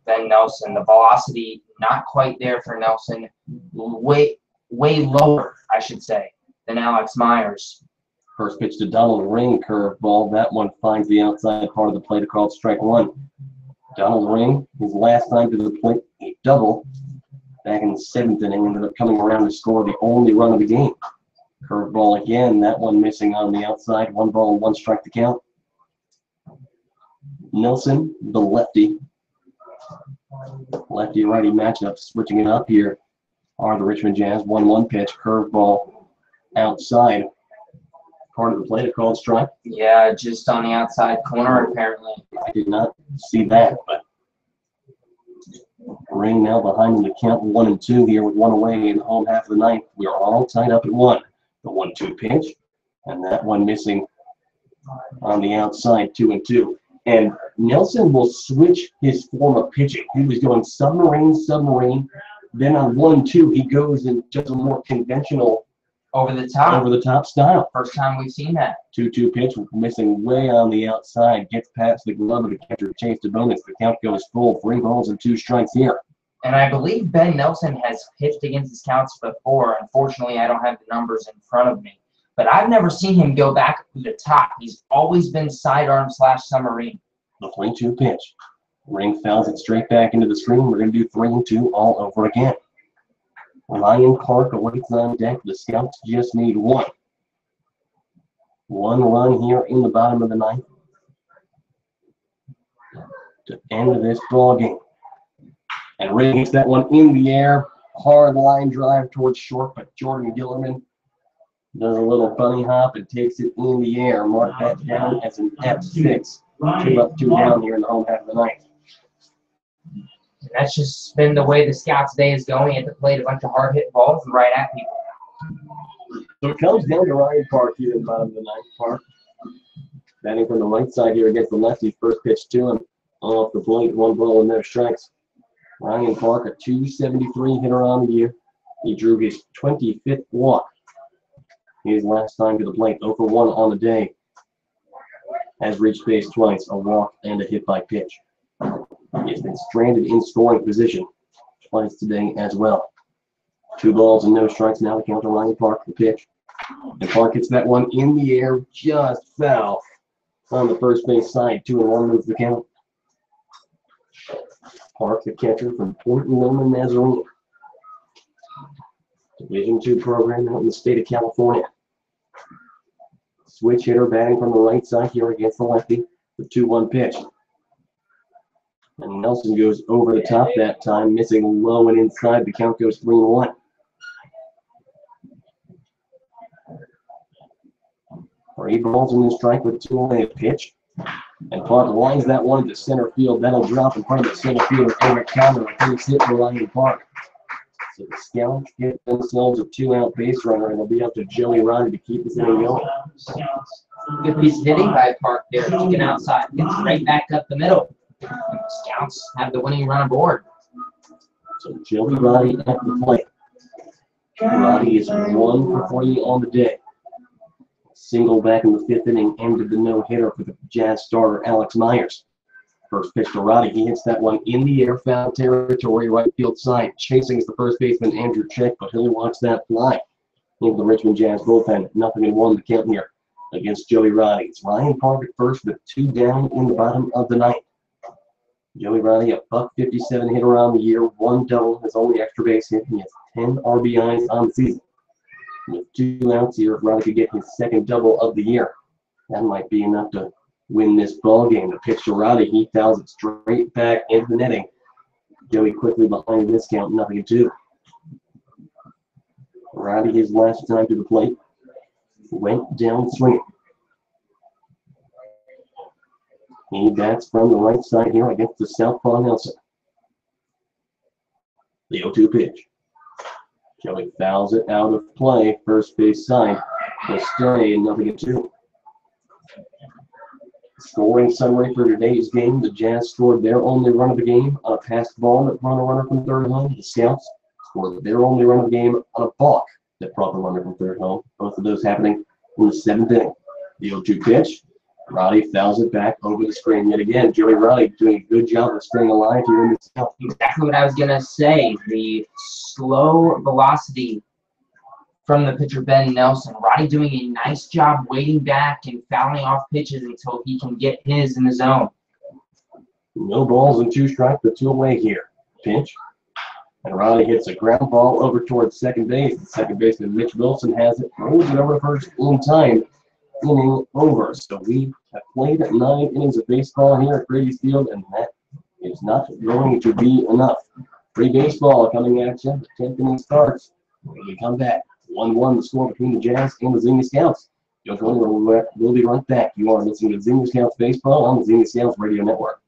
Ben Nelson. The velocity not quite there for Nelson. Way lower, I should say, than Alex Myers. First pitch to Donald Ring, curveball. That one finds the outside part of the plate, called strike 1. Donald Ring, his last time to the plate, a double. Back in the 7th inning, ended up coming around to score the only run of the game. Curveball again, that one missing on the outside. 1 ball, 1 strike to count. Nelson, the lefty. Lefty-righty matchup, switching it up here are the Richmond Jazz. 1-1 pitch, curveball outside. Part of the plate, a called strike. Yeah, just on the outside corner, apparently. I did not see that, but Ring now behind in the count, 1-2 here with 1 away in the home half of the 9th. We are all tied up at 1. The 1-2 pitch, and that one missing on the outside, 2-2. And Nelson will switch his form of pitching. He was going submarine. Then on 1-2, he goes in just a more conventional Over the top style. First time we've seen that. 2-2 pitch, missing way on the outside. Gets past the glove of the catcher, Chase DeBonis. The count goes full. 3 balls and 2 strikes here. And I believe Ben Nelson has pitched against his counts before. Unfortunately, I don't have the numbers in front of me. But I've never seen him go back to the top. He's always been sidearm / submarine. The 3-2 pitch. Ring fouls it straight back into the screen. We're going to do 3-2 all over again. Ryan Clark awaits on deck. The Scouts just need 1. 1 run here in the bottom of the 9th to end this ball game. And Ring hits that one in the air. Hard line drive towards short, but Jordan Gillerman does a little bunny hop and takes it in the air. Mark that down as an F6. 2 up, 2 down here in the home half of the 9th. And that's just been the way the Scouts' day is going. At the plate, a bunch of hard-hit balls right at people. So it comes down to Ryan Park here in the bottom of the 9th. Park batting from the right side here against the lefty. First pitch to him off the plate. 1 ball and no strikes. Ryan Park, a .273 hitter on the year. He drew his 25th walk. His last time to the plate, 0 for 1 on the day. Has reached base twice, a walk and a hit by pitch. He's been stranded in scoring position twice today as well. 2 balls and no strikes now to count to Ryan Park, the pitch. And Park hits that one in the air, just foul on the first base side. 2-1 moves the count. Park, the catcher from Port Loma, Nazarene. Division II program out in the state of California. Switch hitter batting from the right side here against the lefty. The 2-1 pitch. And Nelson goes over the top that time, missing low and inside. The count goes 3-1. For 8 balls and a strike with 2 away, pitch. And Park lines that one to center field. That'll drop in front of the center fielder, Eric Counter. A base hit for Ryan Park. So the Scouts get themselves a 2-out base runner, and it'll be up to Joey Roddy to keep this thing going. Good piece of hitting by Park there. Kicking outside. Gets right back up the middle. Scouts have the winning run aboard. So Joey Roddy at the plate. Roddy is 1 for 3 on the day. Single back in the 5th inning ended the no-hitter for the Jazz starter, Alex Myers. First pitch to Roddy. He hits that one in the air, foul territory, right field side. Chasing is the first baseman, Andrew Chick, but he'll watch that fly into the Richmond Jazz bullpen. 0-1 the count here against Joey Roddy. It's Ryan Park at first with 2 down in the bottom of the 9th. Joey Roddy, a .57 hitter on the year, 1 double, his only extra base hit. He has 10 RBIs on the season. With 2 outs here, if Roddy could get his 2nd double of the year, that might be enough to win this ball game. The pitch to Roddy, he fouls it straight back into the netting. Joey quickly behind this count, 0-2. Roddy, his last time to the plate, went down swinging. He bats from the right side here against the southpaw Nelson. The 0-2 pitch. Joey fouls it out of play. First base side will stay 0-2. Scoring summary for today's game. The Jazz scored their only run of the game on a passed ball that brought a runner from third home. The Scouts scored their only run of the game on a balk that brought a runner from third home. Both of those happening in the 7th inning. The 0-2 pitch. Roddy fouls it back over the screen yet again. Joey Roddy doing a good job of staying alive here in the South. Exactly what I was going to say. The slow velocity from the pitcher, Ben Nelson. Roddy doing a nice job waiting back and fouling off pitches until he can get his in the zone. No balls and 2 strikes, but 2 away here. Pitch. And Roddy hits a ground ball over towards second base. The second baseman, Mitch Wilson, has it. Rolls it over first in time. Inning over. So we have played 9 innings of baseball here at Grady's Field, and that is not going to be enough. Free baseball coming at you. The 10th inning starts. When we come back, 1-1 the score between the Jazz and the Xenia Scouts. We'll be right back. You are listening to Xenia Scouts Baseball on the Xenia Scouts Radio Network.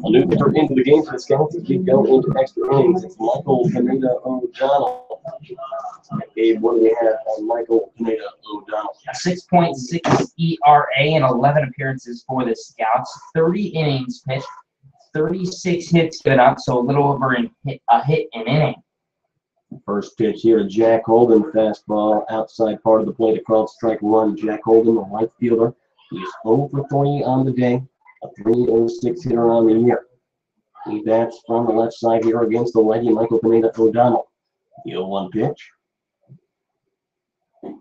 A new pitcher into the game for the Scouts to keep going into extra innings. It's Michael Pineda O'Donnell. Gabe, what do we have on Michael Pineda O'Donnell? A 6.6 ERA and 11 appearances for the Scouts. 30 innings pitched, 36 hits given up, so a little over a hit an inning. First pitch here, Jack Holden, fastball outside part of the plate, a called strike one. Jack Holden, the right fielder. He's 0 for 3 on the day. A 306 hitter on the year. He bats from the left side here against the lefty Michael Pineda O'Donnell. The 0-1 pitch.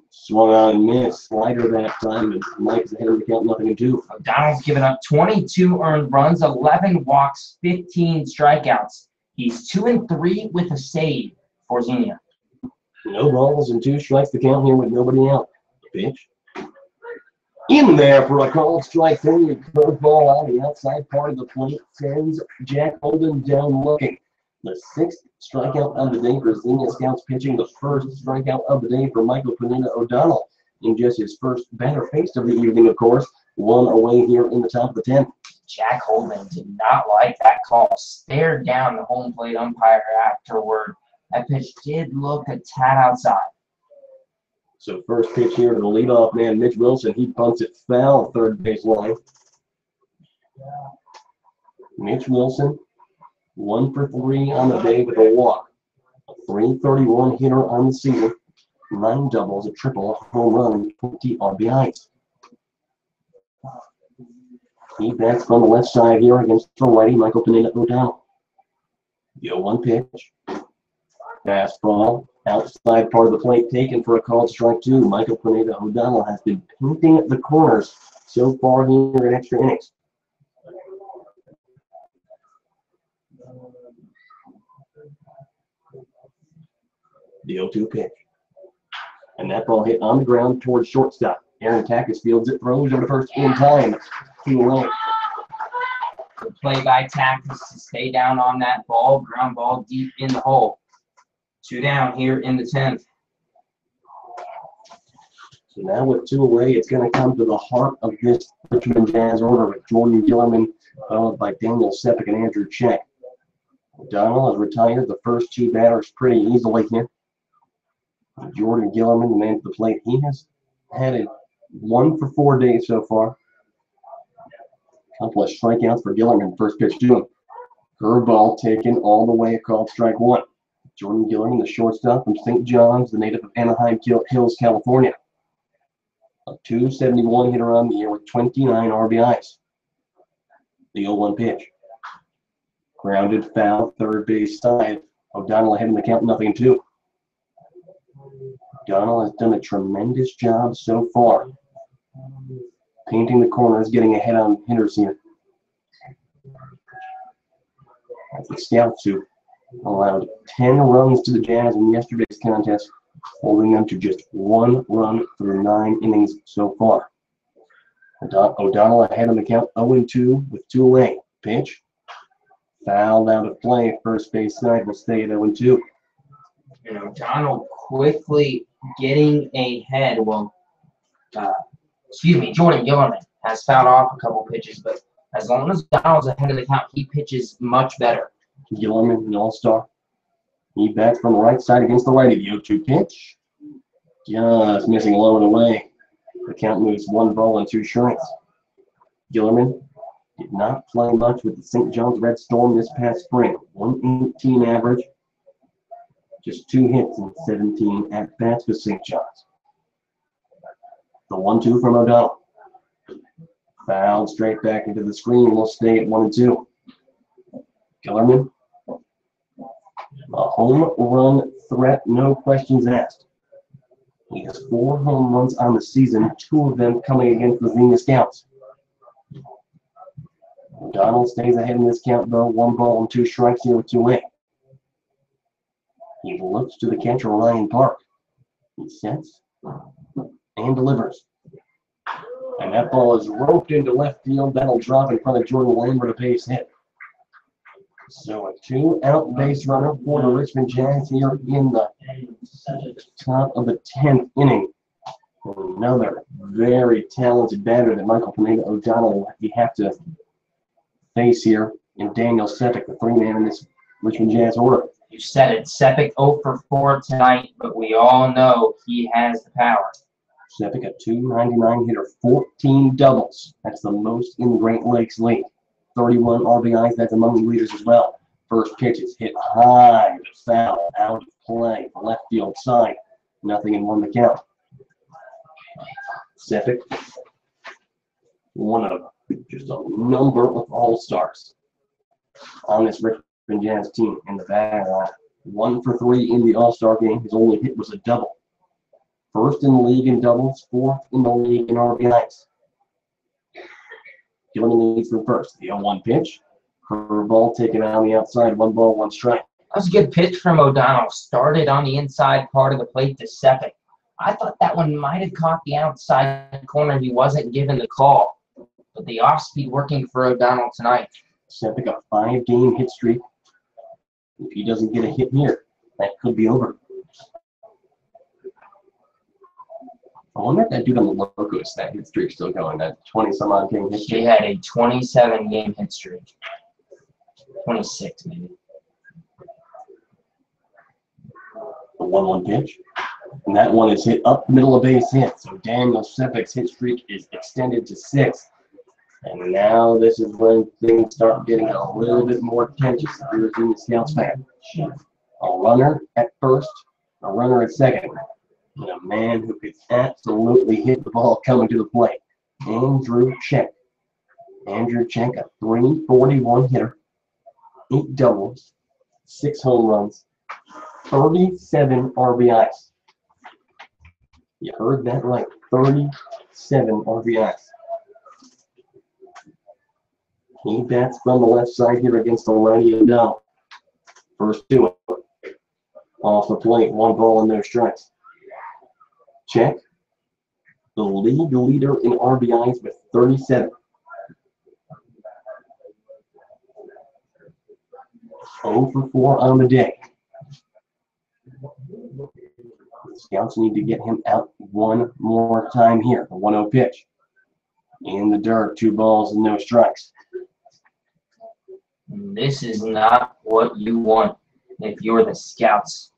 Swung on and missed. Slider that time, and Mike's ahead of the count, 0-2. O'Donnell's given up 22 earned runs, 11 walks, 15 strikeouts. He's 2-3 with a save for Xenia. No balls and 2 strikes to count here with nobody out. Pitch. In there for a called strike 3. Curveball on the outside part of the plate sends Jack Holden down looking. The 6th strikeout of the day for Xenia Scouts pitching. The 1st strikeout of the day for Michael Pineda O'Donnell in just his first batter faced of the evening, of course. 1 away here in the top of the 10th. Jack Holden did not like that call. Stared down the home plate umpire afterward. That pitch did look a tad outside. So first pitch here to the leadoff man, Mitch Wilson. He bunts it foul third base line. Mitch Wilson, 1 for 3 on the day with a walk. A .331 hitter on the season. 9 doubles, a triple, a home run, and 20 RBIs. He bats from the left side here against the righty, Michael Pineda O'Donnell. The 0-1 pitch. Fastball. Outside part of the plate taken for a called strike two. Michael Pineda O'Donnell has been painting the corners so far here in extra innings. The 0-2 pitch. And that ball hit on the ground towards shortstop. Aaron Takis fields it, throws over to first in time. 2 away. Good play by Takis to stay down on that ball. Ground ball deep in the hole. 2 down here in the 10th. So now with 2 away, it's going to come to the heart of this Richmond Jazz order with Jordan Gillerman, followed by Daniel Sepik and Andrew Check. O'Donnell has retired the first 2 batters pretty easily here. Jordan Gillerman, the man at the plate, he has had a 1 for 4 days so far. A couple of strikeouts for Gillerman, first pitch to him. Curveball taken all the way, called strike 1. Jordan Gillerman, the shortstop from St. John's, the native of Anaheim Hills, California. A 271 hitter on the year with 29 RBIs. The 0-1 pitch. Grounded foul, third base side. O'Donnell ahead in the count, 0-2. O'Donnell has done a tremendous job so far. Painting the corners, getting ahead on hitters here. As the Scouts who allowed 10 runs to the Jazz in yesterday's contest, holding them to just 1 run through 9 innings so far. O'Donnell ahead on the count, 0-2 with 2 away. Pitch. Fouled out of play. First base side will stay at 0-2. And O'Donnell quickly getting ahead. Well, Jordan Gillerman has fouled off a couple pitches, but as long as O'Donnell's ahead of the count, he pitches much better. Gillerman, an all-star. He bats from the right side against the righty. The 0-2 pitch. Just missing low and away. The count moves 1 ball and 2 strikes. Gillerman did not play much with the St. John's Red Storm this past spring. 118 average. Just 2 hits and 17 at-bats with St. John's. The 1-2 from O'Donnell. Fouled straight back into the screen. Will stay at 1-2. Gillerman. A home run threat, no questions asked. He has 4 home runs on the season, 2 of them coming against the Xenia Scouts. O'Donnell stays ahead in this count, though. 1 ball and 2 strikes here with 2 away. He looks to the catcher, Ryan Park. He sets and delivers. And that ball is roped into left field. That'll drop in front of Jordan Lambert, a base hit. So a 2-out base runner for the Richmond Jazz here in the top of the 10th inning. Another very talented batter that Michael Pineda O'Donnell will have to face here in Daniel Sepik, the 3-man in this Richmond Jazz order. You said it. Sepik 0 for 4 tonight, but we all know he has the power. Sepik, a 299 hitter, 14 doubles. That's the most in the Great Lakes League. 31 RBIs, that's among the leaders as well. First pitch is hit high, but foul, out of play, left field side. 0-1 the count. Sepik, one of just a number of all-stars on this Richmond Jazz team in the back line. 1 for 3 in the All-Star game. His only hit was a double. First in the league in doubles, 4th in the league in RBIs. Gillerman leads from first. The 0-1 pitch. Curveball taken on the outside. 1 ball, 1 strike. That was a good pitch from O'Donnell. Started on the inside part of the plate to Sepik. I thought that one might have caught the outside corner. He wasn't given the call. But the off-speed working for O'Donnell tonight. Sepik, a 5-game hit streak. If he doesn't get a hit here, that could be over. I wonder if that dude on the Locos, that hit streak still going, that 20-some-odd game hit streak. He had a 27-game hit streak. 26, maybe. The 1-1 pitch. And that one is hit up middle of base hit. So Daniel Sepik's hit streak is extended to 6. And now this is when things start getting a little bit more contentious if you're in the Scouts fan. A runner at first, a runner at second. And a man who could absolutely hit the ball coming to the plate. Andrew Check. Andrew Check, a .341 hitter, 8 doubles, 6 home runs, 37 RBIs. You heard that right, 37 RBIs. He bats from the left side here against the righty O'Donnell. First 2 off the plate, 1 ball and no strikes. Check, the league leader in RBIs with 37. 0 for 4 on the day. The Scouts need to get him out one more time here. The 1-0 pitch. In the dirt, 2 balls and no strikes. This is not what you want if you're the Scouts.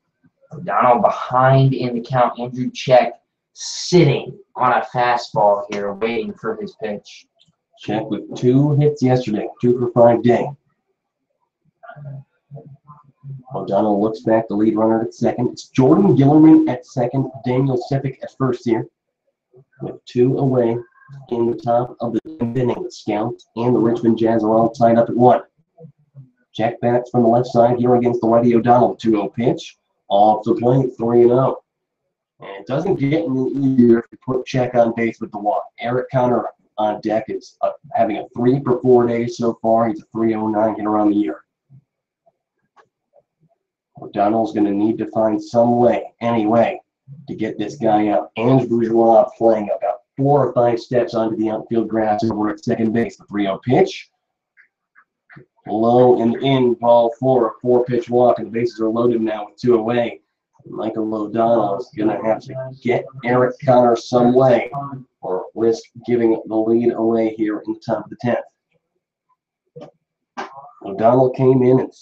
O'Donnell behind in the count. Andrew Check sitting on a fastball here, waiting for his pitch. Check with 2 hits yesterday, 2 for 5 day. O'Donnell looks back, the lead runner at second. It's Jordan Gillerman at second, Daniel Sepik at first here. With 2 away in the top of the 10th inning. The Scouts and the Richmond Jazz are all tied up at 1. Check bats from the left side here against the righty O'Donnell. 2-0 pitch. Off the plate, 3-0. And it doesn't get any easier if you put Check on base with the walk. Eric Connor on deck is having a 3 for 4 days so far. He's a .309 hitter on the year. O'Donnell's going to need to find some way, any way, to get this guy out. Ange Bourgeois playing about 4 or 5 steps onto the outfield grass over at second base. The 3-0 pitch. Low and in, ball 4, a 4-pitch walk, and the bases are loaded now with 2 away. Michael O'Donnell is going to have to get Eric Connor some way or risk giving the lead away here in the top of the 10th. O'Donnell came in and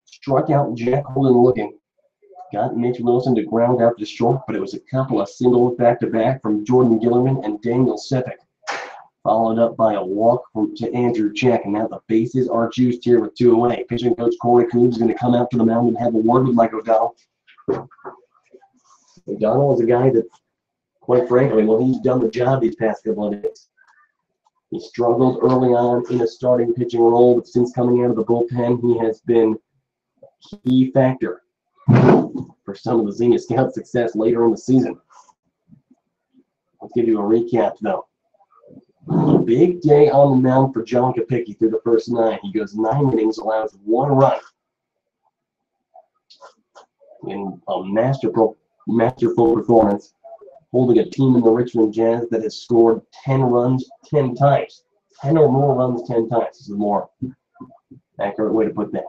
struck out Jack Holden looking. Got Mitch Wilson to ground out to short, but it was a couple of singles back-to-back from Jordan Gillerman and Daniel Sepik. Followed up by a walk to Andrew Check, and now the bases are juiced here with 2 away. Pitching coach Corey Coombs is going to come out to the mound and have a word with Mike O'Donnell. O'Donnell is a guy that, quite frankly, well, he's done the job these past couple of days. He struggled early on in a starting pitching role, but since coming out of the bullpen, he has been a key factor for some of the Xenia Scout success later in the season. Let's give you a recap, though. A big day on the mound for John Kopicki through the first 9. He goes 9 innings, allows 1 run. In a masterful performance, holding a team in the Richmond Jazz that has scored 10 runs 10 times. 10 or more runs 10 times. This is a more accurate way to put that.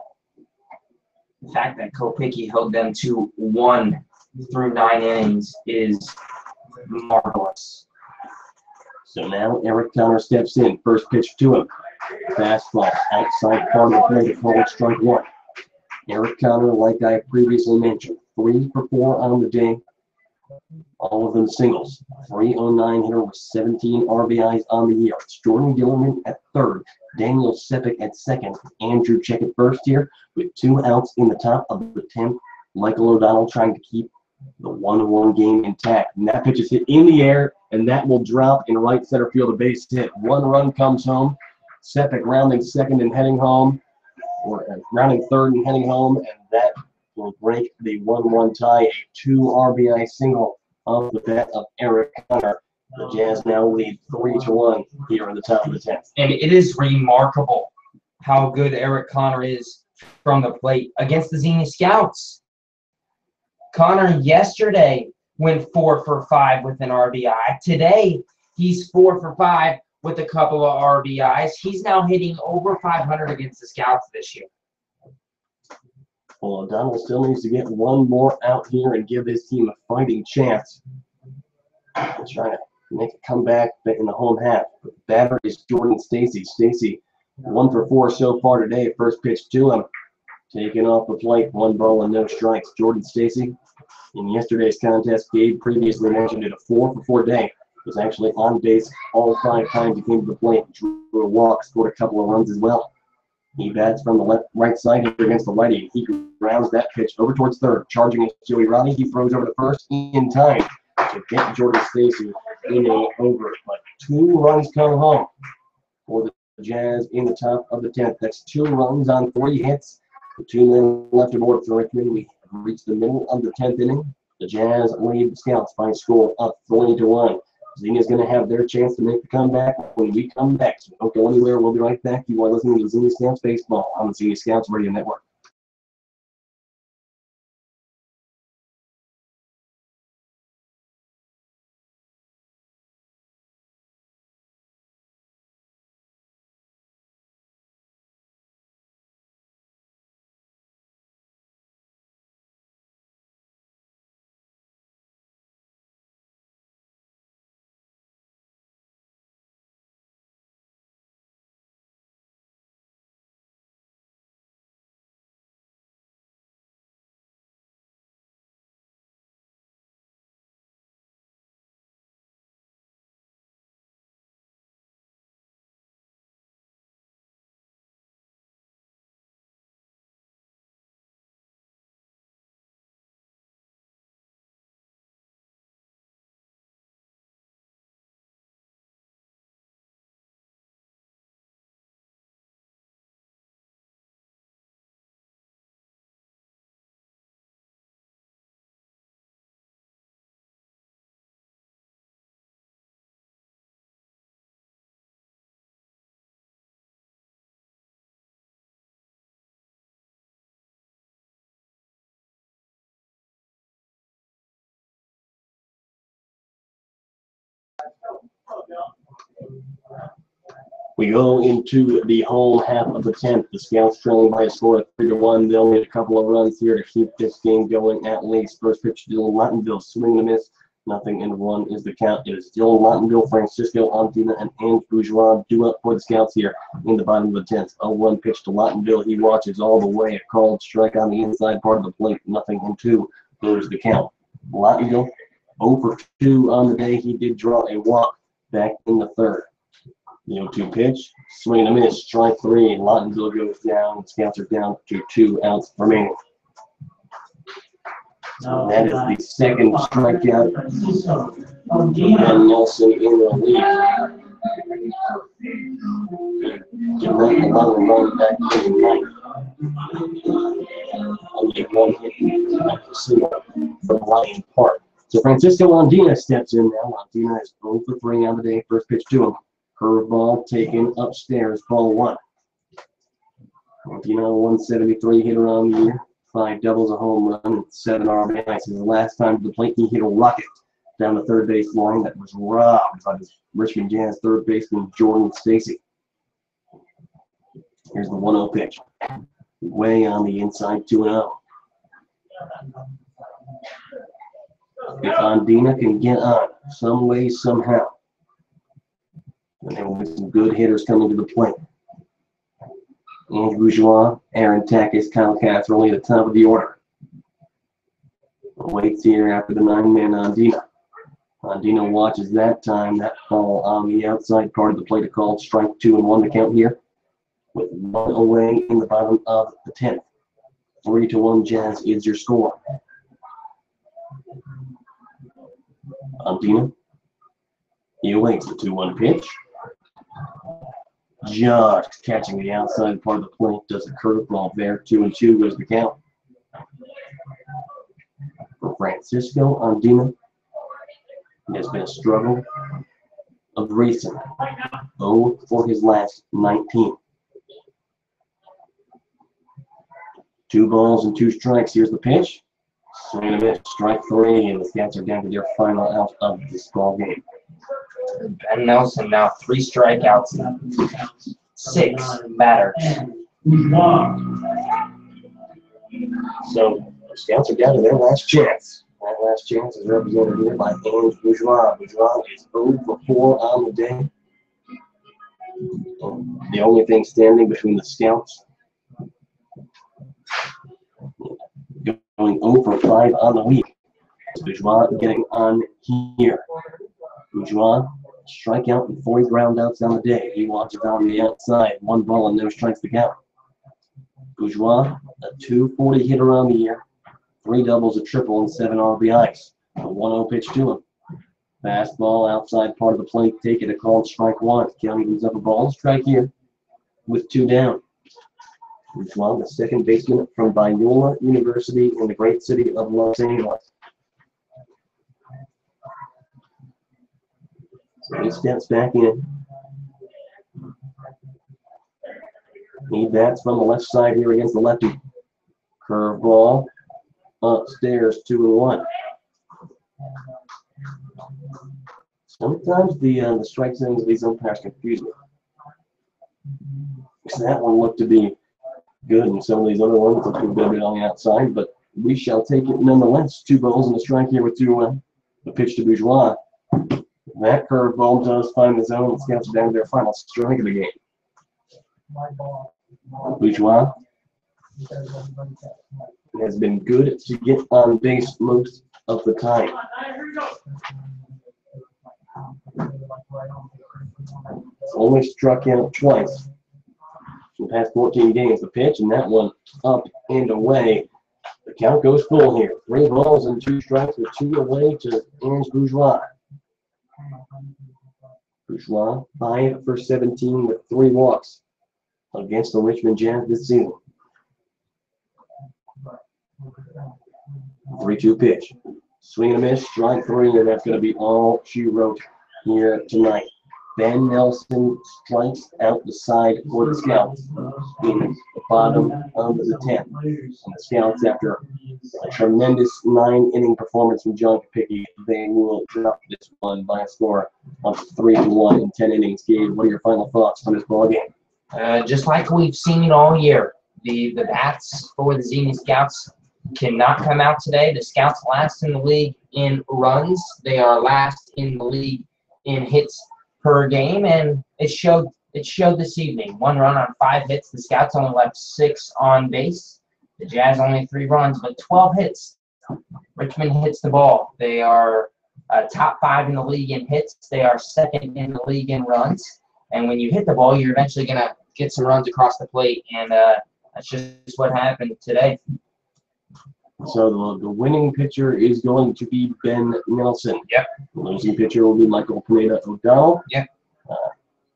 The fact that Kopicki held them to 1 through 9 innings is marvelous. So now Eric Connor steps in. First pitch to him. Fastball outside part of the plate, called strike 1. Eric Connor, like I previously mentioned, 3 for 4 on the day. All of them singles. .309 hitter with 17 RBIs on the year. It's Jordan Gillerman at third. Daniel Sepik at second. Andrew Check at first here with 2 outs in the top of the 10th. Michael O'Donnell trying to keep the 1-1 game intact. And that pitch is hit in the air, and that will drop in right center field. A base hit. 1 run comes home. Sepik rounding second and heading home, or rounding third and heading home, and that will break the 1-1 tie. A 2 RBI single off the bat of Eric Connor. The Jazz now lead 3-1 here in the top of the 10th. And it is remarkable how good Eric Connor is from the plate against the Xenia Scouts. Connor yesterday went 4 for 5 with an RBI. Today, he's 4 for 5 with a couple of RBIs. He's now hitting over 500 against the Scouts this year. Well, O'Donnell still needs to get 1 more out here and give his team a fighting chance. He's trying to make a comeback in the home half. The batter is Jordan Stacy. Stacy, 1 for 4 so far today. First pitch to him. Taken off the plate, 1 ball and no strikes. Jordan Stacy, in yesterday's contest, Gabe previously mentioned it, a 4 for 4 day. Was actually on base all 5 times he came to the plate. Drew a walk, scored a couple of runs as well. He bats from the right side here against the righty. He grounds that pitch over towards third. Charging is Joey Roddy. He throws over to first in time to get Jordan Stacy in a over. But 2 runs come home for the Jazz in the top of the 10th. That's 2 runs on 3 hits. 2 men left aboard for Richmond. We have reached the middle of the 10th inning. The Jazz lead the Scouts by a score of 3-1. Xenia's going to have their chance to make the comeback when we come back. So don't go anywhere. We'll be right back. You are listening to Xenia Scouts Baseball on the Xenia Scouts Radio Network. We go into the home half of the 10th. The Scouts trailing by a score of 3-1. They'll need a couple of runs here to keep this game going at least. First pitch to Lottonville, swing and a miss. Nothing and 1 is the count. It is still Lottonville, Francisco, Antina, and Ange Bourgeois due up for the Scouts here in the bottom of the 10th. 0-1 pitch to Lottonville. He watches all the way. A called strike on the inside part of the plate. Nothing and 2 goes the count. Lottonville 0 for 2 on the day. He did draw a walk back in the 3rd. The 0-2 pitch, swing and a miss, strike 3. Lottonville goes down. The Scouts are down to 2 outs remaining. So that is the second strikeout. And Nelson in the lead. Get that another run back in the ninth. Only 1 hit from Lion Park. So Francisco Andina steps in now. Andina is 0 for 3 on the day. First pitch to him. Curveball taken upstairs, ball 1. Andina, 173 hitter on the year. 5 doubles, a home run, and 7 RBIs. The last time to the plate, he hit a rocket down the third base line that was robbed by the Richmond Jazz third baseman Jordan Stacy. Here's the 1-0 pitch. Way on the inside, 2-0. If Andina can get on some way, somehow, and there will be some good hitters coming to the plate. Ange Bourgeois, Aaron Takis, Kyle Catherley at the top of the order. Waits here after the 9-man Andina. Andina watches that time. That ball on the outside part of the plate, a called strike 2 and 1 to count here. With 1 away in the bottom of the 10th. 3-1 Jazz is your score. Andina. He awaits the 2-1 pitch. Just catching the outside part of the plate, does a curveball there. 2-2 goes the count. For Francisco Andina, it has been a struggle of recent. 0 for his last 19. 2 balls and 2 strikes. Here's the pitch. Swing and a miss. Strike 3, and the Scouts are down to their final out of this ball game. Ben Nelson now 3 strikeouts, 6 batters. So the Scouts are down to their last chance. That last chance is represented here by Ange Bourgeois. Bourgeois is 0 for 4 on the day. The only thing standing between the Scouts going 0 for 5 on the week. Bourgeois getting on here. Bourgeois, strikeout and 40 groundouts on the day. He watches on the outside. 1 ball and no strikes to count. Bourgeois, a 240 hitter on the year. 3 doubles, a triple, and 7 RBIs. A 1-0 pitch to him. Fastball outside part of the plate. Take it, a called strike 1. County moves up a ball. Strike here. with 2 down. Richmond, the second baseman from Biola University in the great city of Los Angeles. So he steps back in. He bats from the left side here against the lefty. Curveball upstairs, 2-1. Sometimes the strike zones of these umpires confuse me. So that one looked to be good, and some of these other ones look to be a bit on the outside, but we shall take it nonetheless. 2 balls and a strike here with the pitch to Bourgeois. That curveball does find the zone and scouts down to their final strike of the game. Bourgeois has been good to get on base most of the time. Only struck out twice in the past 14 games. The pitch, and that one up and away. The count goes full here. 3 balls and 2 strikes with 2 away to Ange Bourgeois. Bourgeois 5 for 17 with 3 walks against the Richmond Jazz this season. 3-2 pitch. Swing and a miss, strike 3, and that's going to be all she wrote here tonight. Ben Nelson strikes out the side for the Scouts in the bottom of the 10th. And the Scouts, after a tremendous 9-inning performance from John Kopicki, they will drop this one by a score of 3-1 in 10 innings. Gabe, what are your final thoughts on this ball game? Just like we've seen all year, the bats for the Xenia Scouts cannot come out today. The Scouts last in the league in runs. They are last in the league in hits per game, and it showed this evening. 1 run on 5 hits. The Scouts only left 6 on base. The Jazz only 3 runs, but 12 hits. Richmond hits the ball. They are top 5 in the league in hits. They are 2nd in the league in runs. And when you hit the ball, you're eventually going to get some runs across the plate, and that's just what happened today. So the winning pitcher is going to be Ben Nelson. Yep. The losing pitcher will be Michael Pineda O'Donnell. Yep.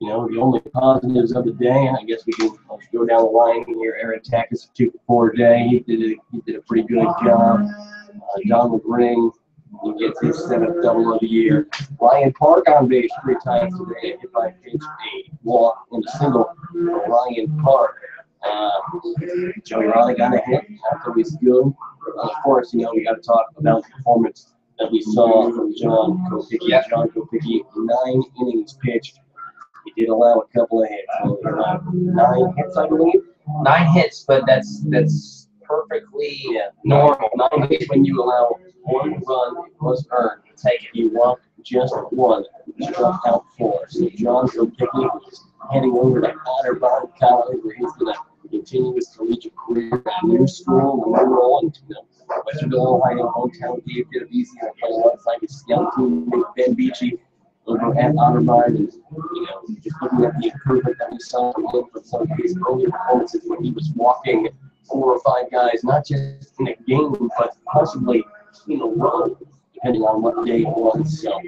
The only positives of the day, I guess we can go down the line here. Aaron Takis, 2 for 4 day. He did a pretty good job. Donald Ring, he gets his 7th double of the year. Ryan Park on base 3 times today. Hit by pitch, a walk, and a single for Ryan Park. Joey Riley got a hit. That's always good. Of course, we got to talk about the performance that we saw from John Kopicki. John Kopicki, 9 innings pitched. He did allow a couple of hits. 9 hits, I believe. 9 hits, but that's perfectly normal. 9 hits when you allow 1 run was earned. Take it. He walked just 1. He struck out 4. So John Kopicki is heading over to Otterbein College, where he's going to continue his collegiate career at a new school, Monroe, and Westerville, Ohio, hometown Gabe Genovesi, and play alongside his scout teammate Ben Beachy over at Otterbein. And just looking at the improvement that we saw from him from some of his early performances when he was walking 4 or 5 guys, not just in a game, but possibly in a row, depending on what day it was. So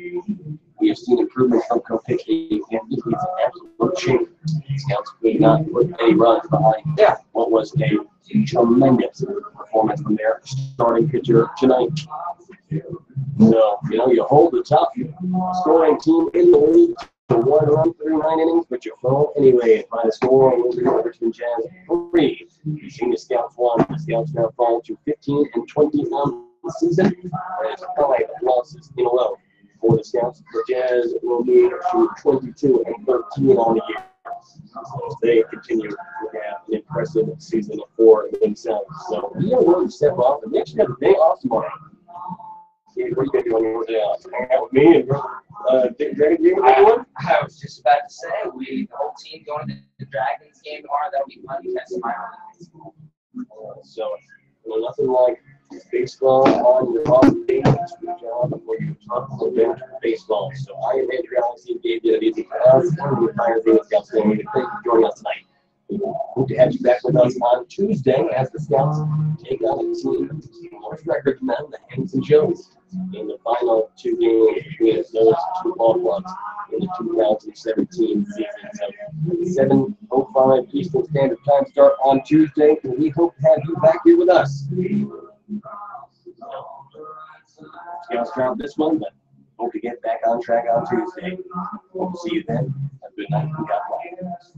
we have seen improvement from Kopicki, and he's an absolute champ. Scouts could not put any runs behind what was a tremendous performance from their starting pitcher tonight. So, you hold the top scoring team in the league to 1 run through 9 innings, but you fall anyway by the score over the Richmond Jazz 3. The Xenia Scouts 1. The Scouts now fall to 15 and 20 on the season. There's 5 losses in a row for the Scouts. The Jazz will move to 22 and 13 on the year. So they continue to have an impressive season for themselves. So we are willing to step off, and they actually have a day off tomorrow. What are you going to do on your day off? Hang out with me and Grady? I was just about to say, the whole team going to the Dragons game tomorrow. That'll be fun. That's my So, nothing like baseball on your off day. It's your job before you talk about baseball. So I am Alix and Gabe Genovesi for us and the entire Xenia Scouts family. Thank you for joining us tonight. We hope to have you back with us on Tuesday as the Scouts take on a team North record men, the Hens and Joes, in the final 2 games between those 2 ball clubs in the 2017 season. So 7:05 Eastern Standard Time start on Tuesday, and we hope to have you back here with us. Scouts dropped this one, but hope to get back on track on Tuesday. Hope to see you then. Have a good night and God bless.